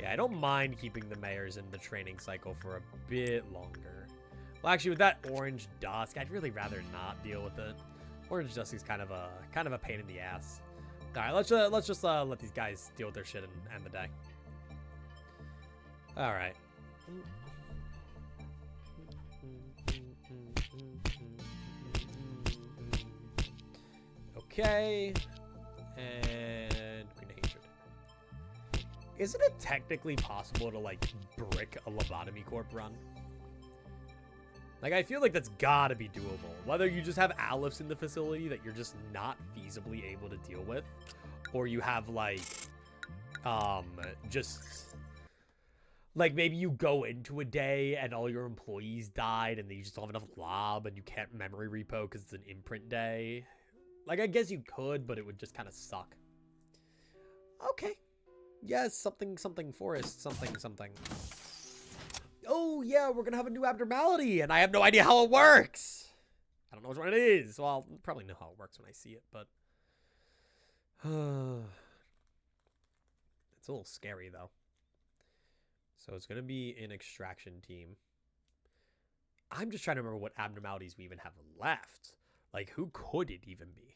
Yeah, I don't mind keeping the mayors in the training cycle for a bit longer. Well, actually, with that orange dusk, I'd really rather not deal with it. Orange dusk is kind of a pain in the ass. All right, let's just let these guys deal with their shit and end the day. All right. Okay. And Queen of Hatred. Isn't it technically possible to, like, brick a Lobotomy Corp run? Like, I feel like that's gotta be doable. Whether you just have Aleph in the facility that you're just not feasibly able to deal with, or you have, like, just, like, maybe you go into a day and all your employees died and you just don't have enough lob and you can't memory repo because it's an imprint day. Like, I guess you could, but it would just kind of suck. Okay. Yes, something forest, something. Oh, yeah, we're going to have a new abnormality, and I have no idea how it works. I don't know which one it is. Well, I'll probably know how it works when I see it, but... it's a little scary, though. So it's going to be an extraction team. I'm just trying to remember what abnormalities we even have left. Like, who could it even be?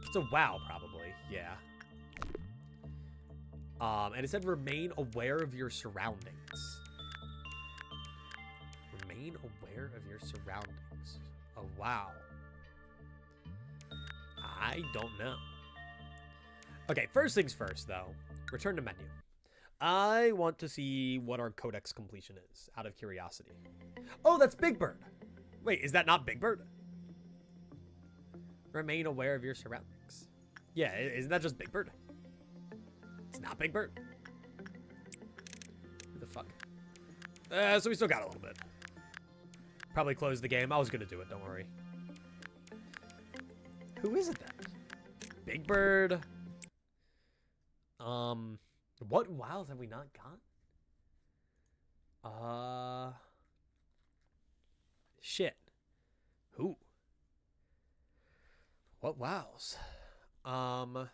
It's a WoW, probably. Yeah. And it said remain aware of your surroundings. Remain aware of your surroundings. Oh, wow. I don't know. Okay, first things first, though. Return to menu. I want to see what our codex completion is, out of curiosity. Oh, that's Big Bird. Wait, is that not Big Bird? Remain aware of your surroundings. Yeah, isn't that just Big Bird? It's not Big Bird. Who the fuck? So we still got a little bit. Probably close the game. I was gonna do it, don't worry. Who is it then? Big Bird. What wows have we not got? Shit. Who? What wows? Want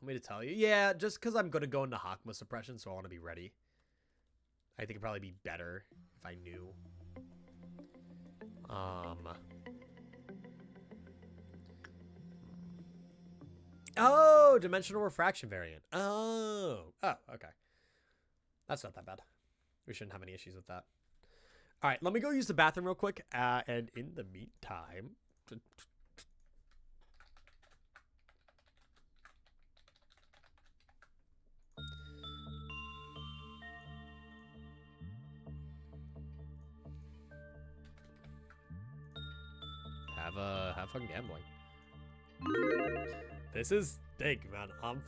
me to tell you? Yeah, just because I'm going to go into Hokma Suppression, so I want to be ready. I think it'd probably be better if I knew. Oh, Dimensional Refraction variant. Oh, okay. That's not that bad. We shouldn't have any issues with that. All right, let me go use the bathroom real quick. And in the meantime... Have fun gambling. This is big, man. I'm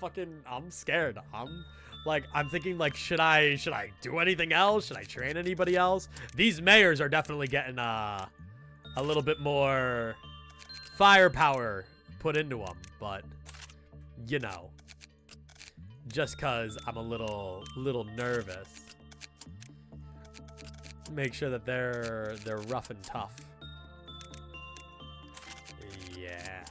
scared. I'm thinking, like, should I do anything else? Should I train anybody else? These mayors are definitely getting a little bit more firepower put into them, but you know, just cause I'm a little nervous. Make sure that they're rough and tough. Yeah.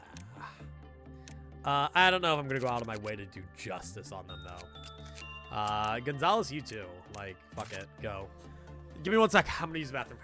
I don't know if I'm gonna go out of my way to do justice on them, though. Gonzalez, you too. Like, fuck it. Go. Give me 1 sec. I'm gonna use the bathroom.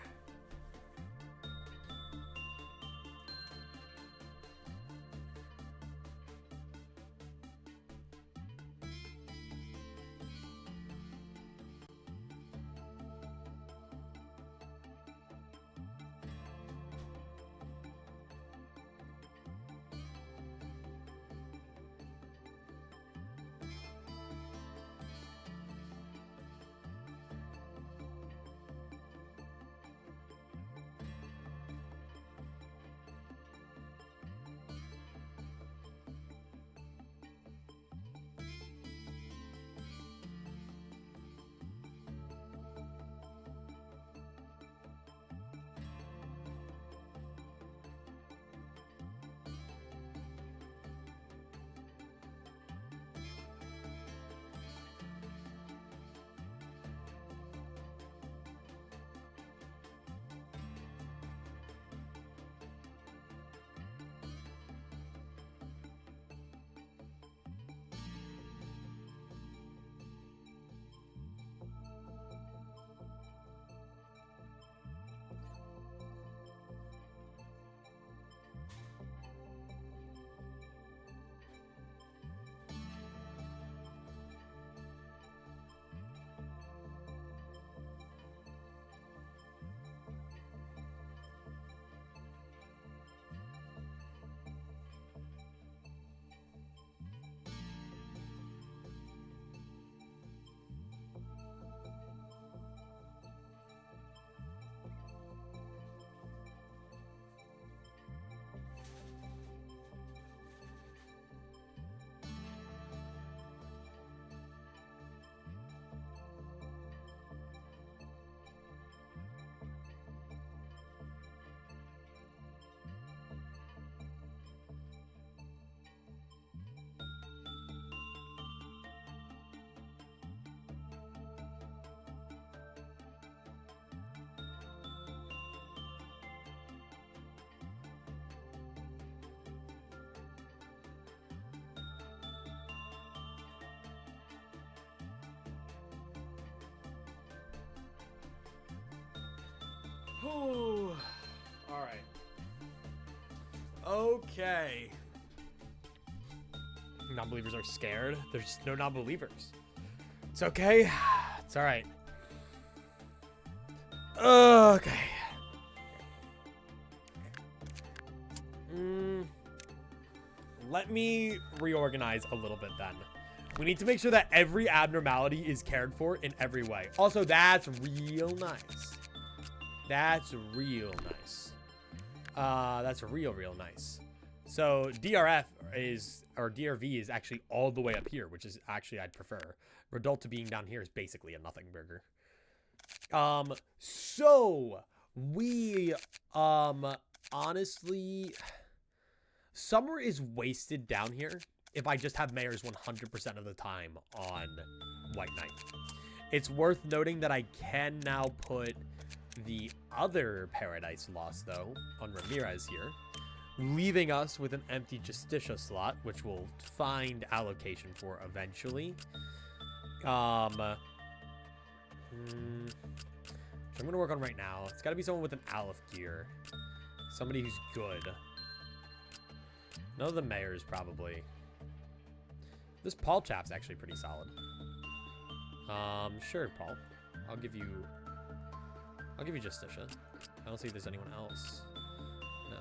All right. Okay. Non-believers are scared. There's just no non-believers. It's okay. It's all right. Okay. Let me reorganize a little bit then. We need to make sure that every abnormality is cared for in every way. Also, that's real nice. That's real nice. That's real nice. So DRF is, or DRV is actually all the way up here, which is actually I'd prefer. Rodolta being down here is basically a nothing burger. So we, honestly, summer is wasted down here if I just have mayors 100% of the time on White Knight. It's worth noting that I can now put the other Paradise Lost, though, on Ramirez here, leaving us with an empty Justicia slot, which we'll find allocation for eventually. Which I'm going to work on right now. It's got to be someone with an Aleph gear. Somebody who's good. None of the mayors, probably. This Paul chap's actually pretty solid. Sure, Paul. I'll give you Justicia. I don't see if there's anyone else. No.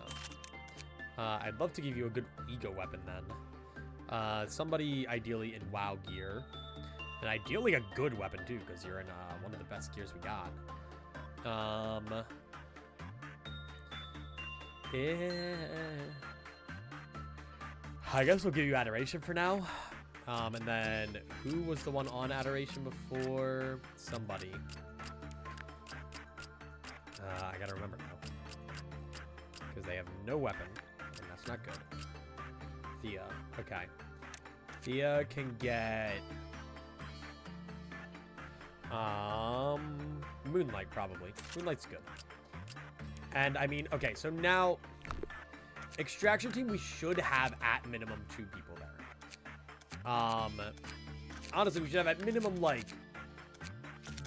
I'd love to give you a good ego weapon then. Somebody ideally in WoW gear. And ideally a good weapon too, because you're in one of the best gears we got. Yeah. I guess we'll give you Adoration for now. And then, who was the one on Adoration before? Somebody. I gotta remember now. Because they have no weapon, and that's not good. Thea. Okay. Thea can get... Moonlight, probably. Moonlight's good. And, I mean, okay, so now... Extraction team, we should have at minimum 2 people there. Honestly, we should have at minimum, like,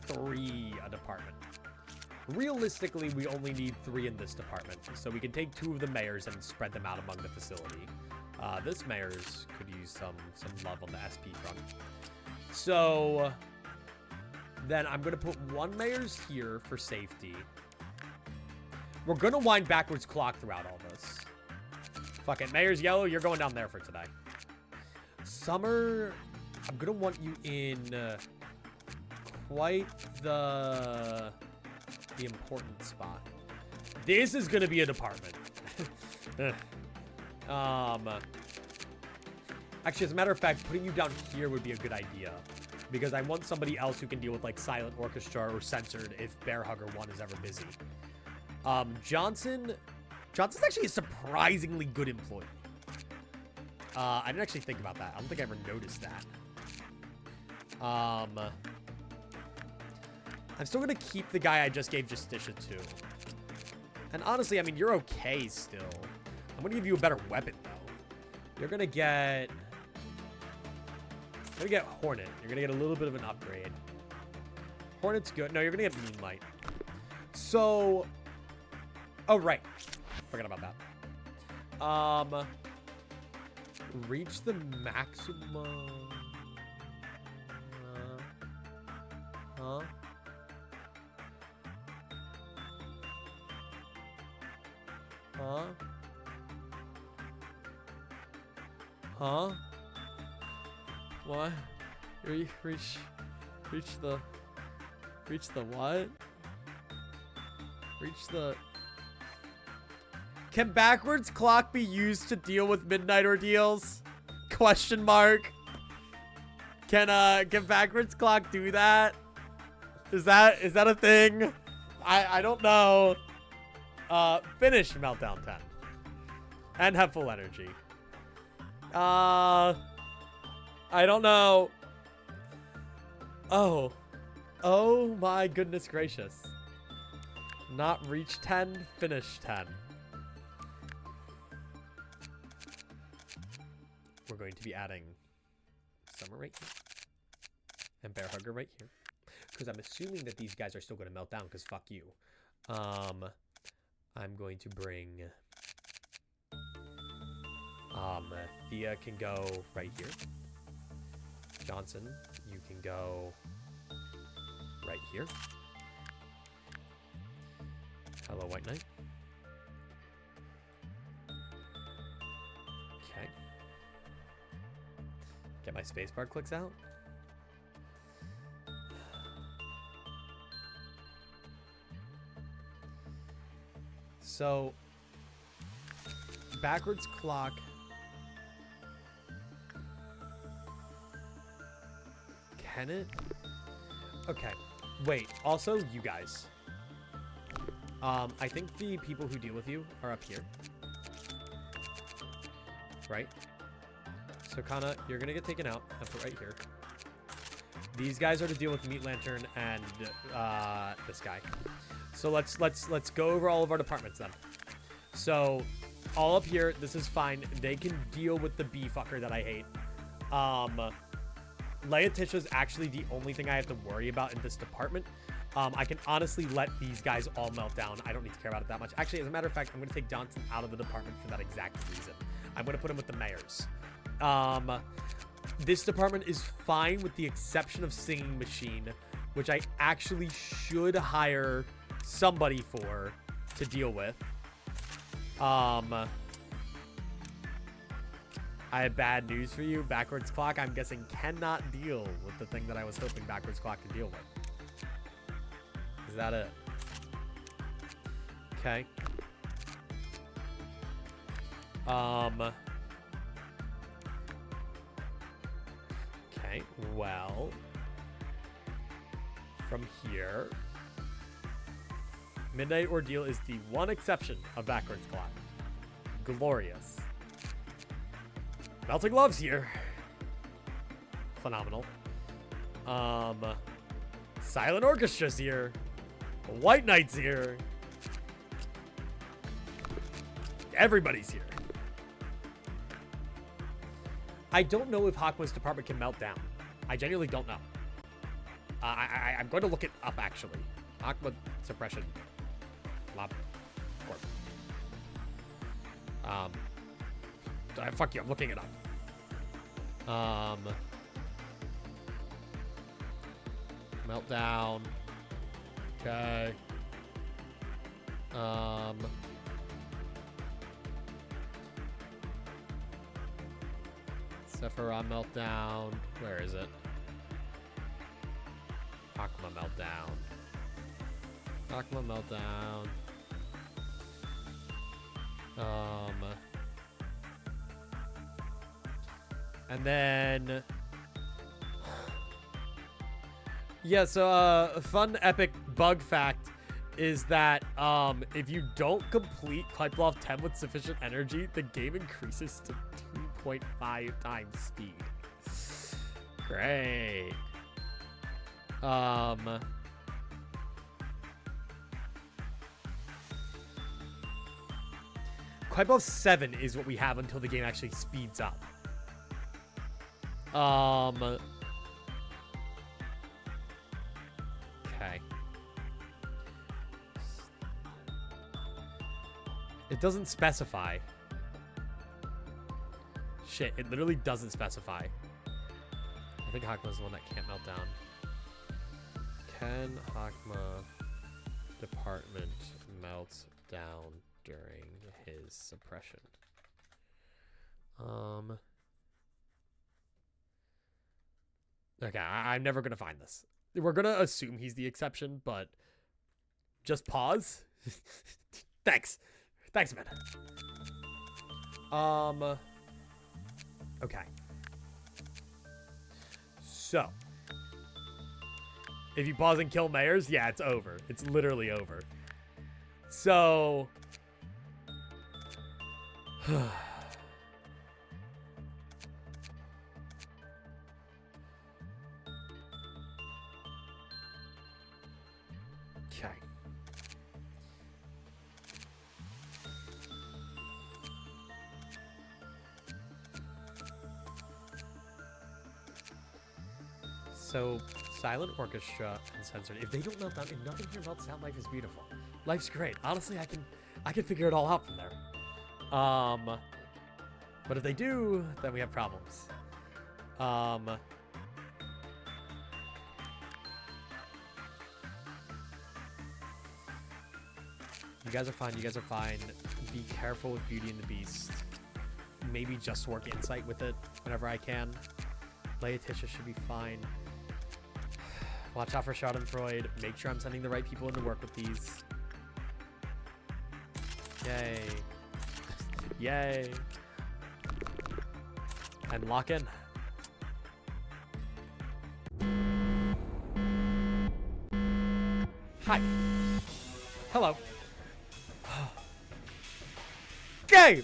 3 a department. Realistically, we only need 3 in this department, so we can take 2 of the mayors and spread them out among the facility. This mayor's could use some love on the SP front. So, then I'm going to put 1 mayor's here for safety. We're going to wind backwards clock throughout all this. Fuck it. Mayor's yellow, you're going down there for today. Summer, I'm going to want you in quite the important spot. This is going to be a department. Actually, as a matter of fact, putting you down here would be a good idea. Because I want somebody else who can deal with, like, Silent Orchestra or Censored if Bear Hugger 1 is ever busy. Johnson's actually a surprisingly good employee. I didn't actually think about that. I don't think I ever noticed that. I'm still going to keep the guy I just gave Justicia to. And honestly, I mean, you're okay still. I'm going to give you a better weapon, though. You're going to get... Hornet. You're going to get a little bit of an upgrade. Hornet's good. No, you're going to get Moonlight. So... Oh, right. Forgot about that. Reach the maximum... Huh? What? Reach the what? Reach the... Can backwards clock be used to deal with midnight ordeals? Question mark. Can backwards clock do that? Is that a thing? I don't know. Finish Meltdown 10. And have full energy. I don't know. Oh my goodness gracious. Not reach 10, finish 10. We're going to be adding Summer right here. And Bear Hugger right here. Because I'm assuming that these guys are still going to melt down because fuck you. I'm going to bring Thea can go right here. Johnson, you can go right here. Hello, White Knight. Okay. Get my spacebar clicks out. So, backwards clock. Can it? Okay. Wait, also, you guys. I think the people who deal with you are up here. Right? So, Kana, you're gonna get taken out and put right here. These guys are to deal with Meat Lantern and this guy. So let's go over all of our departments then. So all up here, this is fine. They can deal with the bee fucker that I hate. Leotisha's actually the only thing I have to worry about in this department. I can honestly let these guys all melt down. I don't need to care about it that much. Actually, as a matter of fact, I'm going to take Johnson out of the department for that exact reason. I'm going to put him with the mayors. This department is fine with the exception of Singing Machine, which I actually should hire somebody for to deal with. I have bad news for you. Backwards Clock, I'm guessing, cannot deal with the thing that I was hoping Backwards Clock could deal with. Is that it? Okay. Okay, well, from here, Midnight Ordeal is the one exception of Backwards Clock. Glorious. Melting Love's here. Phenomenal. Silent Orchestra's here. White Knight's here. Everybody's here. I don't know if Hokma's department can melt down. I genuinely don't know. I'm going to look it up, actually. Hokma Suppression Lob Corp. Fuck you, I'm looking it up. Meltdown. Okay. Sephiroth Meltdown. Where is it? Hokma Meltdown. Hokma Meltdown. And then... Yeah, so a fun epic bug fact is that if you don't complete Clypeloft 10 with sufficient energy, the game increases to 2.5 times speed. Great. Clypeloft 7 is what we have until the game actually speeds up. Okay. It doesn't specify. Shit, it literally doesn't specify. I think Hokma's the one that can't melt down. Can Hokma department melt down during his suppression? Okay, I'm never gonna find this. We're gonna assume he's the exception, but just pause. Thanks, man. Okay. So, if you pause and kill mayors, yeah, it's over. It's literally over. So, okay. So, Silent Orchestra and Censored. If they don't melt down, if nothing here melts down, life is beautiful. Life's great. Honestly, I can figure it all out from there. But if they do, then we have problems. You guys are fine. You guys are fine. Be careful with Beauty and the Beast. Maybe just work Insight with it whenever I can. Laetitia should be fine. Watch out for Schadenfreude. Make sure I'm sending the right people in to work with these. Yay. Yay. And lock in. Hi. Hello. Okay.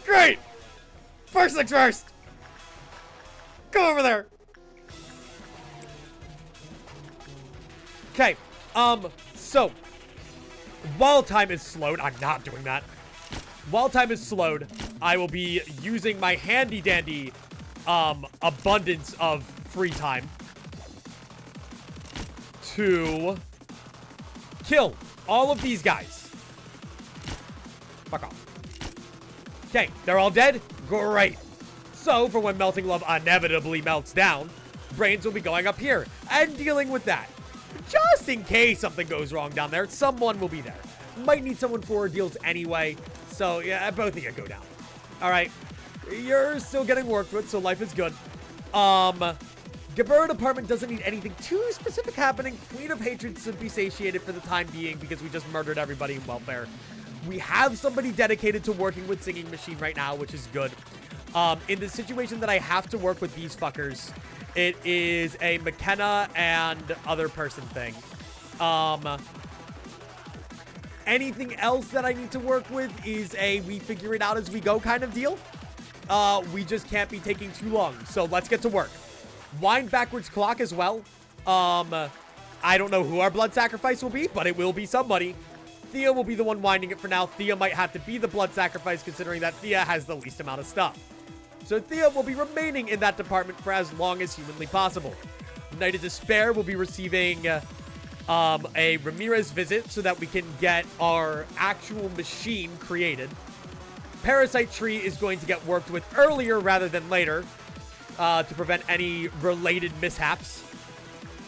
Great. First things first. Go over there. Okay. So while time is slowed, I'm not doing that. While time is slowed, I will be using my handy dandy abundance of free time to kill all of these guys. Fuck off. Okay, they're all dead? Great. So, for when Melting Love inevitably melts down, brains will be going up here and dealing with that. Just in case something goes wrong down there, someone will be there. Might need someone for ordeals anyway, so yeah, both of you go down. Alright, you're still getting worked with, so life is good. Gabura Department doesn't need anything too specific happening. Queen of Hatred should be satiated for the time being because we just murdered everybody in welfare. We have somebody dedicated to working with Singing Machine right now, which is good. In the situation that I have to work with these fuckers, it is a McKenna and other person thing. Anything else that I need to work with is a we figure it out as we go kind of deal. We just can't be taking too long, so let's get to work. Wind backwards clock as well. I don't know who our blood sacrifice will be, but it will be somebody. Thea will be the one winding it for now. Thea might have to be the blood sacrifice considering that Thea has the least amount of stuff. So Thea will be remaining in that department for as long as humanly possible. Night of Despair will be receiving a Ramirez visit so that we can get our actual machine created. Parasite Tree is going to get worked with earlier rather than later to prevent any related mishaps.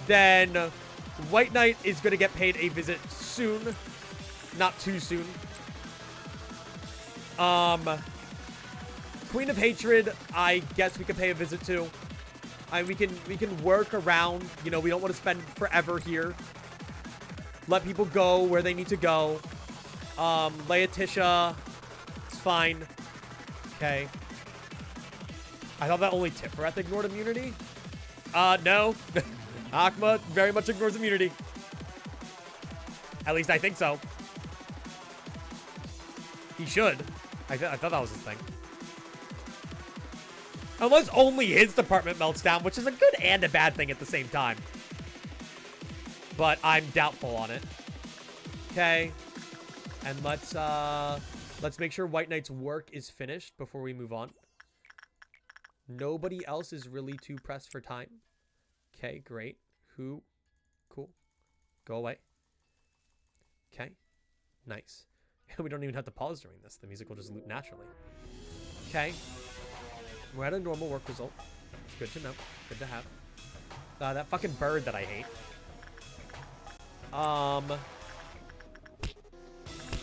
Then White Knight is going to get paid a visit soon. Not too soon. Queen of Hatred, I guess we can pay a visit to. We can work around. You know, we don't want to spend forever here. Let people go where they need to go. Laetitia, it's fine. Okay. I thought that only Tiferet ignored immunity. No. Hokma very much ignores immunity. At least I think so. He should. I thought that was his thing. Unless only his department melts down, which is a good and a bad thing at the same time. But I'm doubtful on it. Okay. And let's make sure White Knight's work is finished before we move on. Nobody else is really too pressed for time. Okay, great. Who? Cool. Go away. Okay. Nice. We don't even have to pause during this. The music will just loop naturally. Okay. We're at a normal work result. It's good to know. Good to have. That fucking bird that I hate.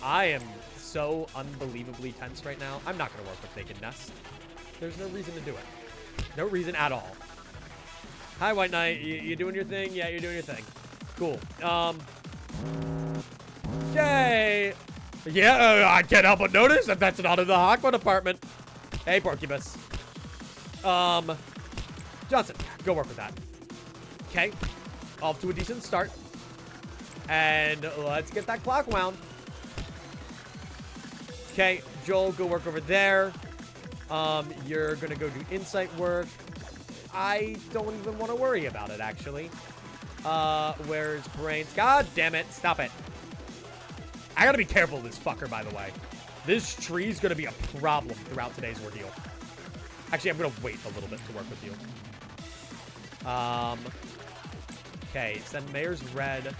I am so unbelievably tense right now. I'm not going to work with Naked Nest. There's no reason to do it. No reason at all. Hi, White Knight. You doing your thing? Yeah, you're doing your thing. Cool. Yay! Yeah, I can't help but notice that that's not in the Hokma department. Hey, Porcubus. Johnson, go work with that. Okay. Off to a decent start. And let's get that clock wound. Okay, Joel, go work over there. You're gonna go do insight work. I don't even want to worry about it, actually. Where's Brains? God damn it. Stop it. I gotta be careful of this fucker, by the way. This tree is gonna be a problem throughout today's ordeal. Actually, I'm gonna wait a little bit to work with you. Okay, send Mayor's Red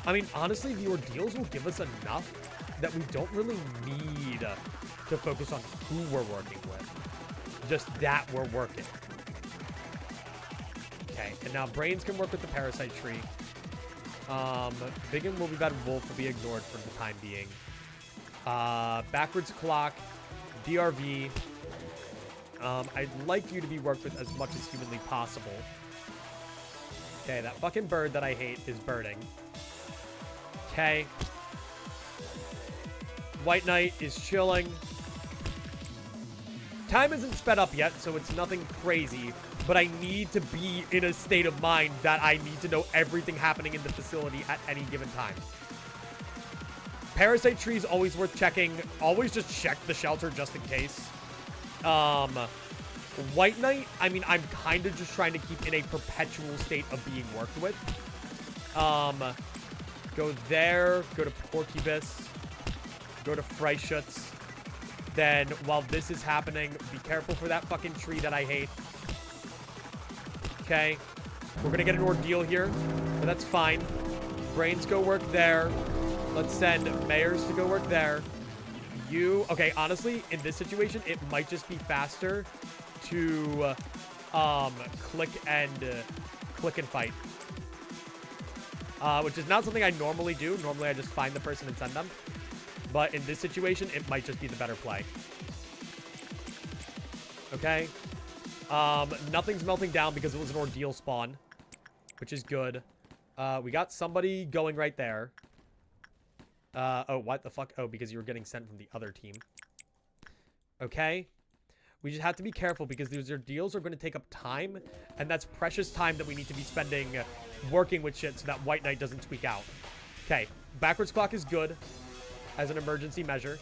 I mean, honestly, the ordeals will give us enough that we don't really need to focus on who we're working with. Just that we're working. Okay, and now brains can work with the parasite tree. Big and will be bad wolf will be ignored for the time being. Backwards clock, DRV. I'd like you to be worked with as much as humanly possible. Okay, that fucking bird that I hate is birding. Okay. White Knight is chilling. Time isn't sped up yet, so it's nothing crazy. But I need to be in a state of mind that I need to know everything happening in the facility at any given time. Parasite tree is always worth checking. Always just check the shelter just in case. White Knight, I mean, I'm kind of just trying to keep in a perpetual state of being worked with. Go there, go to Porcubus, go to Freischutz. Then, while this is happening, be careful for that fucking tree that I hate. Okay. We're gonna get an ordeal here, but that's fine. Brains go work there. Let's send Mayors to go work there. You, okay, honestly, in this situation, it might just be faster to click and fight. Which is not something I normally do. Normally, I just find the person and send them. But in this situation, it might just be the better play. Okay. Nothing's melting down because it was an ordeal spawn, which is good. We got somebody going right there. Oh, what the fuck? Oh, because you were getting sent from the other team. Okay. We just have to be careful because these ordeals are going to take up time, and that's precious time that we need to be spending working with shit so that White Knight doesn't tweak out. Okay. Backwards clock is good as an emergency measure.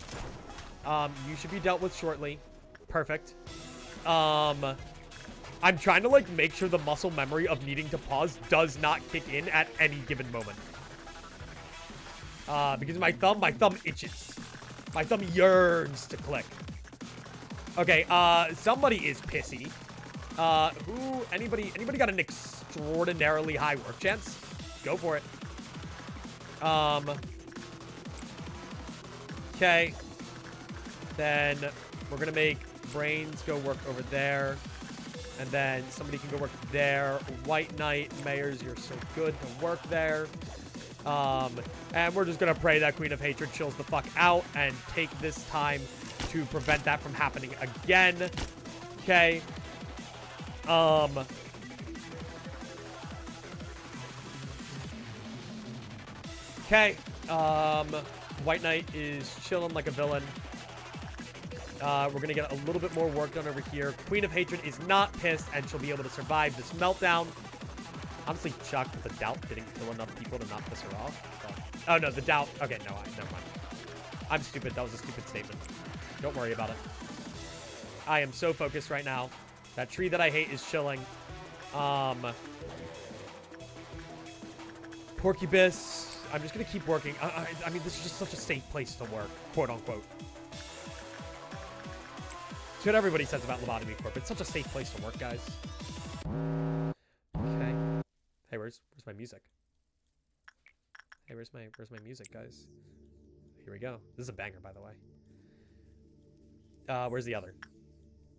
You should be dealt with shortly. Perfect. I'm trying to, like, make sure the muscle memory of needing to pause does not kick in at any given moment. Because my thumb itches. My thumb yearns to click. Okay, somebody is pissy. Anybody got an extraordinarily high work chance? Go for it. Okay. Then we're gonna make brains go work over there. And then somebody can go work there. White Knight, Mayors, you're so good to work there. And we're just gonna pray that Queen of Hatred chills the fuck out and take this time to prevent that from happening again. Okay. Okay. White Knight is chilling like a villain. We're going to get a little bit more work done over here. Queen of Hatred is not pissed, and she'll be able to survive this meltdown. Honestly, shocked that the doubt didn't kill enough people to not piss her off. But... oh, no, the doubt. Okay, no, never mind. I'm stupid. That was a stupid statement. Don't worry about it. I am so focused right now. That tree that I hate is chilling. Porcubus. I'm just going to keep working. I mean, this is just such a safe place to work, quote unquote. It's what everybody says about Lobotomy Corp. It's such a safe place to work, guys. Okay. Hey, where's my music? Hey, where's my music, guys? Here we go. This is a banger, by the way. Where's the other?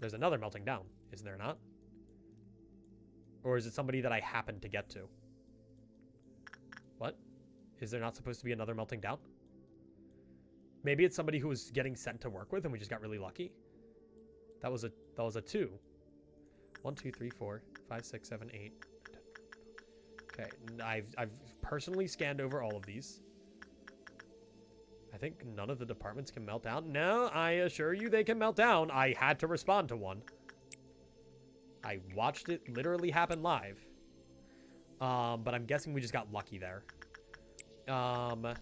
There's another melting down, isn't there not? Or is it somebody that I happen to get to? What? Is there not supposed to be another melting down? Maybe it's somebody who was getting sent to work with and we just got really lucky. That was a 2. 1, 2, 3, 4, 5, 6, 7, 8. 10. Okay, I've personally scanned over all of these. I think none of the departments can melt down. No, I assure you they can melt down. I had to respond to one. I watched it literally happen live. But I'm guessing we just got lucky there. But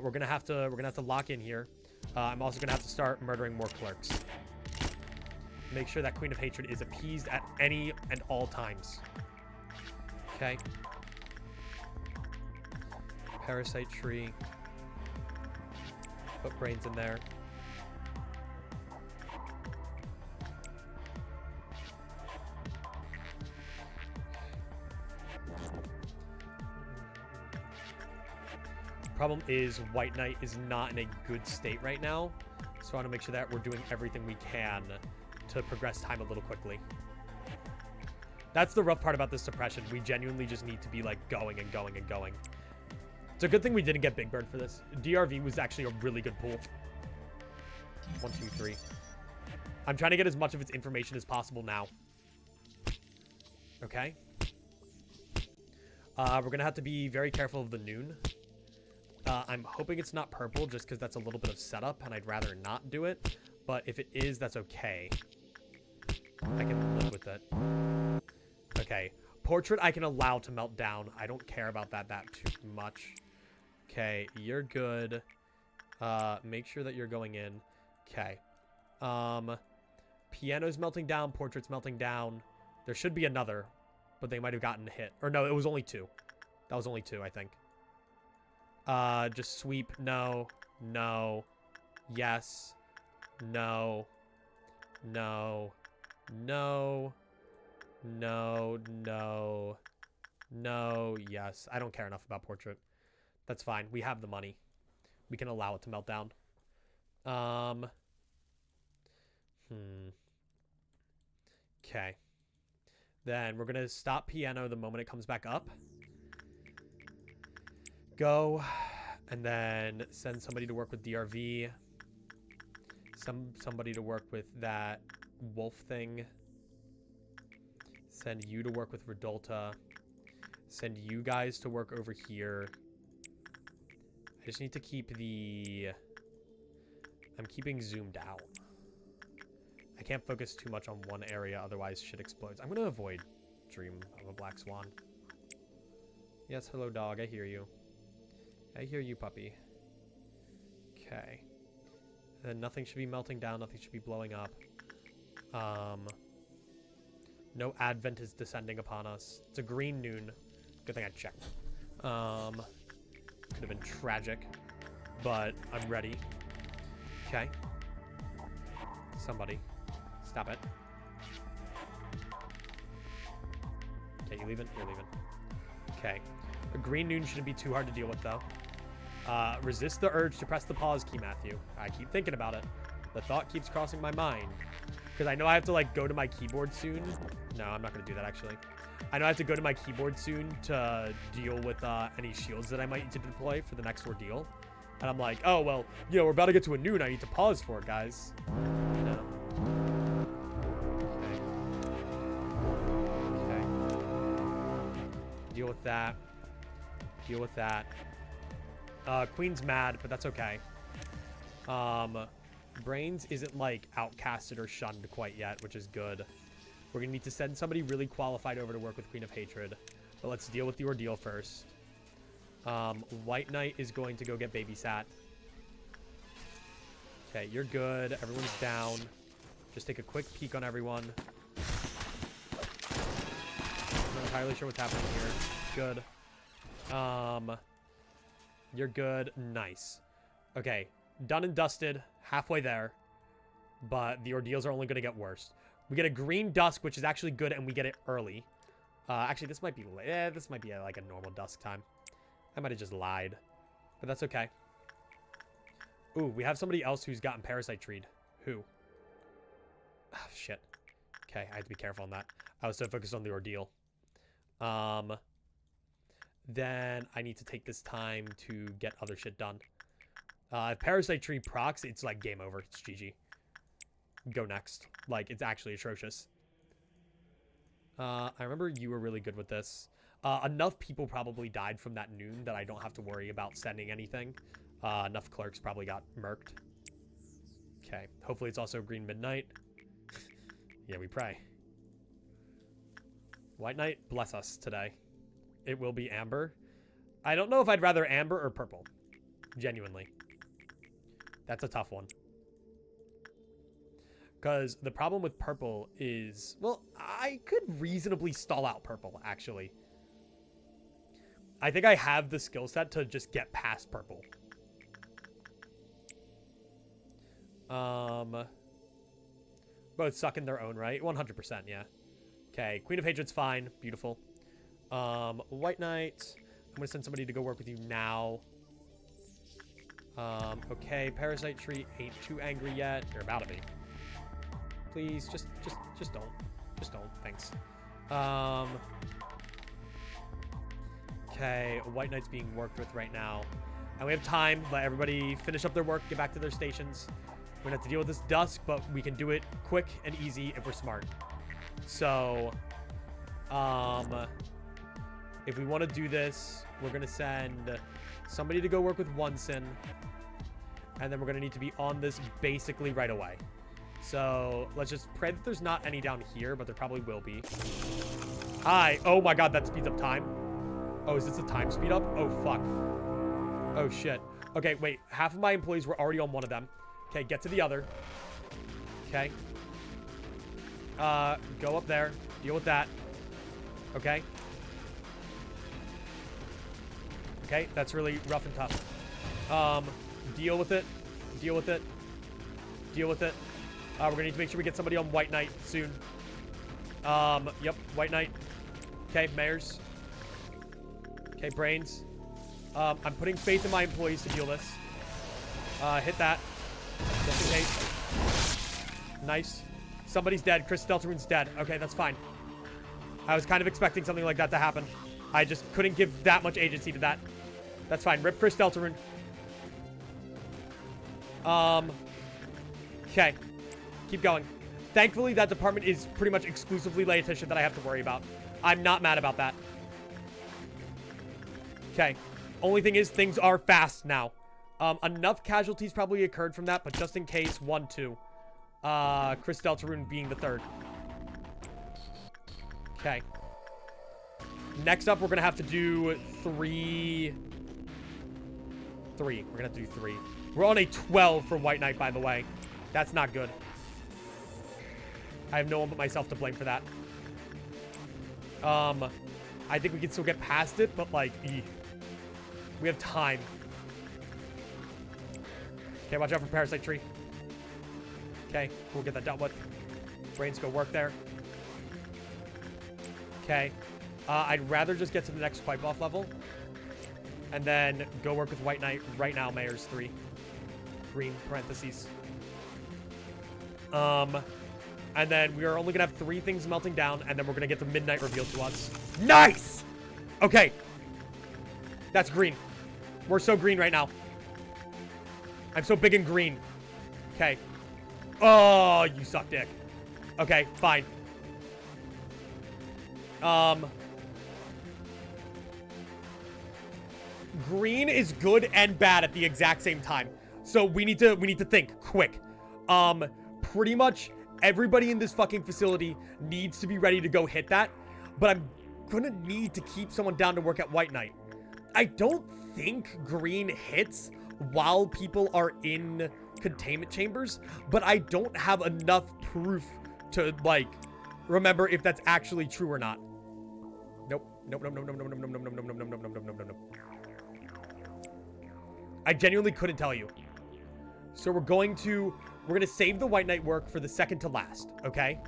we're gonna have to lock in here. I'm also gonna have to start murdering more clerks. Make sure that Queen of Hatred is appeased at any and all times. Okay. Parasite tree. Put brains in there. problem is White Knight is not in a good state right now. So I want to make sure that we're doing everything we can to progress time a little quickly. That's the rough part about this suppression. We genuinely just need to be like going and going and going. It's a good thing we didn't get Big Bird for this. DRV was actually a really good pool. 1, 2, 3. I'm trying to get as much of its information as possible now. Okay. We're going to have to be very careful of the noon. I'm hoping it's not purple just because that's a little bit of setup and I'd rather not do it. But if it is, that's okay. I can live with it. Okay. Portrait I can allow to melt down. I don't care about that too much. Okay, you're good. Make sure that you're going in. Okay. Piano's melting down. Portrait's melting down. There should be another, but they might have gotten hit. Or no, it was only 2. That was only 2, I think. Just sweep. No. No. Yes. No. No. No. No. No. No. Yes. I don't care enough about portrait. That's fine. We have the money. We can allow it to melt down. Okay. Then we're going to stop piano the moment it comes back up. Go. And then send somebody to work with DRV. Somebody to work with that wolf thing. Send you to work with Redolta. Send you guys to work over here. I just need to keep the... I'm keeping zoomed out. I can't focus too much on one area, otherwise shit explodes. I'm going to avoid Dream of a Black Swan. Yes, hello dog, I hear you. I hear you, puppy. Okay. Then nothing should be melting down, nothing should be blowing up. No advent is descending upon us. It's a green noon. Good thing I checked. Could have been tragic, but I'm ready. Okay. Somebody. Stop it. Okay, you leaving? You're leaving. Okay. A green noon shouldn't be too hard to deal with, though. Resist the urge to press the pause key, Matthew. I keep thinking about it. The thought keeps crossing my mind. Because I know I have to, like, go to my keyboard soon. No, I'm not going to do that, actually. I know I have to go to my keyboard soon to deal with any shields that I might need to deploy for the next ordeal. And I'm like, oh, well, you know, we're about to get to a noon. I need to pause for it, guys. You know? Okay. Deal with that. Deal with that. Queen's mad, but that's okay. Brains isn't, like, outcasted or shunned quite yet, which is good. We're going to need to send somebody really qualified over to work with Queen of Hatred. But let's deal with the ordeal first. White Knight is going to go get babysat. Okay, you're good. Everyone's down. Just take a quick peek on everyone. I'm not entirely sure what's happening here. Good. You're good. Nice. Okay. Done and dusted. Halfway there. But the ordeals are only going to get worse. We get a green dusk, which is actually good, and we get it early. Actually, this might be this might be like a normal dusk time. I might have just lied. But that's okay. Ooh, we have somebody else who's gotten parasite treed. Who? Oh, shit. Okay, I have to be careful on that. I was so focused on the ordeal. Then I need to take this time to get other shit done. If Parasite Tree procs, it's like game over. It's GG. Go next. Like, it's actually atrocious. I remember you were really good with this. Enough people probably died from that noon that I don't have to worry about sending anything. Enough clerks probably got murked. Okay. Hopefully it's also Green Midnight. Yeah, we pray. White Knight, bless us today. It will be Amber. I don't know if I'd rather Amber or Purple. Genuinely. That's a tough one. Because the problem with Purple is... Well, I could reasonably stall out Purple, actually. I think I have the skill set to just get past Purple. Both suck in their own right. 100%, yeah. Okay, Queen of Hatred's fine. Beautiful. White Knight. I'm going to send somebody to go work with you now. Okay, Parasite Tree ain't too angry yet. You're about to be. Please, just don't. Just don't. Thanks. Okay, White Knight's being worked with right now. And we have time. Let everybody finish up their work, get back to their stations. We're gonna have to deal with this dusk, but we can do it quick and easy if we're smart. So, if we want to do this, we're gonna send somebody to go work with Onsen. And then we're gonna need to be on this basically right away. So, let's just pray that there's not any down here, but there probably will be. Hi. Oh my god, that speeds up time. Oh, is this a time speed up? Oh, fuck. Oh, shit. Okay, wait. Half of my employees were already on one of them. Okay, get to the other. Okay. Go up there. Deal with that. Okay. Okay, that's really rough and tough. Deal with it. Deal with it. Deal with it. We're gonna need to make sure we get somebody on White Knight soon. Yep, White Knight. Okay, Mayors. Okay, Brains. I'm putting faith in my employees to deal this. Hit that. Just in case. Nice. Somebody's dead. Chris Deltarun's dead. Okay, that's fine. I was kind of expecting something like that to happen. I just couldn't give that much agency to that. That's fine. Rip Chris Deltarun. Okay. Keep going. Thankfully, that department is pretty much exclusively Laetitia that I have to worry about. I'm not mad about that. Okay. Only thing is, things are fast now. Enough casualties probably occurred from that, but just in case, 1, 2. Chris Deltarun being the third. Okay. Next up, we're gonna have to do 3. We're gonna have to do 3. We're on a 12 for White Knight, by the way. That's not good. I have no one but myself to blame for that. I think we can still get past it, but like, we have time. Okay, watch out for Parasite Tree. Okay, we'll get that dealt with. Brains go work there. Okay. I'd rather just get to the next wipe off level. And then go work with White Knight right now, Mayors 3. Green parentheses. And then we are only gonna have 3 things melting down, and then we're gonna get the midnight revealed to us. Nice! Okay. That's green. We're so green right now. I'm so big and green. Okay. Oh, you suck dick. Okay, fine. Green is good and bad at the exact same time. So we need to think quick. Pretty much everybody in this fucking facility needs to be ready to go hit that. But I'm gonna need to keep someone down to work at White Knight. I don't think green hits while people are in containment chambers, but I don't have enough proof to, like, remember if that's actually true or not. Nope. Nope, nope, nope, nope, nope, nope, nope, nope, nope, nope, nope, nope, nope, nope, nope. I genuinely couldn't tell you. So we're gonna save the White Knight work for the second to last, okay?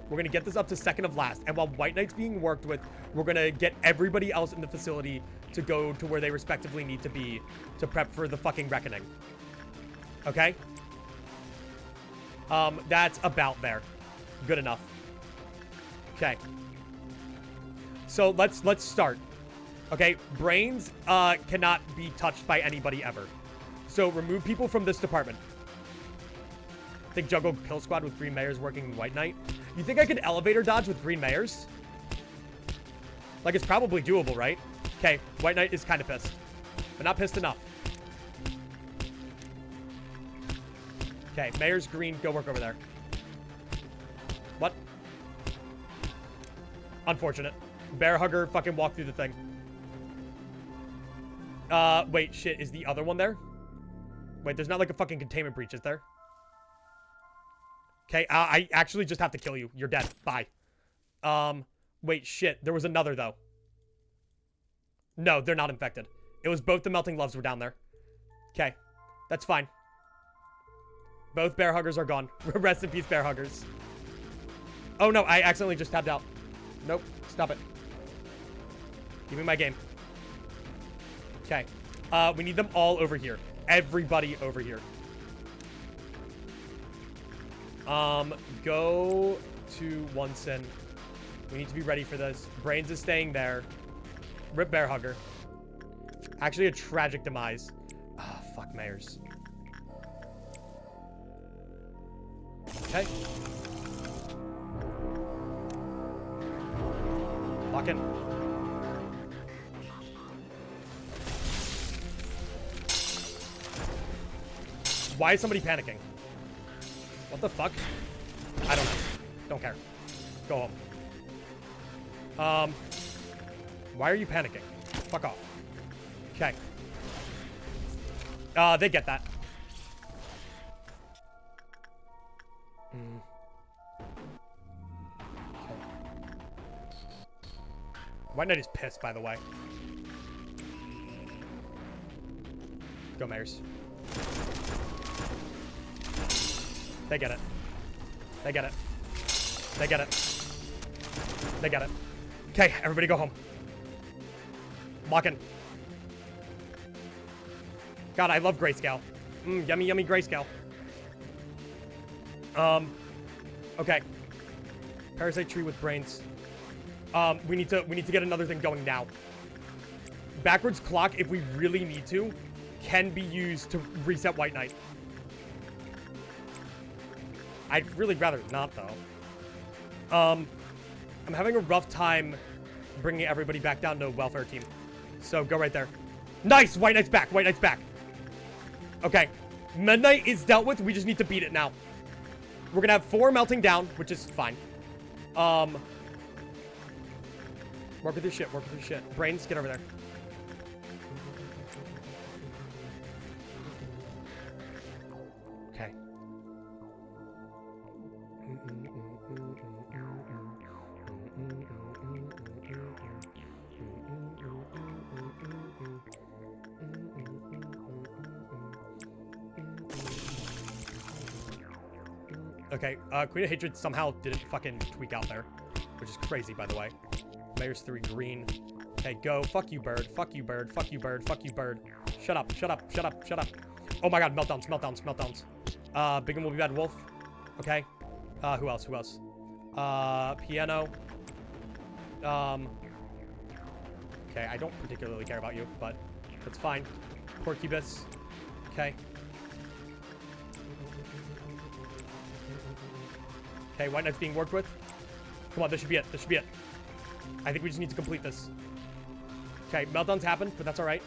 We're gonna get this up to second of last, and while White Knight's being worked with, we're gonna get everybody else in the facility to go to where they respectively need to be to prep for the fucking reckoning. Okay? That's about there. Good enough. Okay. So let's start. Okay, Brains cannot be touched by anybody ever. So remove people from this department. Think Juggle Kill Squad with Green Mayors working White Knight? You think I could elevator dodge with Green Mayors? Like, it's probably doable, right? Okay, White Knight is kind of pissed. But not pissed enough. Okay, Mayors Green, go work over there. What? Unfortunate. Bear Hugger fucking walked through the thing. Wait, shit, is the other one there? Wait, there's not like a fucking containment breach, is there? Okay, I actually just have to kill you. You're dead. Bye. Wait, shit. There was another, though. No, they're not infected. It was both the Melting Loves were down there. Okay, that's fine. Both Bear Huggers are gone. Rest in peace, Bear Huggers. Oh, no, I accidentally just tapped out. Nope, stop it. Give me my game. Okay, we need them all over here. everybody over here. Go to Onsen. We need to be ready for this. Brains is staying there. Rip Bear Hugger. Actually, a tragic demise. Ah, oh, fuck Mayors. Okay. Lock in. Why is somebody panicking? What the fuck? I don't know. Don't care. Go home. Why are you panicking? Fuck off. Okay. They get that. Okay. White Knight is pissed, by the way. Go, Mayors. They get it. They get it. They get it. They get it. Okay, everybody go home. Lock in. God, I love grayscale. Yummy, yummy grayscale. Okay. Parasite tree with brains. We need to get another thing going now. Backwards clock, if we really need to, can be used to reset White Knight. I'd really rather not, though. I'm having a rough time bringing everybody back down to welfare team. So go right there. Nice! White Knight's back. White Knight's back. Okay. Midnight is dealt with. We just need to beat it now. We're gonna have 4 melting down, which is fine. Work with your shit. Work with your shit. Brains, get over there. Okay. Okay, Queen of Hatred somehow didn't fucking tweak out there, which is crazy, by the way. Mayor's 3 green. Okay, go. Fuck you, bird. Fuck you, bird. Fuck you, bird. Fuck you, bird. Shut up. Shut up. Shut up. Shut up. Oh my god, meltdowns, meltdowns, meltdowns. Big and will be bad wolf. Okay. Who else? Who else? Piano. Okay, I don't particularly care about you, but that's fine. Porcubus. Okay. Okay, White Knight's being worked with. Come on, this should be it. This should be it. I think we just need to complete this. Okay, meltdowns happened, but that's alright.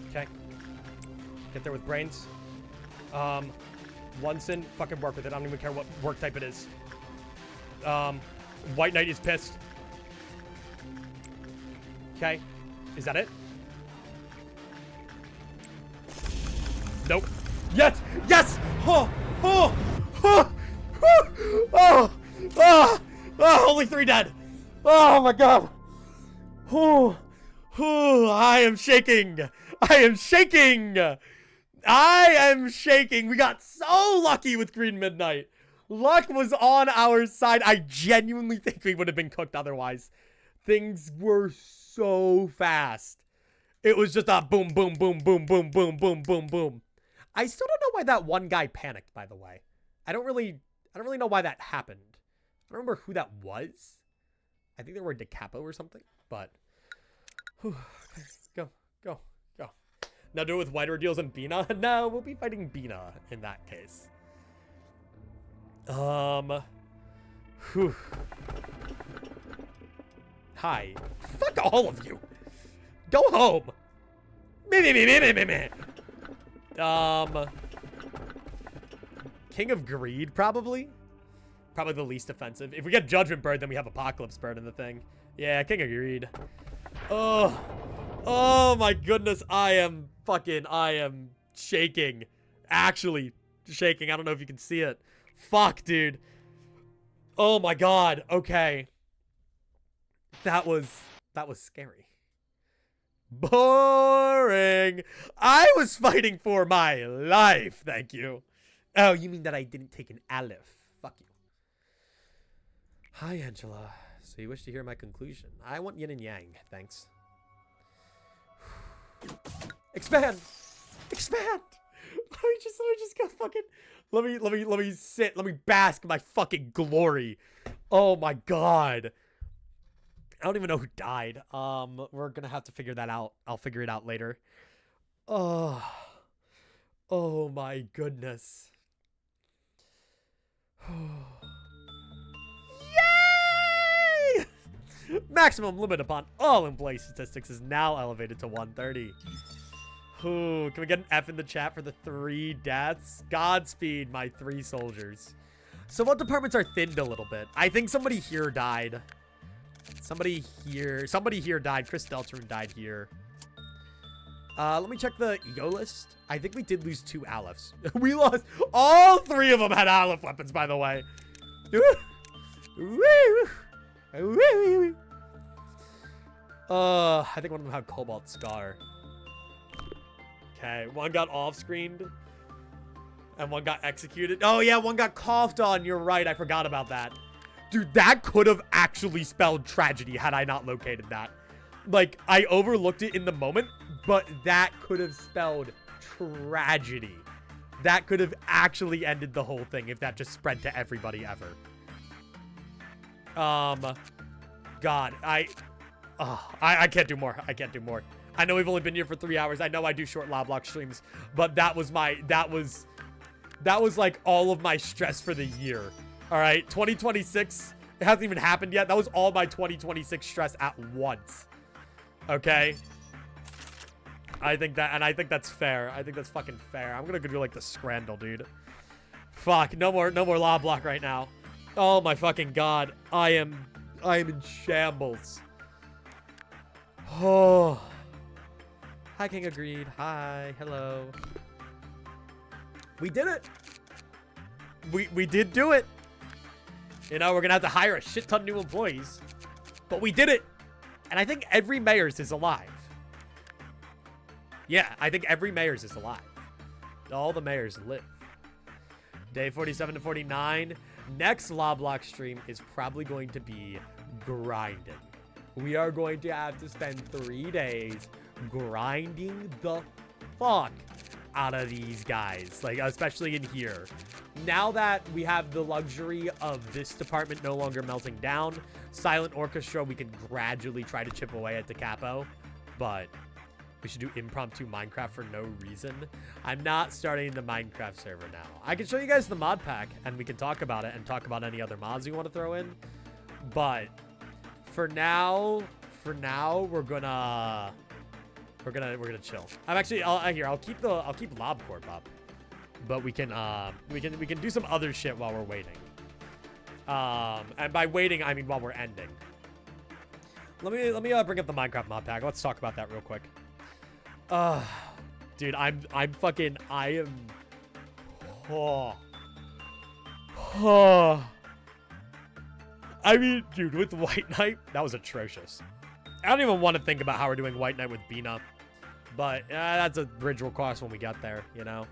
Okay. Get there with brains. Onsen, fucking work with it. I don't even care what work type it is. White Knight is pissed. Okay. Is that it? Nope. Yes! Yes! Oh! Oh! Oh! Oh! Oh! Oh! Only 3 dead! Oh my god! Oh! Oh! I am shaking! I am shaking! I am shaking! We got so lucky with Green Midnight! Luck was on our side. I genuinely think we would have been cooked otherwise. Things were so fast. It was just a boom, boom, boom, boom, boom, boom, boom, boom, boom. I still don't know why that one guy panicked, by the way. I don't really know why that happened. I don't remember who that was. I think they were DeCapo or something, but whew, okay, go, go, go. Now do it with White Ordeals and Bina? No, we'll be fighting Bina in that case. Whew. Hi. Fuck all of you. Go home. Me. King of Greed, probably? Probably the least offensive. If we get Judgment Bird, then we have Apocalypse Bird in the thing. Yeah, King of Greed. Oh. Oh my goodness. I am shaking. Actually shaking. I don't know if you can see it. Fuck, dude. Oh my god. Okay. That was scary. Boring. I was fighting for my life. Thank you. Oh, you mean that I didn't take an Aleph? Fuck you. Hi, Angela. So you wish to hear my conclusion? I want yin and yang, thanks. Expand! Expand! Let me just go fucking... Let me sit. Let me bask in my fucking glory. Oh my god. I don't even know who died. We're gonna have to figure that out. I'll figure it out later. Oh my goodness. Yay! Maximum limit upon all employee statistics is now elevated to 130. Ooh, can we get an F in the chat for the 3 deaths? Godspeed, my 3 soldiers. So what departments are thinned a little bit? I think somebody here died. Somebody here died. Chris Deltron died here. Let me check the ego list. I think we did lose 2 Aleph. We lost. All 3 of them had Aleph weapons, by the way. I think one of them had Cobalt Scar. Okay, one got off-screened. And one got executed. Oh, yeah, one got coughed on. You're right. I forgot about that. Dude, that could have actually spelled tragedy had I not located that. Like, I overlooked it in the moment, but that could have spelled tragedy. That could have actually ended the whole thing if that just spread to everybody ever. God, I can't do more. I can't do more. I know we've only been here for 3 hours. I know I do short Lobotomy streams, but that was like all of my stress for the year. All right, 2026, it hasn't even happened yet. That was all my 2026 stress at once. Okay? I think that's fair. I think that's fucking fair. I'm gonna go do like the Scrandle, dude. Fuck, no more Lobotomy right now. Oh my fucking god. I am in shambles. Oh. Hi, King Agreed. Hi, hello. We did it. We did do it. You know, we're gonna have to hire a shit ton of new employees. But we did it. And I think every mayor's is alive. Yeah, I think every mayor's is alive. All the mayors live. Day 47 to 49. Next Lobotomy stream is probably going to be grinding. We are going to have to spend 3 days grinding the fuck out of these guys, like especially in here. Now that we have the luxury of this department no longer melting down, Silent Orchestra, we can gradually try to chip away at the capo, but we should do impromptu Minecraft for no reason. I'm not starting the Minecraft server now. I can show you guys the mod pack and we can talk about it and talk about any other mods you want to throw in, but for now we're gonna chill. I'll keep LobCorp up, but we can do some other shit while we're waiting. And by waiting I mean while we're ending. Let me bring up the Minecraft mod pack. Let's talk about that real quick. Dude, I mean, dude, with White Knight, that was atrocious. I don't even want to think about how we're doing White Knight with Bina. But that's a bridge we'll cross when we get there, you know?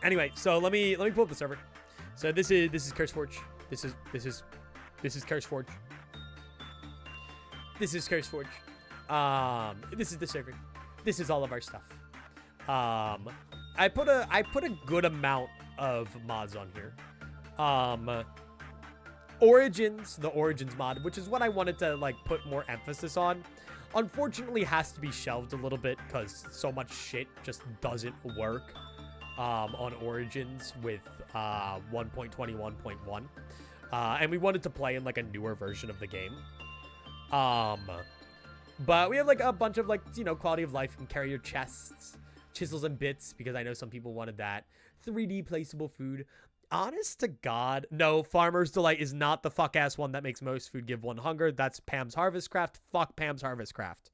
Anyway, so let me pull up the server. So this is CurseForge. This is CurseForge. This is CurseForge. This is the server. This is all of our stuff. I put a good amount of mods on here. Origins, the Origins mod, which is what I wanted to like put more emphasis on, unfortunately has to be shelved a little bit because so much shit just doesn't work on Origins with 1.21.1. And we wanted to play in like a newer version of the game. But we have like a bunch of like, you know, quality of life. You can carry your chests, chisels and bits, because I know some people wanted that. 3D placeable food. Honest to God, no, Farmer's Delight is not the fuck-ass one that makes most food give one hunger. That's Pam's Harvest Craft. Fuck Pam's Harvest Craft.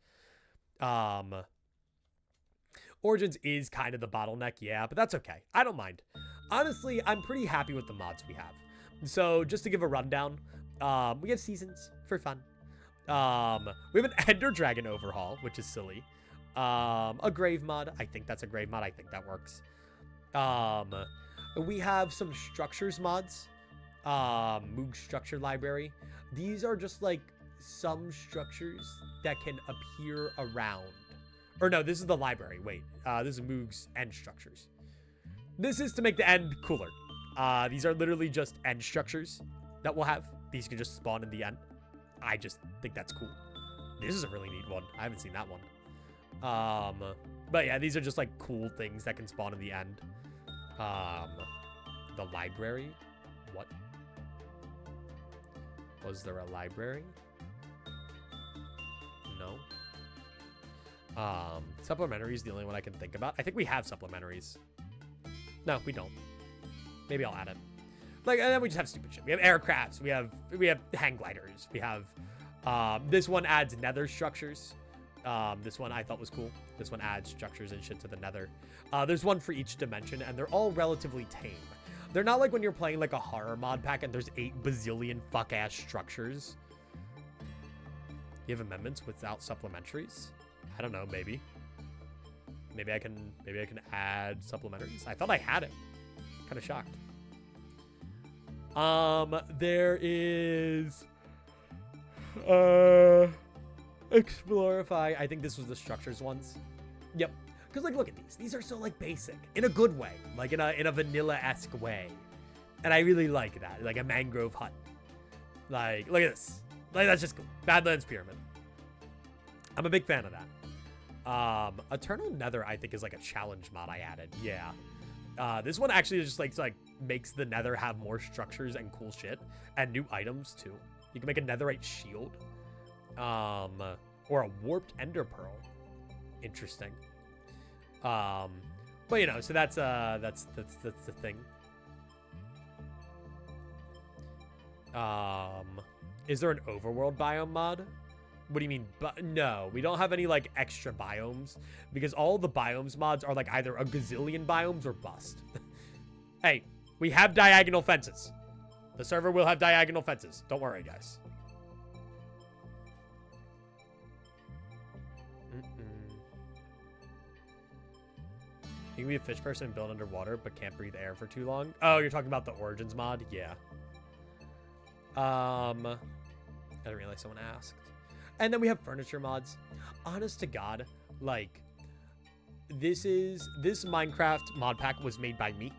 Origins is kind of the bottleneck, yeah, but that's okay. I don't mind. Honestly, I'm pretty happy with the mods we have. So, just to give a rundown, we have seasons for fun. We have an Ender Dragon overhaul, which is silly. A grave mod. I think that's a grave mod. I think that works. We have some structures mods. Moog structure library. These are just like some structures that can appear around. Or no, this is the library. Wait, this is Moog's end structures. This is to make the end cooler. These are literally just end structures that we'll have. These can just spawn in the end. I just think that's cool. This is a really neat one. I haven't seen that one. But yeah, these are just like cool things that can spawn in the end. The library. What? Was there a library? No. Supplementary is the only one I can think about. I think we have supplementaries. No, we don't. Maybe I'll add it. Like, and then we just have stupid shit. We have aircrafts. We have hang gliders. We have this one adds nether structures. This one I thought was cool. This one adds structures and shit to the nether. There's one for each dimension, and they're all relatively tame. They're not like when you're playing like a horror mod pack and there's 8 bazillion fuck-ass structures. You have amendments without supplementaries? I don't know, maybe. Maybe I can add supplementaries. I thought I had it. Kind of shocked. There is Explorify. I think this was the structures ones. Yep. Because like look at these. These are so like basic. In a good way. Like in a vanilla-esque way. And I really like that. Like a mangrove hut. Like, look at this. Like that's just cool. Badlands Pyramid. I'm a big fan of that. Eternal Nether, I think, is like a challenge mod I added. Yeah. This one actually is just like makes the Nether have more structures and cool shit and new items too. You can make a netherite shield, or a warped ender pearl. Interesting. But you know, so that's the thing. Is there an overworld biome mod? What do you mean? But no, we don't have any like extra biomes because all the biomes mods are like either a gazillion biomes or bust. Hey, we have diagonal fences. The server will have diagonal fences. Don't worry, guys. You can be a fish person and build underwater, but can't breathe air for too long. Oh, you're talking about the Origins mod? Yeah. I didn't realize someone asked. And then we have furniture mods. Honest to God, like, this Minecraft mod pack was made by me.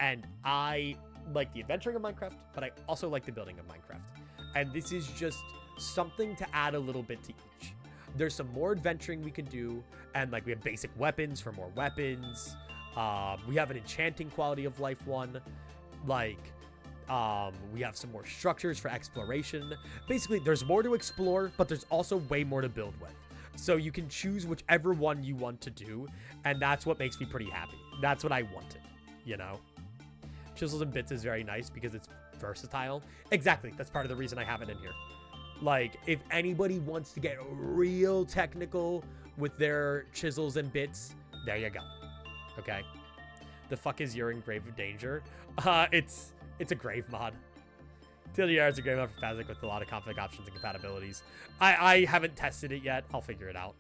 And I like the adventuring of Minecraft, but I also like the building of Minecraft. And this is just something to add a little bit to each. There's some more adventuring we can do. And like we have basic weapons for more weapons. We have an enchanting quality of life one. Like, we have some more structures for exploration. Basically, there's more to explore, but there's also way more to build with. So you can choose whichever one you want to do, and that's what makes me pretty happy. That's what I wanted, you know? Chisels and Bits is very nice because it's versatile. Exactly, that's part of the reason I have it in here. Like, if anybody wants to get real technical with their chisels and bits, there you go. Okay? The fuck is you're in grave danger? It's a grave mod. TLDR is a grave mod for Phasic with a lot of config options and compatibilities. I haven't tested it yet. I'll figure it out.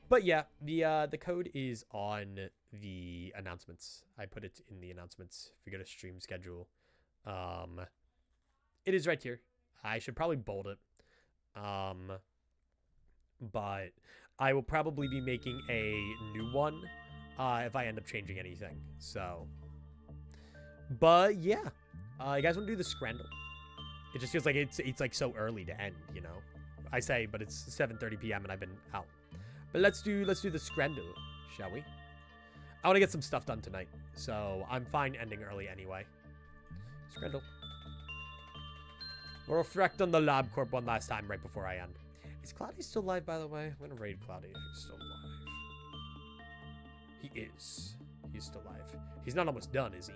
But yeah, the code is on the announcements. I put it in the announcements. If you go to stream schedule, it is right here. I should probably bold it. But I will probably be making a new one if I end up changing anything. So. But yeah, you guys want to do the Scrandle? It just feels like it's like so early to end, you know. I say, but it's 7:30 p.m. and I've been out. But let's do the Scrandle, shall we? I want to get some stuff done tonight, so I'm fine ending early anyway. Scrandle. We'll reflect on the LabCorp one last time right before I end. Is Cloudy still live, by the way? I'm gonna raid Cloudy if he's still alive. He is. He's still alive. He's not almost done, is he?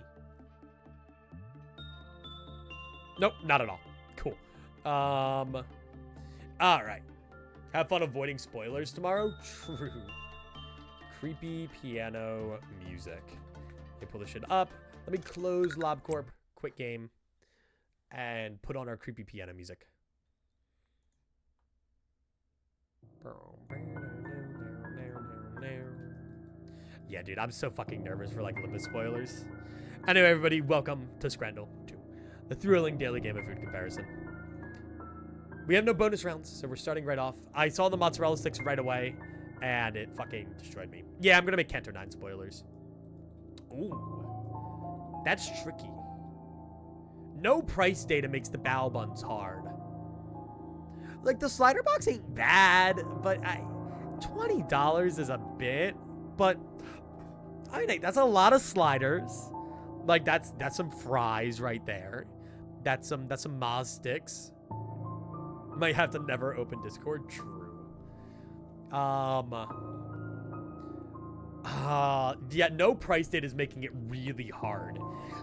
Nope, not at all. Cool. All right. Have fun avoiding spoilers tomorrow? True. Creepy piano music. Let me pull this shit up. Let me close LabCorp, quit game, and put on our creepy piano music. Yeah, dude, I'm so fucking nervous for, like, Limbus spoilers. Anyway, everybody, welcome to Scrandle 2, the thrilling daily game of food comparison. We have no bonus rounds, so we're starting right off. I saw the mozzarella sticks right away, and it fucking destroyed me. Yeah, I'm gonna make Canto 9 spoilers. Ooh, that's tricky. No price data makes the bao buns hard. Like, the slider box ain't bad, but $20 is a bit, but I mean, that's a lot of sliders. Like, that's some fries right there. That's some Maz sticks. Might have to never open Discord. True. Yeah, no price data is making it really hard.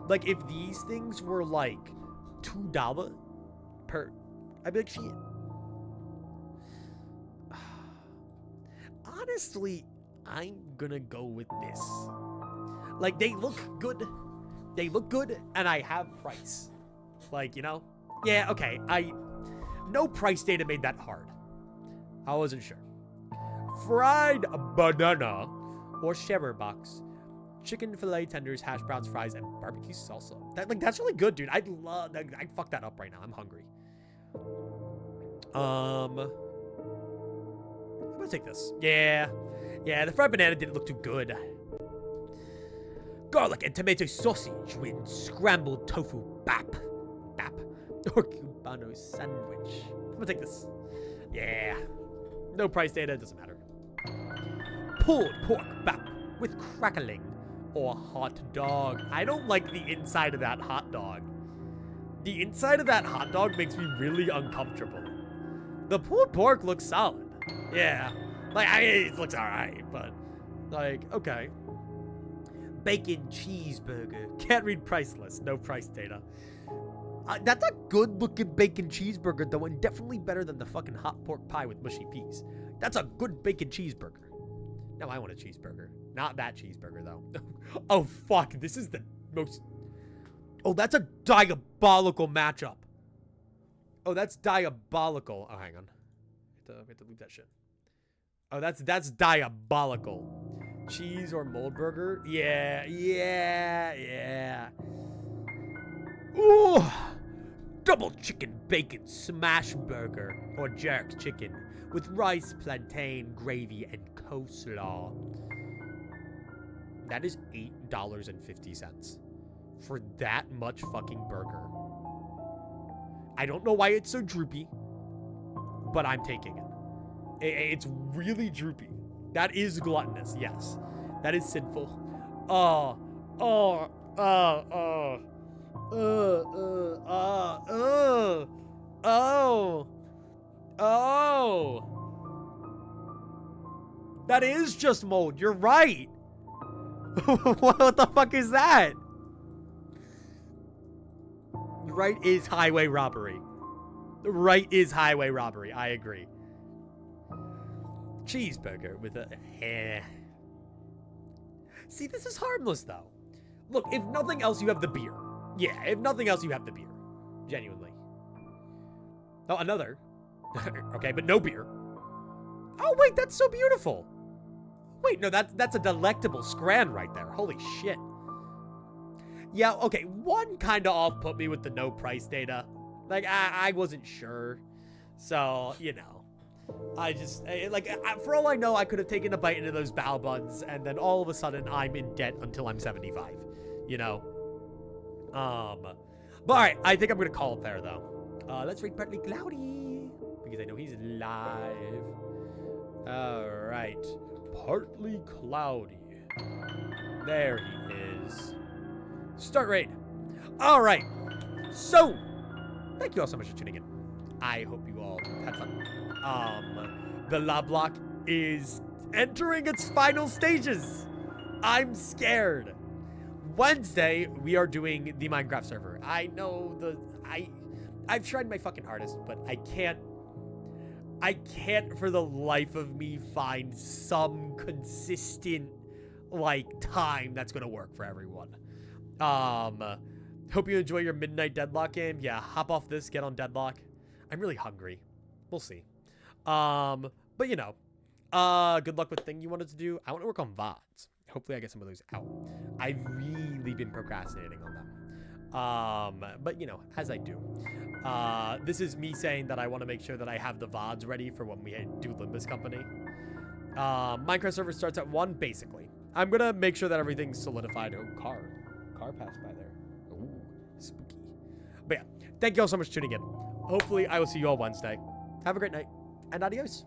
Like, if these things were like $2 per, I'd be like, shit. Honestly, I'm gonna go with this. Like, they look good. They look good, and I have price. Like, you know? Yeah, okay. No price data made that hard. I wasn't sure. Fried banana or sharer box. Chicken fillet tenders, hash browns, fries, and barbecue salsa. That's really good, dude. I'd fuck that up right now. I'm hungry. I'm gonna take this. Yeah, the fried banana didn't look too good. Garlic and tomato sausage with scrambled tofu bap, or Cubano sandwich. I'm gonna take this. Yeah, no price data, doesn't matter. Pulled pork bap with crackling or hot dog. I don't like the inside of that hot dog. The inside of that hot dog makes me really uncomfortable. The pulled pork looks solid. Yeah, like, it looks alright, but like, okay. Bacon cheeseburger. Can't read price list. No price data. That's a good looking bacon cheeseburger though, and definitely better than the fucking hot pork pie with mushy peas. That's a good bacon cheeseburger. Now I want a cheeseburger. Not that cheeseburger though. Oh fuck, this is the most... Oh, that's a diabolical matchup. Oh, that's diabolical. Oh, hang on. We have to leave that shit. Oh, that's diabolical. Cheese or mold burger? Yeah. Ooh! Double chicken bacon smash burger or jerk chicken with rice, plantain, gravy, and coleslaw. That is $8.50 for that much fucking burger. I don't know why it's so droopy, but I'm taking it. It's really droopy. That is gluttonous, yes. That is sinful. Oh. That is just mold. You're right. What the fuck is that? Right is highway robbery. Right is highway robbery. I agree. Cheeseburger with a... See, this is harmless, though. Look, if nothing else, you have the beer. Yeah, if nothing else, you have the beer. Genuinely. Oh, another. Okay, but no beer. Oh, wait, that's so beautiful. Wait, no, that's a delectable scran right there. Holy shit. Yeah, okay, one kind of off put me with the no price data. Like, I wasn't sure. So, you know. For all I know, I could have taken a bite into those bao buns, and then all of a sudden, I'm in debt until I'm 75. You know? But alright, I think I'm gonna call it there, though. Let's read Partly Cloudy, because I know he's live. Alright. Partly Cloudy. There he is. Start raid. Alright. So, thank you all so much for tuning in. I hope you all had fun. The Lobotomy is entering its final stages. I'm scared. Wednesday, we are doing the Minecraft server. I know I've tried my fucking hardest, but I can't for the life of me find some consistent, like, time that's gonna work for everyone. Hope you enjoy your midnight Deadlock game. Yeah, hop off this, get on Deadlock. I'm really hungry. We'll see. But you know, good luck with thing you wanted to do. I want to work on VODs. Hopefully I get some of those out. I've really been procrastinating on them. But you know, as I do. This is me saying that I want to make sure that I have the VODs ready for when we do Limbus Company. Minecraft server starts at 1, basically. I'm gonna make sure that everything's solidified. Oh, car passed by there. Ooh, spooky. But yeah, thank you all so much for tuning in. Hopefully I will see you all Wednesday. Have a great night, and adios.